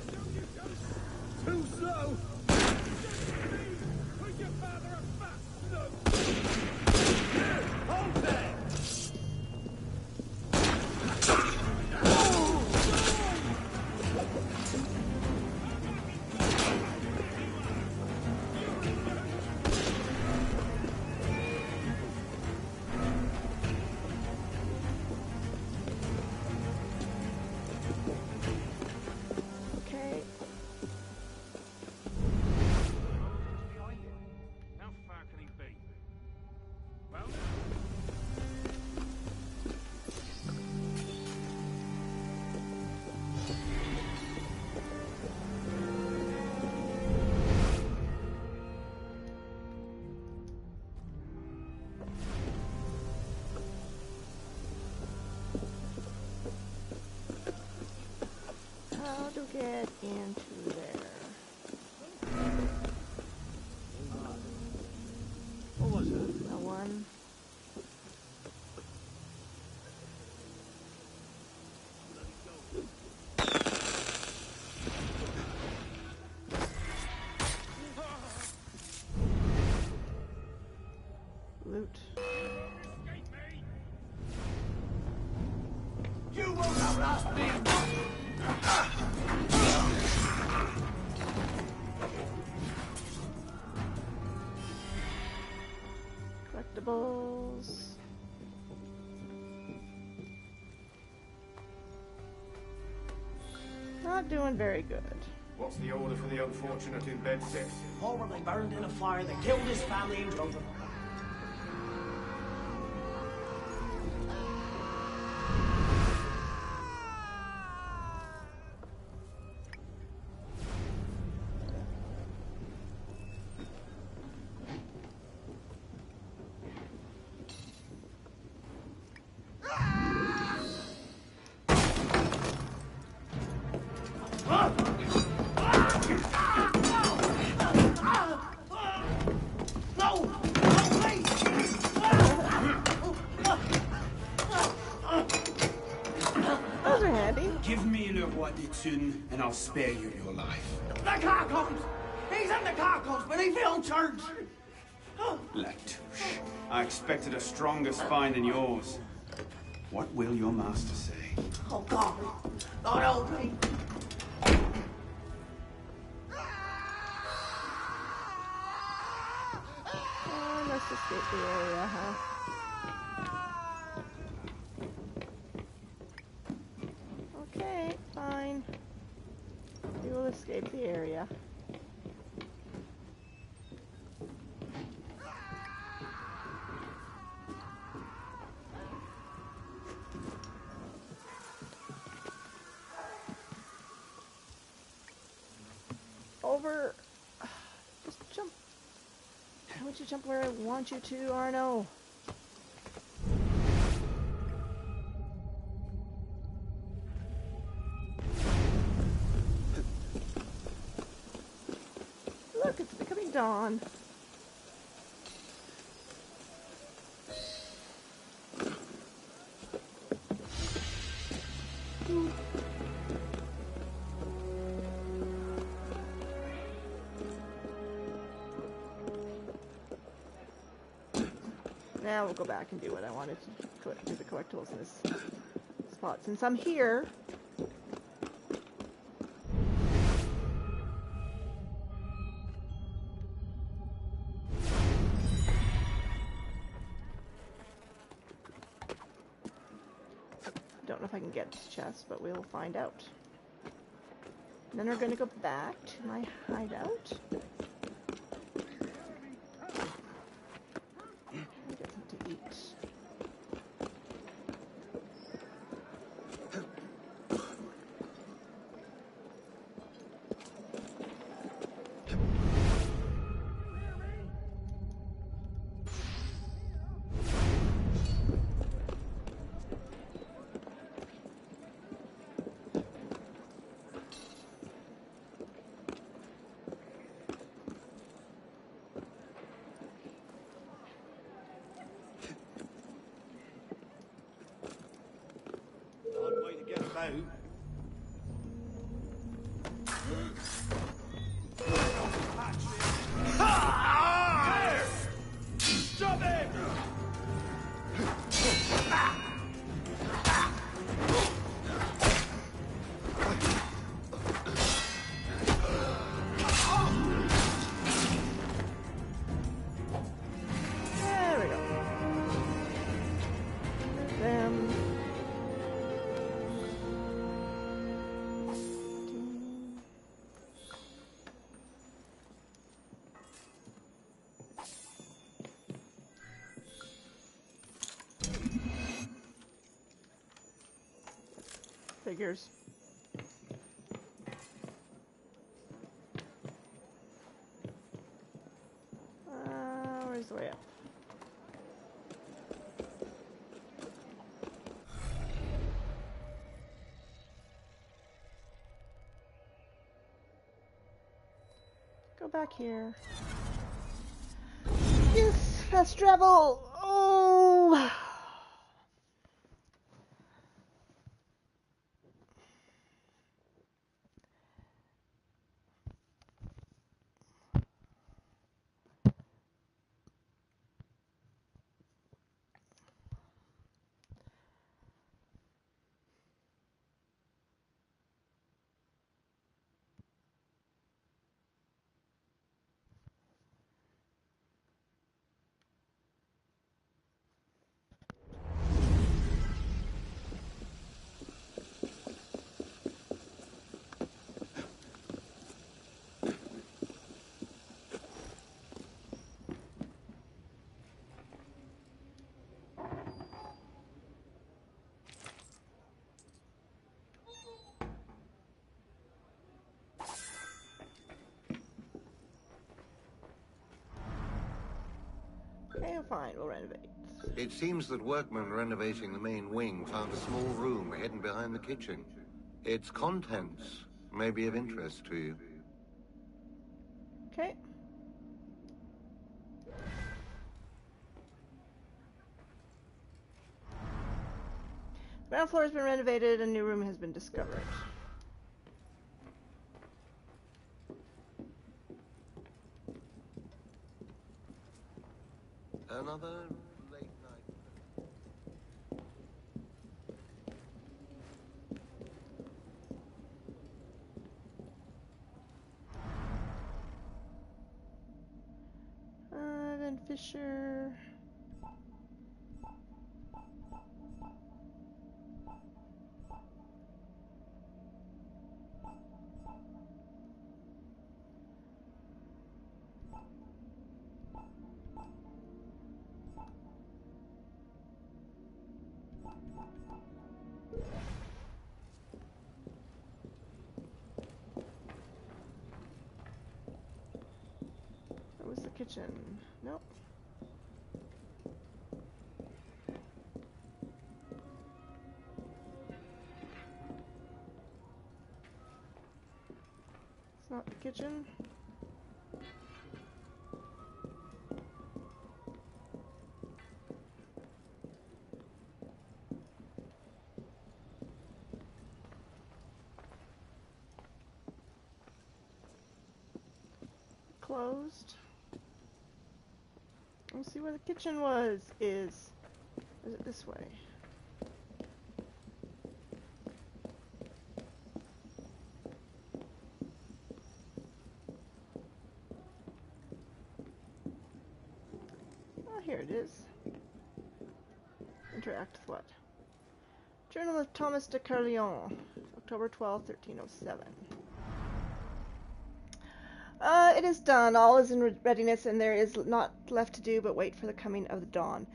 Too slow! Put your father a fat snow! Hold there! How to get into there? What was that? No one. Loot. You won't outlast me! Collectibles. Not doing very good. What's the order for the unfortunate in bed 6? Horribly burned in a fire that killed his family and drove them. Those are handy. Give me le roi des thunes, and I'll spare you your life. The catacombs! He's in the catacombs, but he fell church! Latouche, I expected a stronger spine than yours. What will your master say? Oh, God. God help me. Let's escape the area, huh? Okay, fine. We will escape the area. Over. Just jump. Why would you jump where I want you to, Arno? Look, it's becoming dawn. Now we'll go back and do what I wanted to do the collectibles in this spot. Since I'm here, I can get this chest, but we'll find out. And then we're going to go back to my hideout. Get something to eat. Hard way to get about. Stop it! There we go. Them. Figures. Where's the way up? Go back here. Yes, fast travel. Oh. Okay, fine, we'll renovate. It seems that workmen renovating the main wing found a small room hidden behind the kitchen. Its contents may be of interest to you. Okay. Ground floor has been renovated, a new room has been discovered. Another late night. Then Fisher. Where was the kitchen? Nope. It's not the kitchen. Closed. Let's see where the kitchen was. Is it this way? Oh, here it is. Interact with what? Journal of Thomas de Carleon, October 12, 1307. It is done. All is in readiness, and there is not left to do but wait for the coming of the dawn.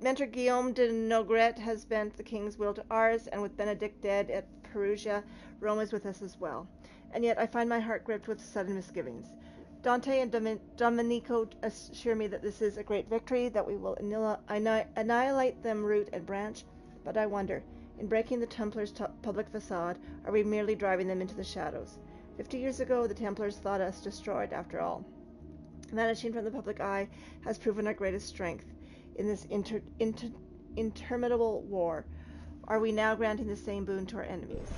Mentor Guillaume de Nogret has bent the king's will to ours, and with Benedict dead at Perugia, Rome is with us as well. And yet I find my heart gripped with sudden misgivings. Dante and Domenico assure me that this is a great victory, that we will annihilate them root and branch, but I wonder, in breaking the Templars' public facade, are we merely driving them into the shadows? 50 years ago, the Templars thought us destroyed, after all. Vanishing from the public eye has proven our greatest strength in this interminable war. Are we now granting the same boon to our enemies?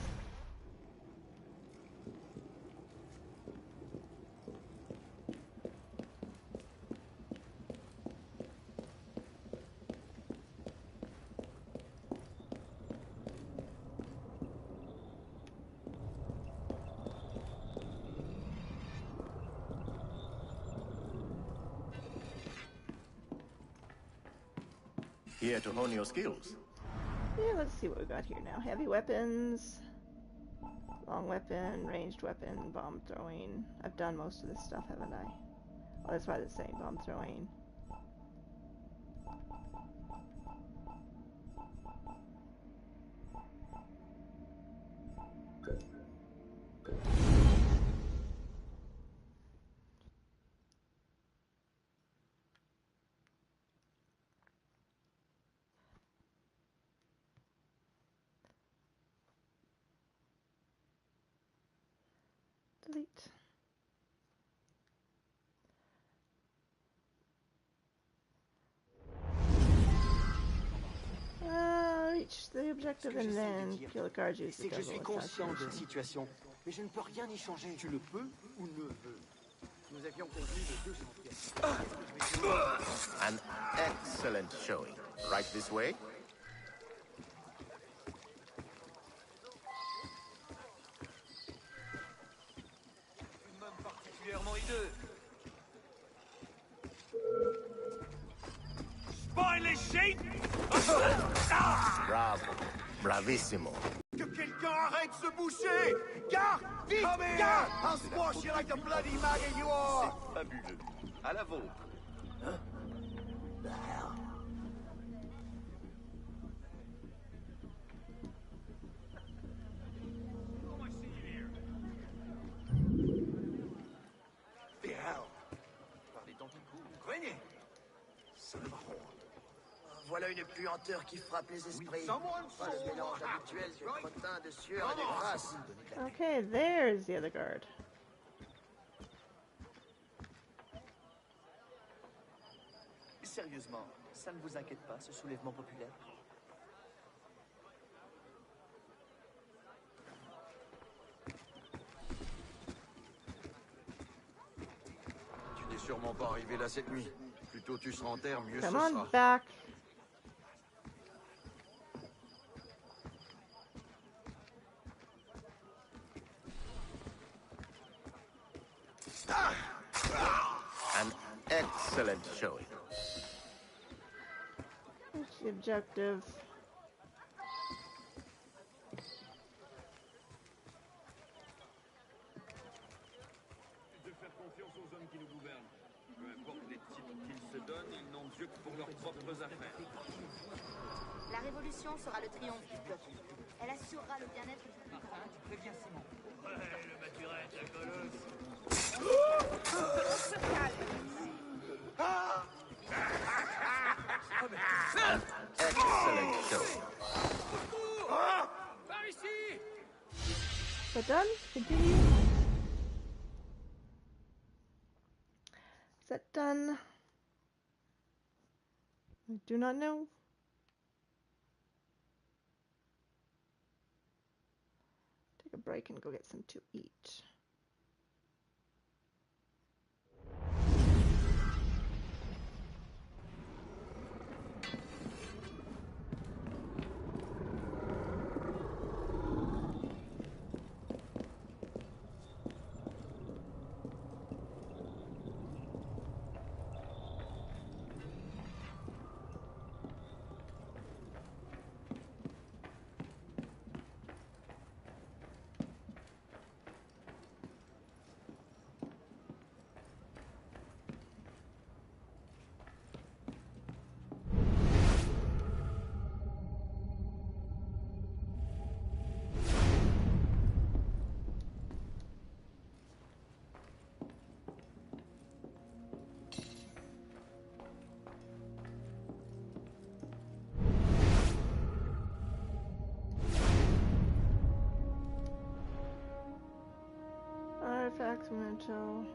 Here to hone your skills. Yeah, let's see what we got here now. Heavy weapons, long weapon, ranged weapon, bomb throwing. I've done most of this stuff, haven't I? Well, that's why it's saying bomb throwing. Delete. Reach the objective and then kill the guards. Use the double assassination. Mais je ne peux rien y changer. Tu le peux ou ne veux. Nous avions convenu de 200 pièces. An excellent showing. Right this way. Particulièrement hideux. Spine les sheep! Bravo. Bravissimo. Que quelqu'un arrête ce boucher! Gare! Vite! Gare! I'll squash you like a bloody maggot you are! C'est fabuleux. À la vôtre. Hein? The hell? The hell? Par les temps qui courent. Craignez! Son of a whore. Voilà une puanteur qui frappe les esprits. Someone Pas le mélange habituel de crottin, de sueur et de grâce. Okay, there's the other guard. Sérieusement, ça ne vous inquiète pas, ce soulèvement populaire? Tu n'es sûrement pas arrivé là cette nuit. Plus tôt tu seras en terre, mieux ce Come on sera. back. An excellent showing. What's the objective? De faire confiance aux hommes qui nous gouvernent. Peu importe les titres qu'ils se donnent, ils n'ont Dieu que pour leurs propres affaires. La révolution sera le triomphe du peuple. Elle assurera le bien-être du public. Tu préviens Simon. Ouais, le maturette, la colosse. Excellent showing. Par ici! Is that done? Continue. Is that done? I do not know. Take a break and go get some to eat. Memento.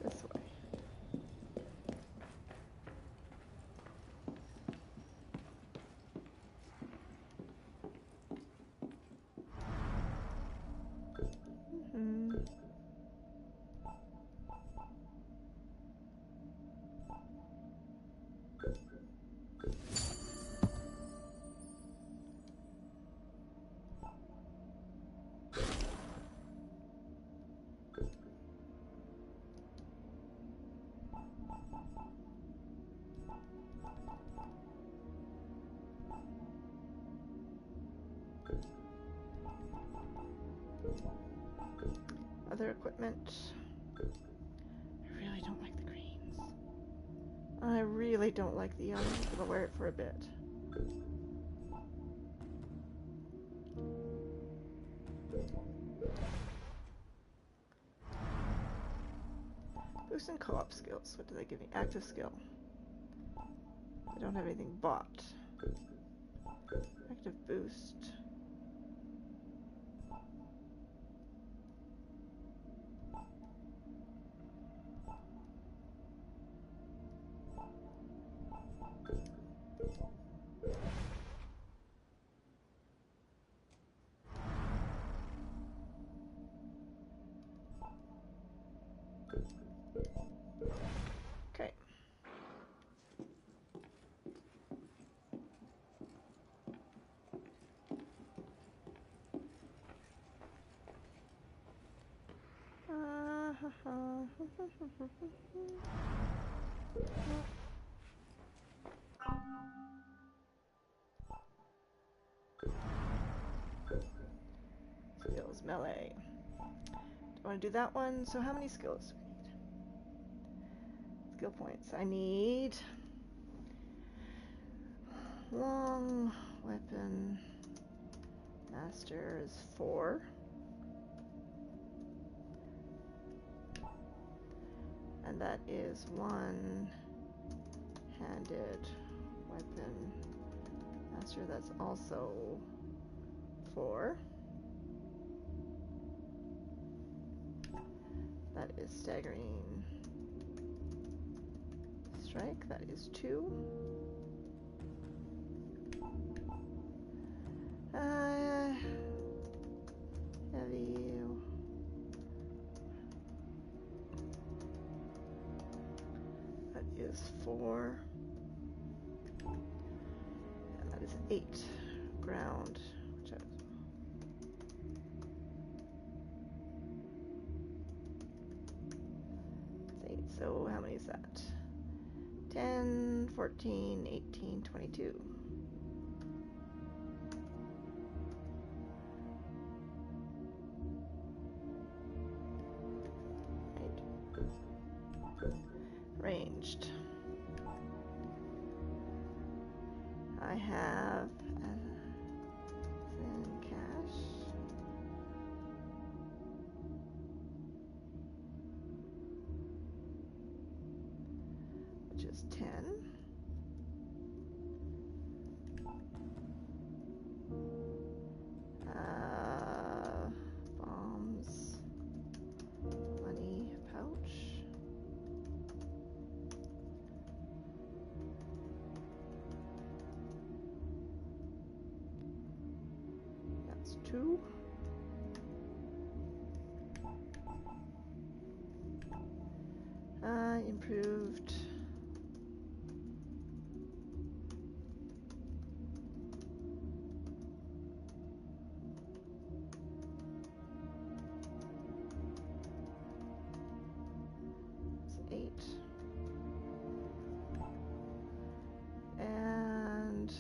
This way. Other equipment. I really don't like the greens. I really don't like the yellow. I'm gonna wear it for a bit. Boost and co-op skills. What do they give me? Active skill. I don't have anything bought. Active boost. Okay. Skills melee. Do I want to do that one? So how many skills do we need? Skill points. I need long weapon. Master is 4. And that is one-handed weapon. Master, that's also 4. That is staggering strike. That is 2. Heavy. That is 4. And that is 8. Ground. Which is 8. So how many is that? 10, 14, 18, 22. Ranged. I have Zen cash. Which is 10. Bombs. Money pouch. That's 2. Improved. And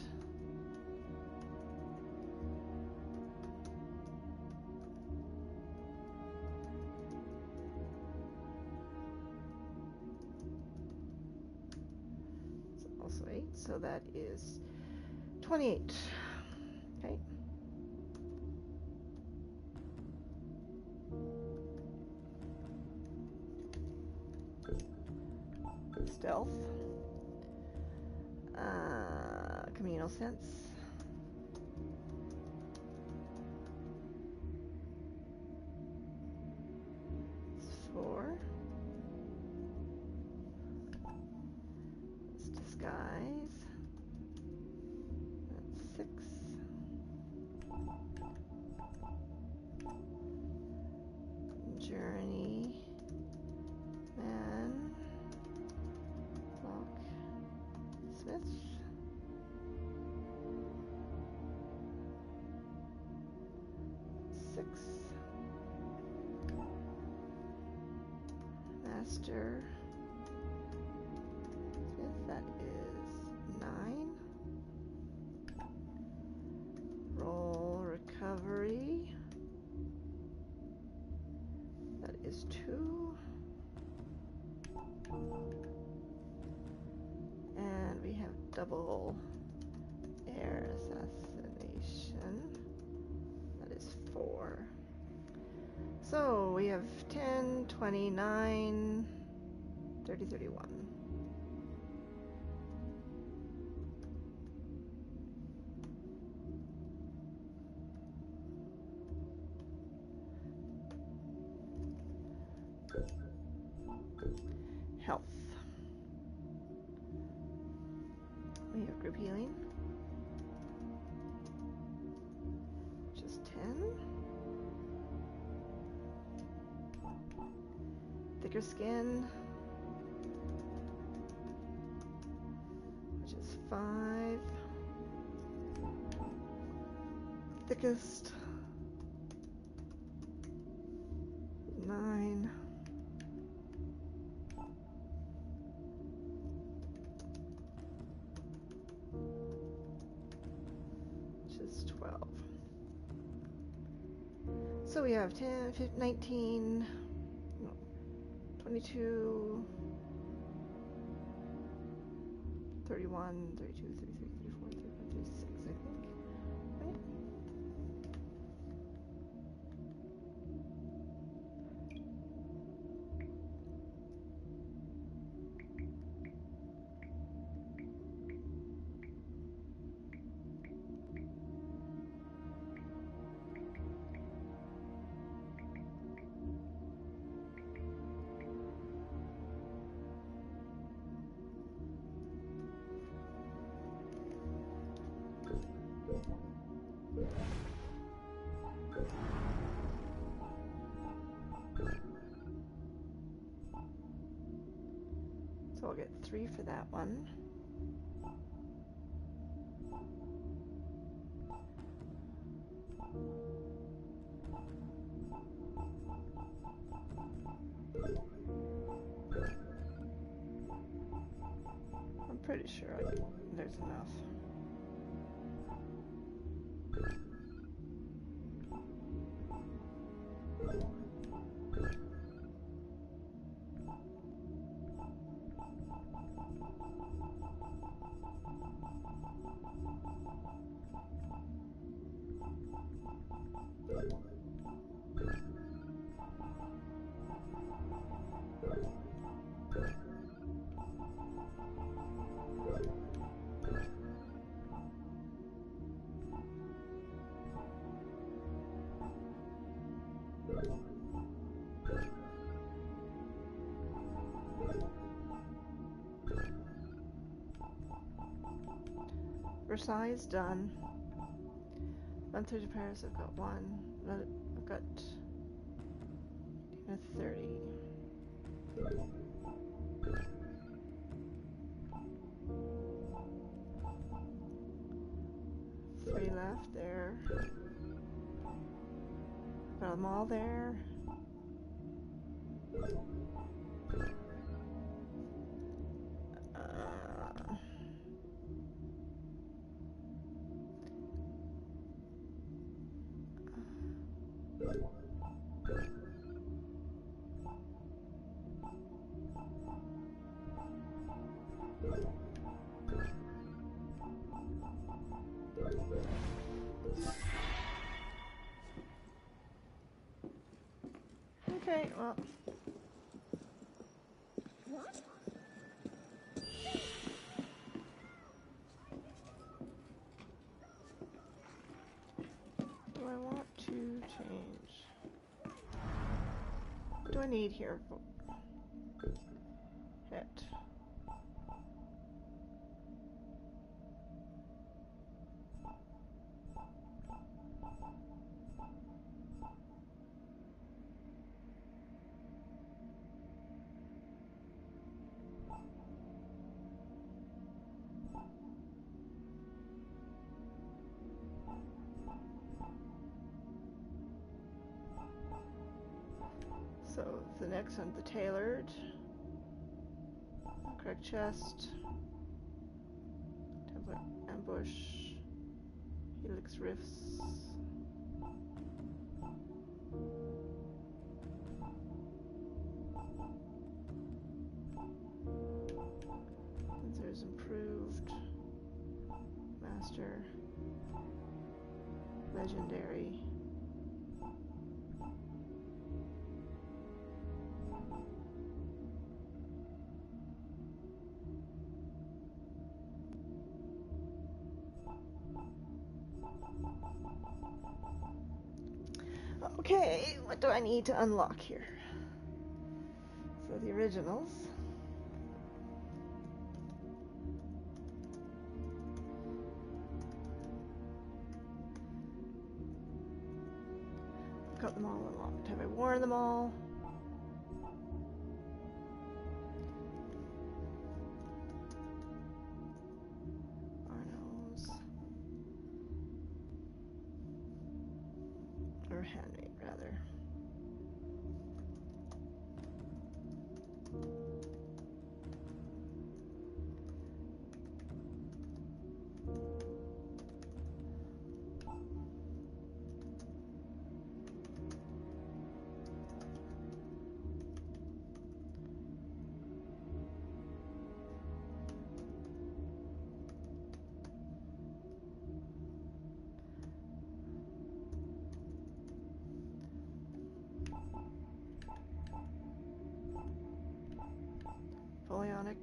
it's also 8, so that is 28. Okay. Stealth. Communal sense. It's 4. It's disguise. That's 6. Journey. Man. Lock. Smith. Master. That is 9. Roll recovery. That is 2. And we have double air assassination. That is 4. So we have 10, 29, 30, 31. Health. We have group healing. Just 10. Thicker skin. Which is 5. Thickest. 9. Which is 12. So we have 10, 15, 19, no, 22, 31, 32, 33, 34, 35, 36, I think. Right? So I'll get 3 for that one. I'm pretty sure there's enough. Versailles done. 130 Paris, I've got 1. I've got a 30. Three left there. Got them all there. Okay, well. What? Do I want to change? What do I need here? Hit. So the next one's the tailored. Correct chest. Template ambush. Helix rifts. Sensors improved. Master. Legendary. Okay, what do I need to unlock here? So the originals. Got them all unlocked. Have I worn them all? Arnos. Or handmade, rather. Polyonic.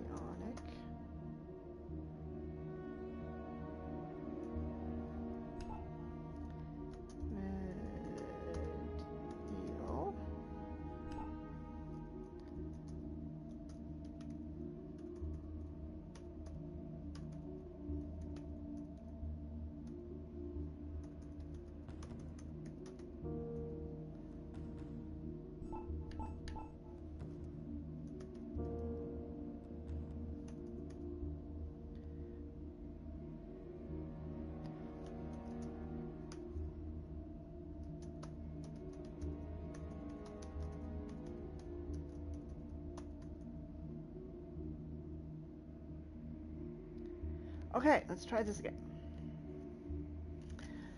Ionic. Medieval. Okay, let's try this again.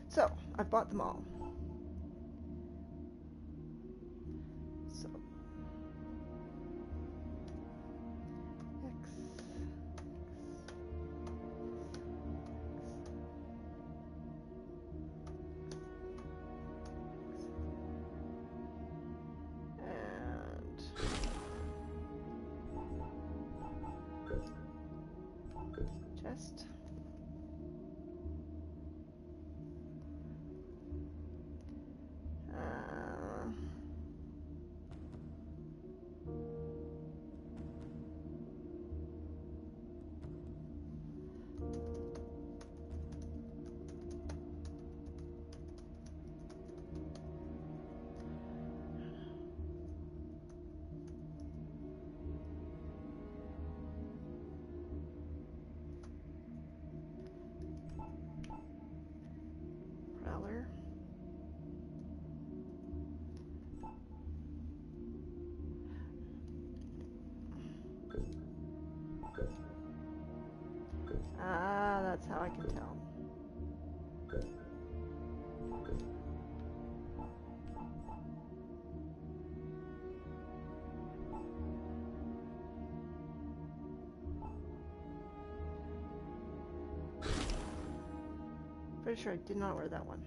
So, I've bought them all. So, X. And chest. That's how I can tell. Pretty sure I did not wear that one.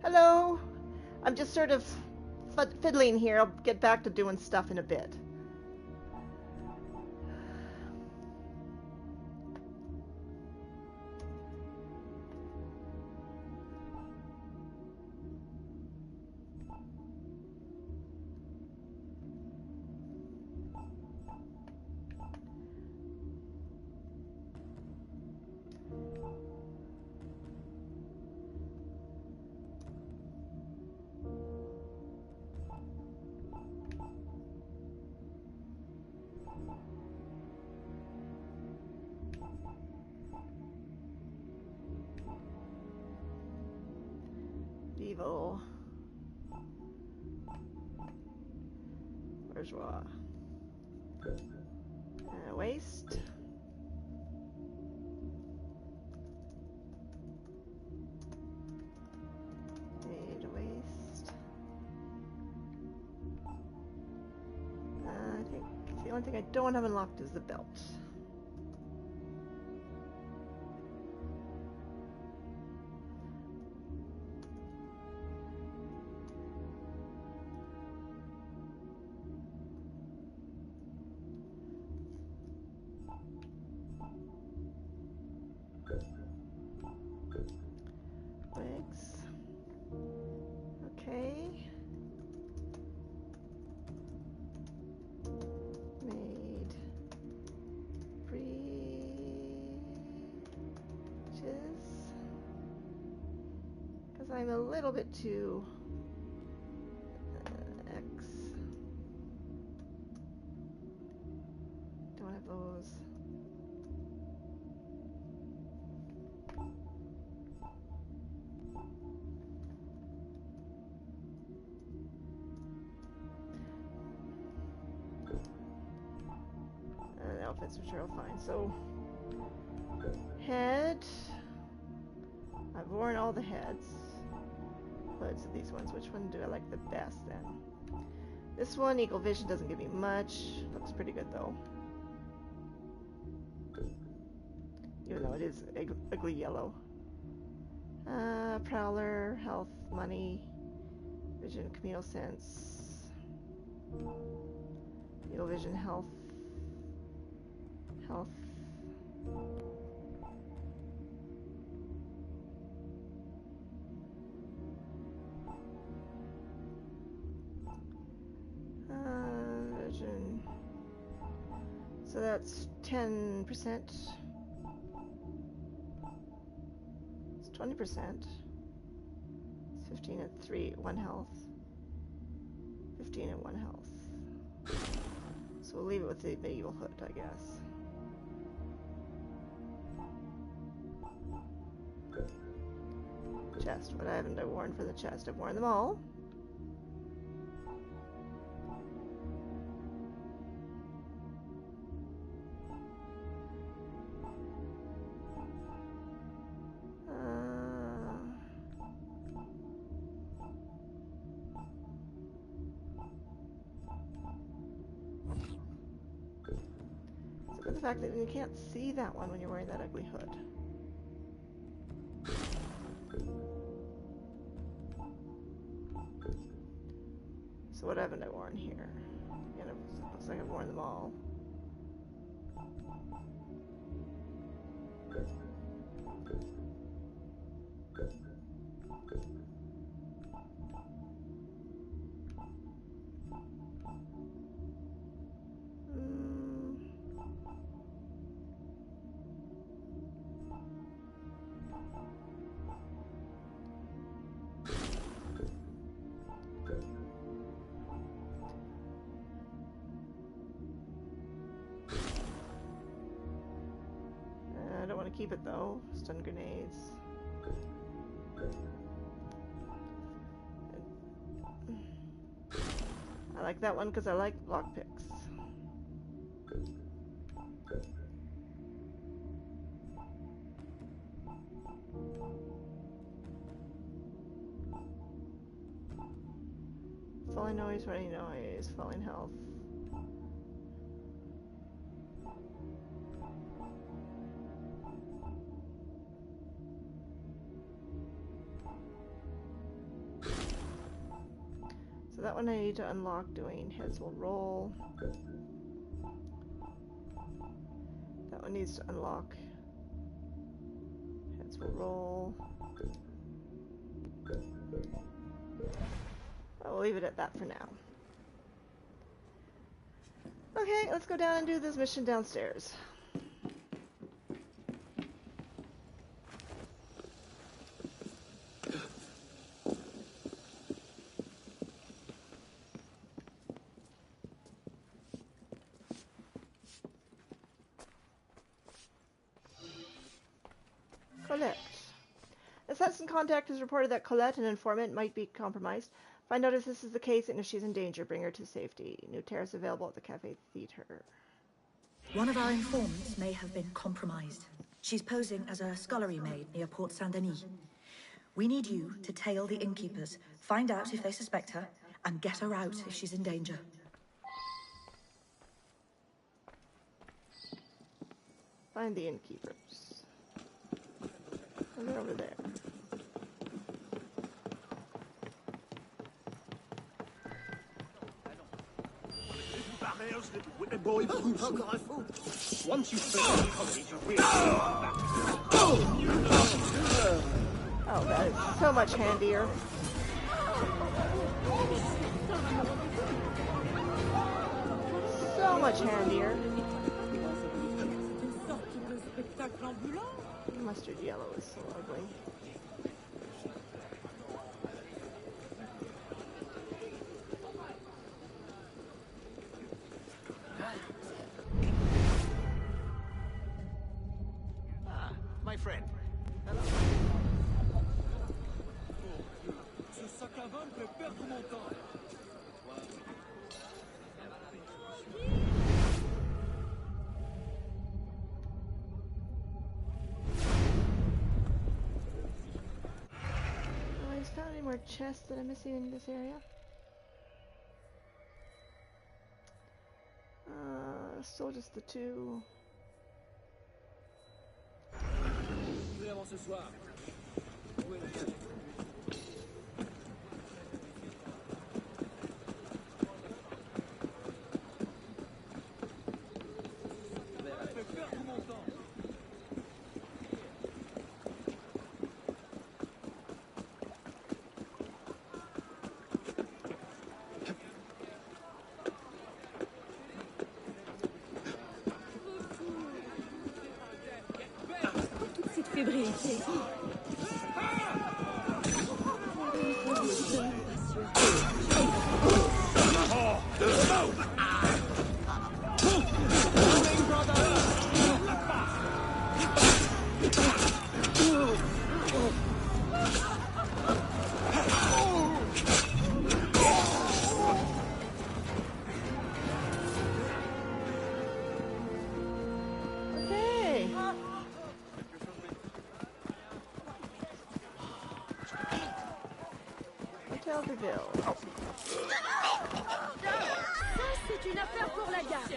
Hello! I'm just sort of fiddling here. I'll get back to doing stuff in a bit. Evil. Bourgeois. Waste. Made waste. I think the only thing I don't have unlocked is the belt. Wigs. Okay. Made breeches. Because I'm a little bit too X. Don't have those. Outfits, which are all fine. So, head. I've worn all the heads. Hoods of these ones. Which one do I like the best then? This one, Eagle Vision, doesn't give me much. Looks pretty good though. Even though it is ugly yellow. Prowler, health, money, vision, communal sense. Eagle Vision, health. Health. Vision. So that's 10%. It's 20%. It's 15 at 1 health. 15 at 1 health. So we'll leave it with the medieval hood, I guess. Chest. What haven't I worn for the chest? I've worn them all. So the fact that you can't see that one when you're wearing that ugly hood. So what haven't I worn here? Again, it looks like I've worn them all. I don't want to keep it though. Stun grenades. I like that one because I like lockpicks. Falling noise, running noise, falling health. So that one I need to unlock doing heads will roll. That one needs to unlock. Heads will roll. I'll leave it at that for now. Okay, let's go down and do this mission downstairs. Colette. Assassin Contact has reported that Colette, an informant, might be compromised. Find out if this is the case, and if she's in danger, bring her to safety. New terrace available at the Cafe Theatre. One of our informants may have been compromised. She's posing as a scullery maid near Port Saint-Denis. We need you to tail the innkeepers, find out if they suspect her, and get her out if she's in danger. Find the innkeepers. And they're over there. Once you finish the colony, you really Oh, that is so much handier. So much handier. Mustard yellow is so ugly. my friend. Ce sac à vin me fait perdre mon temps. Is found any more chests that I'm missing in this area? Still just the two. Avant ce soir. Où est le gars? Fébrilité. C'est une affaire pour la garde.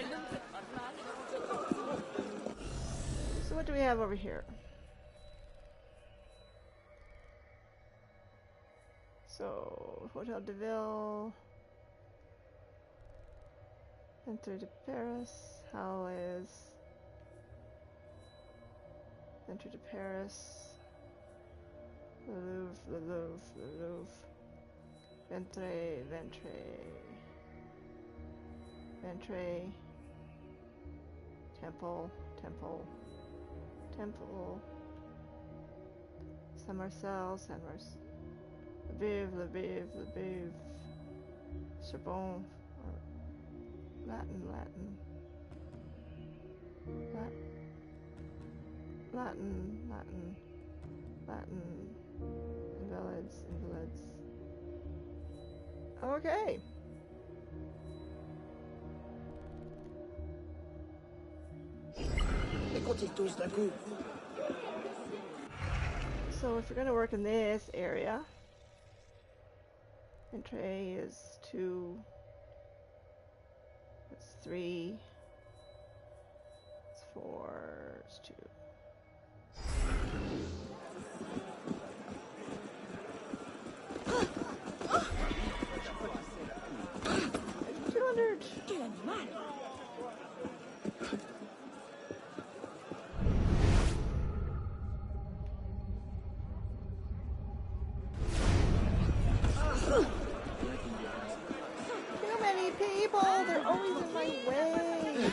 So what do we have over here? So Hotel de Ville, Enter de Paris, How is Entry to Paris. Le Louvre, Le Louvre, Le Louvre. Ventre, Ventre. Ventre. Temple, Temple. Temple. Saint Marcel, Saint Marcel. Le Vive. Sorbonne. Latin. Invalids. Okay. So if we're going to work in this area, Entree is 2, it's 3, it's 4, it's 2. Quel animal! Too many people! They're always in my way!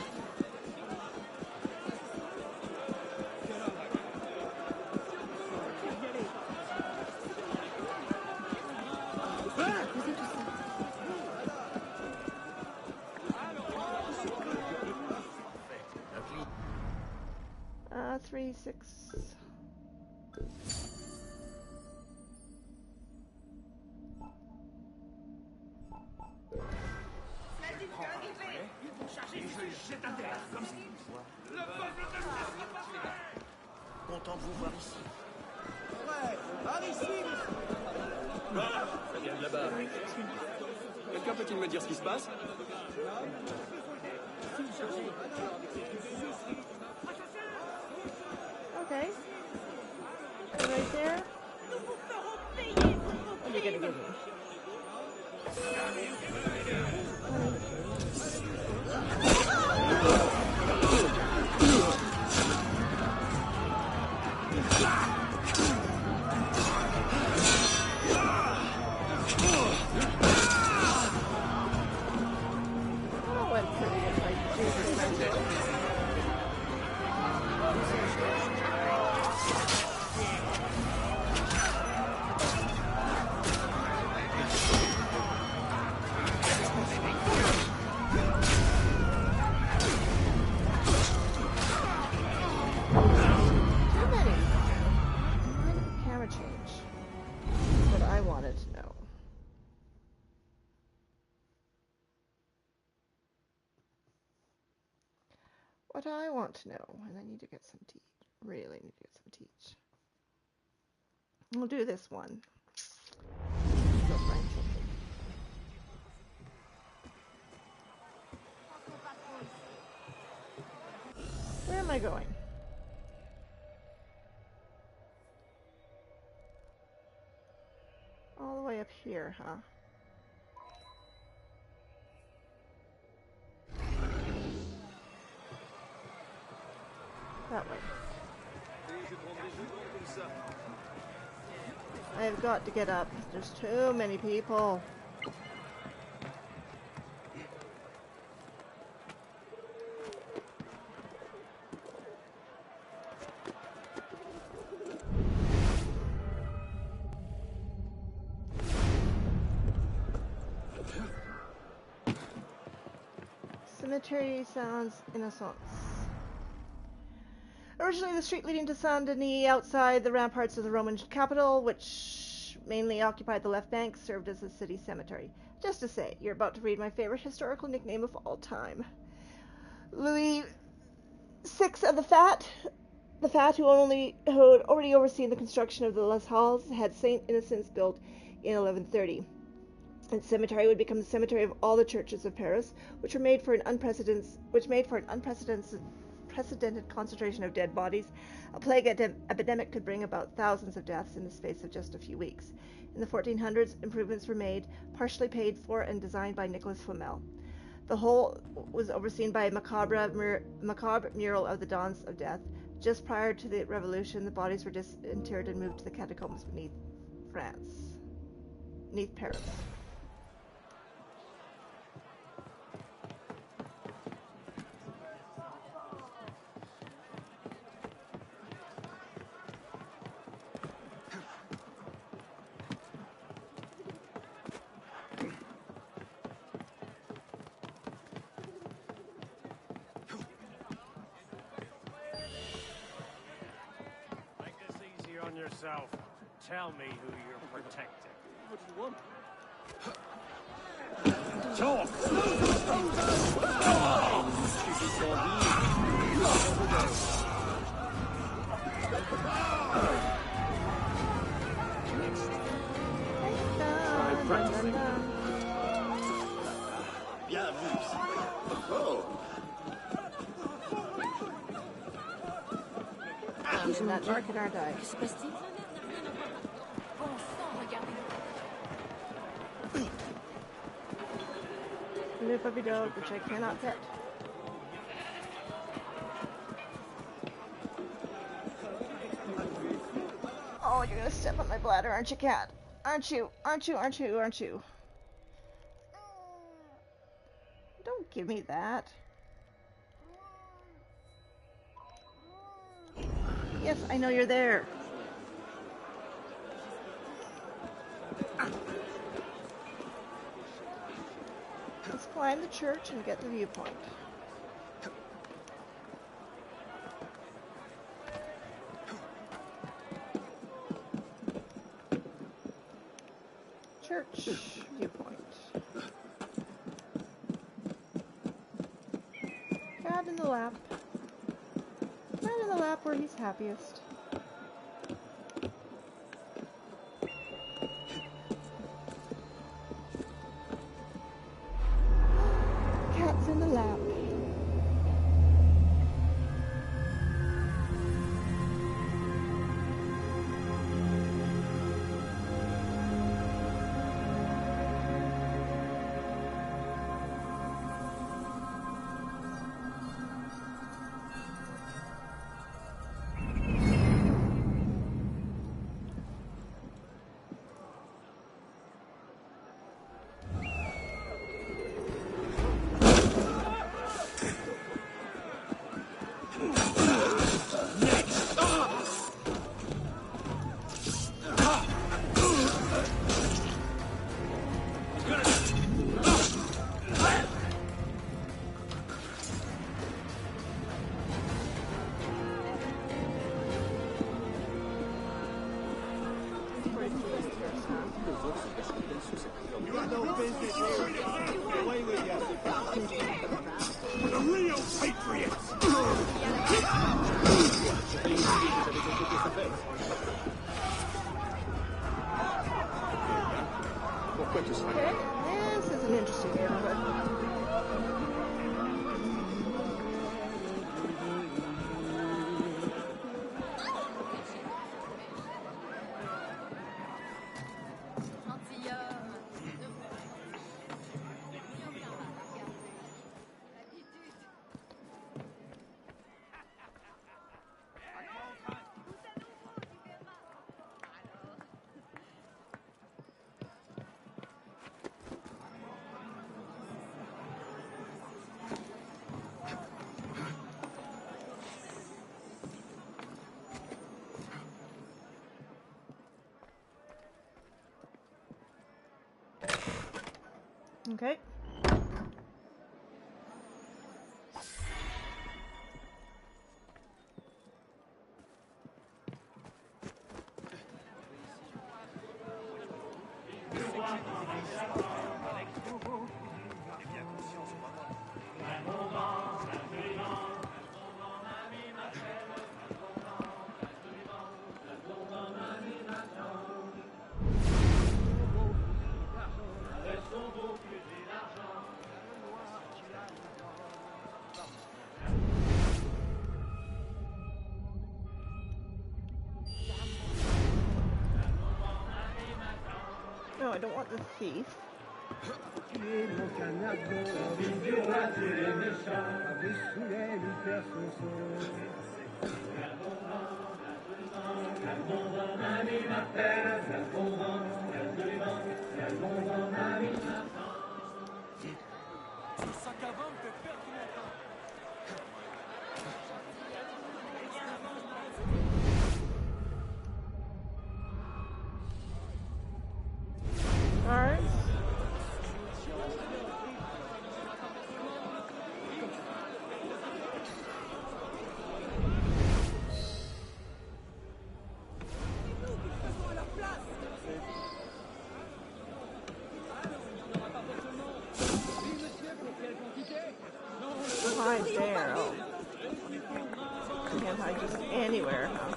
Ah, 3, 6. Content de vous voir ici. Ouais, par ici, Ça vient de là-bas. Quelqu'un peut-il me dire ce qui se passe? Okay. Right there. What are you gonna give me? That went pretty good, like Jesus Christ. Too many. Camera change. What I wanted to know. What I want to know, and I need to get some tea. Really need to get some teach. We'll do this one. Go find something. Where am I going? All the way up here, huh? That way. I have got to get up. There's too many people. Cemetery sounds innocence. Originally the street leading to Saint Denis outside the ramparts of the Roman capital, which mainly occupied the left bank, served as a city cemetery. Just to say, you're about to read my favorite historical nickname of all time. Louis VI of the Fat, who had already overseen the construction of the Les Halles, had Saint Innocence built in 1130. The cemetery would become the cemetery of all the churches of Paris, which made for an unprecedented concentration of dead bodies. A plague epidemic could bring about thousands of deaths in the space of just a few weeks. In the 1400s, improvements were made, partially paid for and designed by Nicolas Flamel. The whole was overseen by a macabre mural of the Dawns of Death, Just prior to the revolution, the bodies were disinterred and moved to the catacombs beneath Paris. Yourself. Tell me who you're protecting. What do you want? Talk! Bien vu. Oh. Using that market, aren't I? Blue puppy dog, which I cannot pet. Oh, you're gonna step on my bladder, aren't you, cat? Aren't you? Aren't you? Aren't you? Aren't you? Don't give me that. Yes, I know you're there. Let's climb the church and get the viewpoint. Church viewpoint. Cat in the lap. Cat in the lap where he's happiest. Cat's in the lap. You got no business here. Away with you. The real patriots. Okay, this is an interesting neighborhood. Okay. No, I don't want the thief. Alright. Hide there. Oh. Can't hide just anywhere, huh?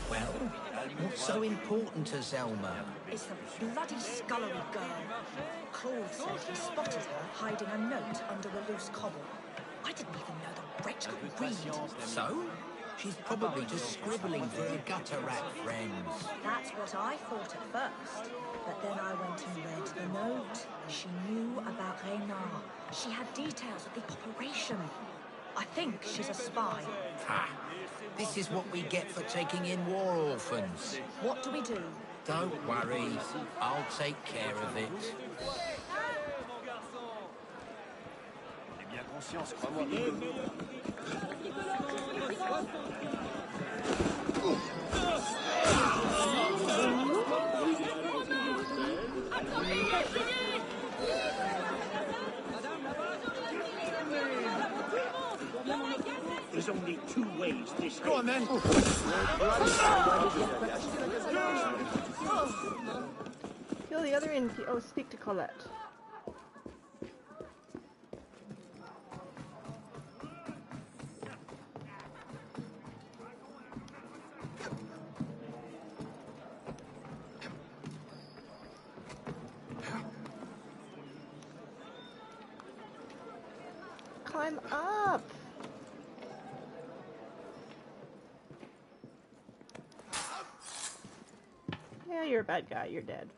Well, what's so important to Zelma? It's the bloody scullery girl. Claude said he spotted her hiding a note under a loose cobble. I didn't even know the wretch could read. So? She's probably just scribbling for her gutter rat friends. That's what I thought at first. But then I went and read the note. She knew about Reynard. She had details of the operation. I think she's a spy. Ha! This is what we get for taking in war orphans. What do we do? Don't worry. I'll take care of it. Bien conscience, crois-moi. There's only two ways this Go on then. Kill the other innkeeper. Oh, speak to Colette. Climb up. Yeah, you're a bad guy. You're dead.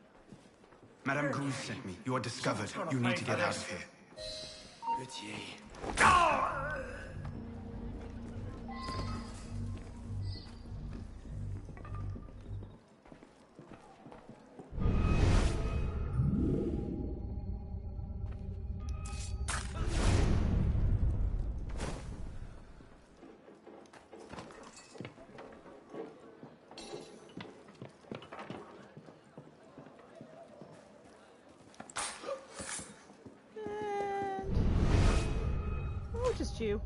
Madame Gruz sent me. You are discovered. You need to get out of here. Just you.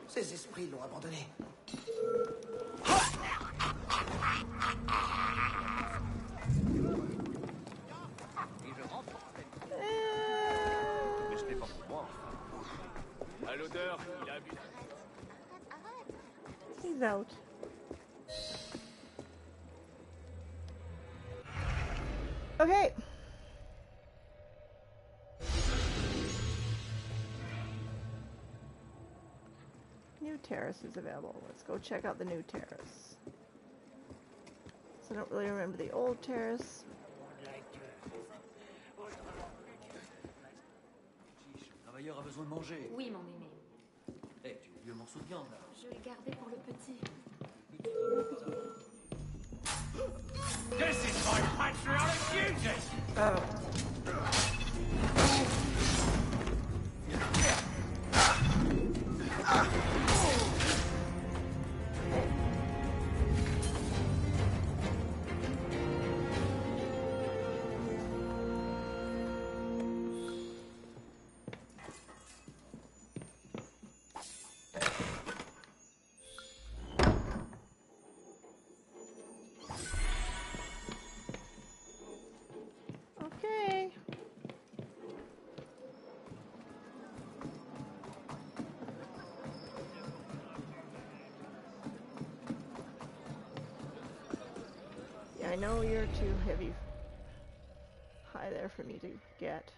Ces esprits l'ont abandonné. Mais ce n'est pas pour moi. À l'odeur, il a bu. He's out. Okay. New terrace is available. Let's go check out the new terrace. So I don't really remember the old terrace. Le travailleur a besoin de manger. Oui, mon aimé. Eh, tu as vu le morceau de viande là? Je l'ai gardé pour le petit. This is my patriotic duty! Oh. Okay. Yeah, I know you're too heavy high there for me to get.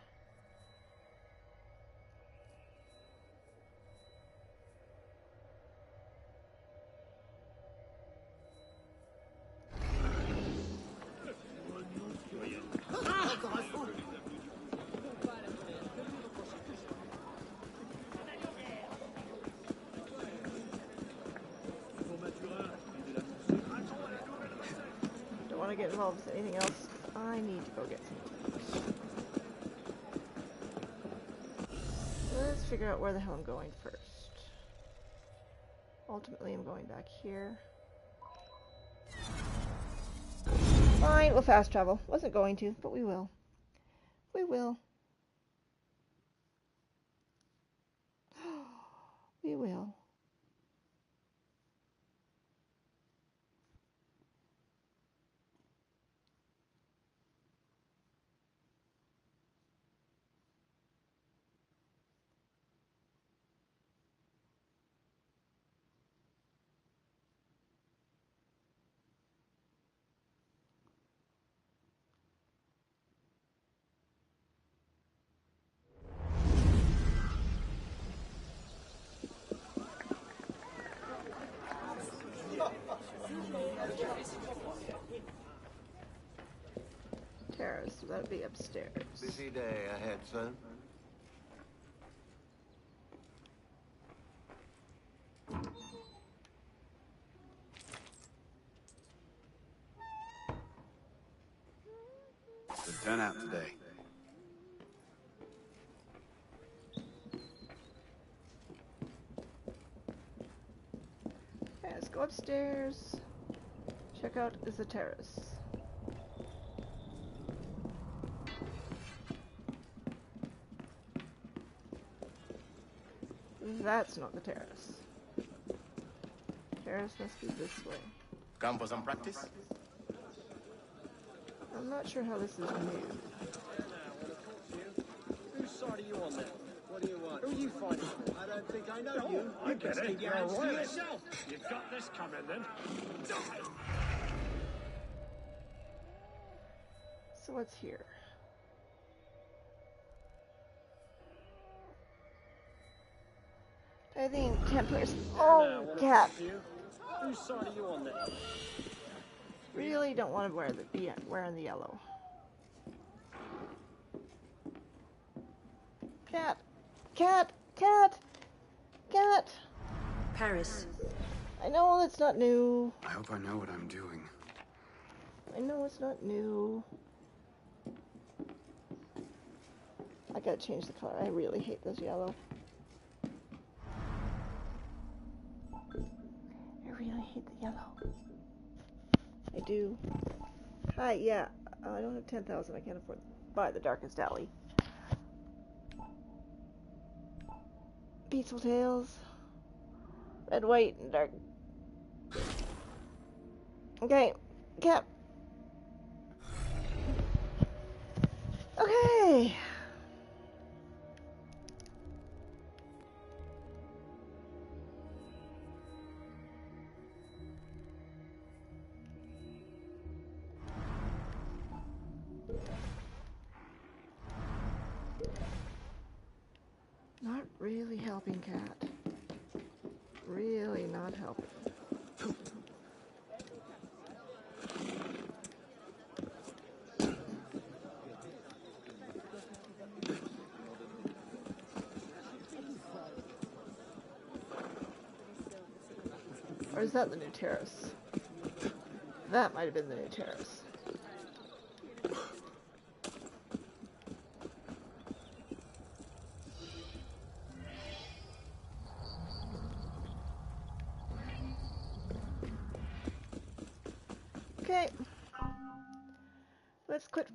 want to get involved with anything else. I need to go get some food. Let's figure out where the hell I'm going first. Ultimately, I'm going back here. Fine, we'll fast travel. Wasn't going to, but we will. We will. We will. Terrace, so that'd be upstairs. Busy day ahead, son. Good turnout today. Okay, let's go upstairs. Check out is the terrace. That's not the terrace. Terrace must be this way. Come for some practice? I'm not sure how this is new. Whose side are you on now? What do you want? Who are you fighting? I don't think I know you. I get it. Keep your You're hands to royalist. yourself. You've got this coming then. Die! So what's here? I think Templars. Oh, cat. Whose side are you on now? Really don't want to wear the wearing the yellow. Cat, cat, cat, cat. Paris. I know it's not new. I hope I know what I'm doing. I know it's not new. I gotta change the color. I really hate this yellow. I really hate the yellow. I do. Hi, yeah. I don't have 10,000. I can't afford to buy the Darkest Alley. Peaceful Tales. Red, white, and dark. Okay. Cap. Okay. Not really helping, cat. Really not helping. Or is that the new terrace? That might have been the new terrace. Okay. Let's quit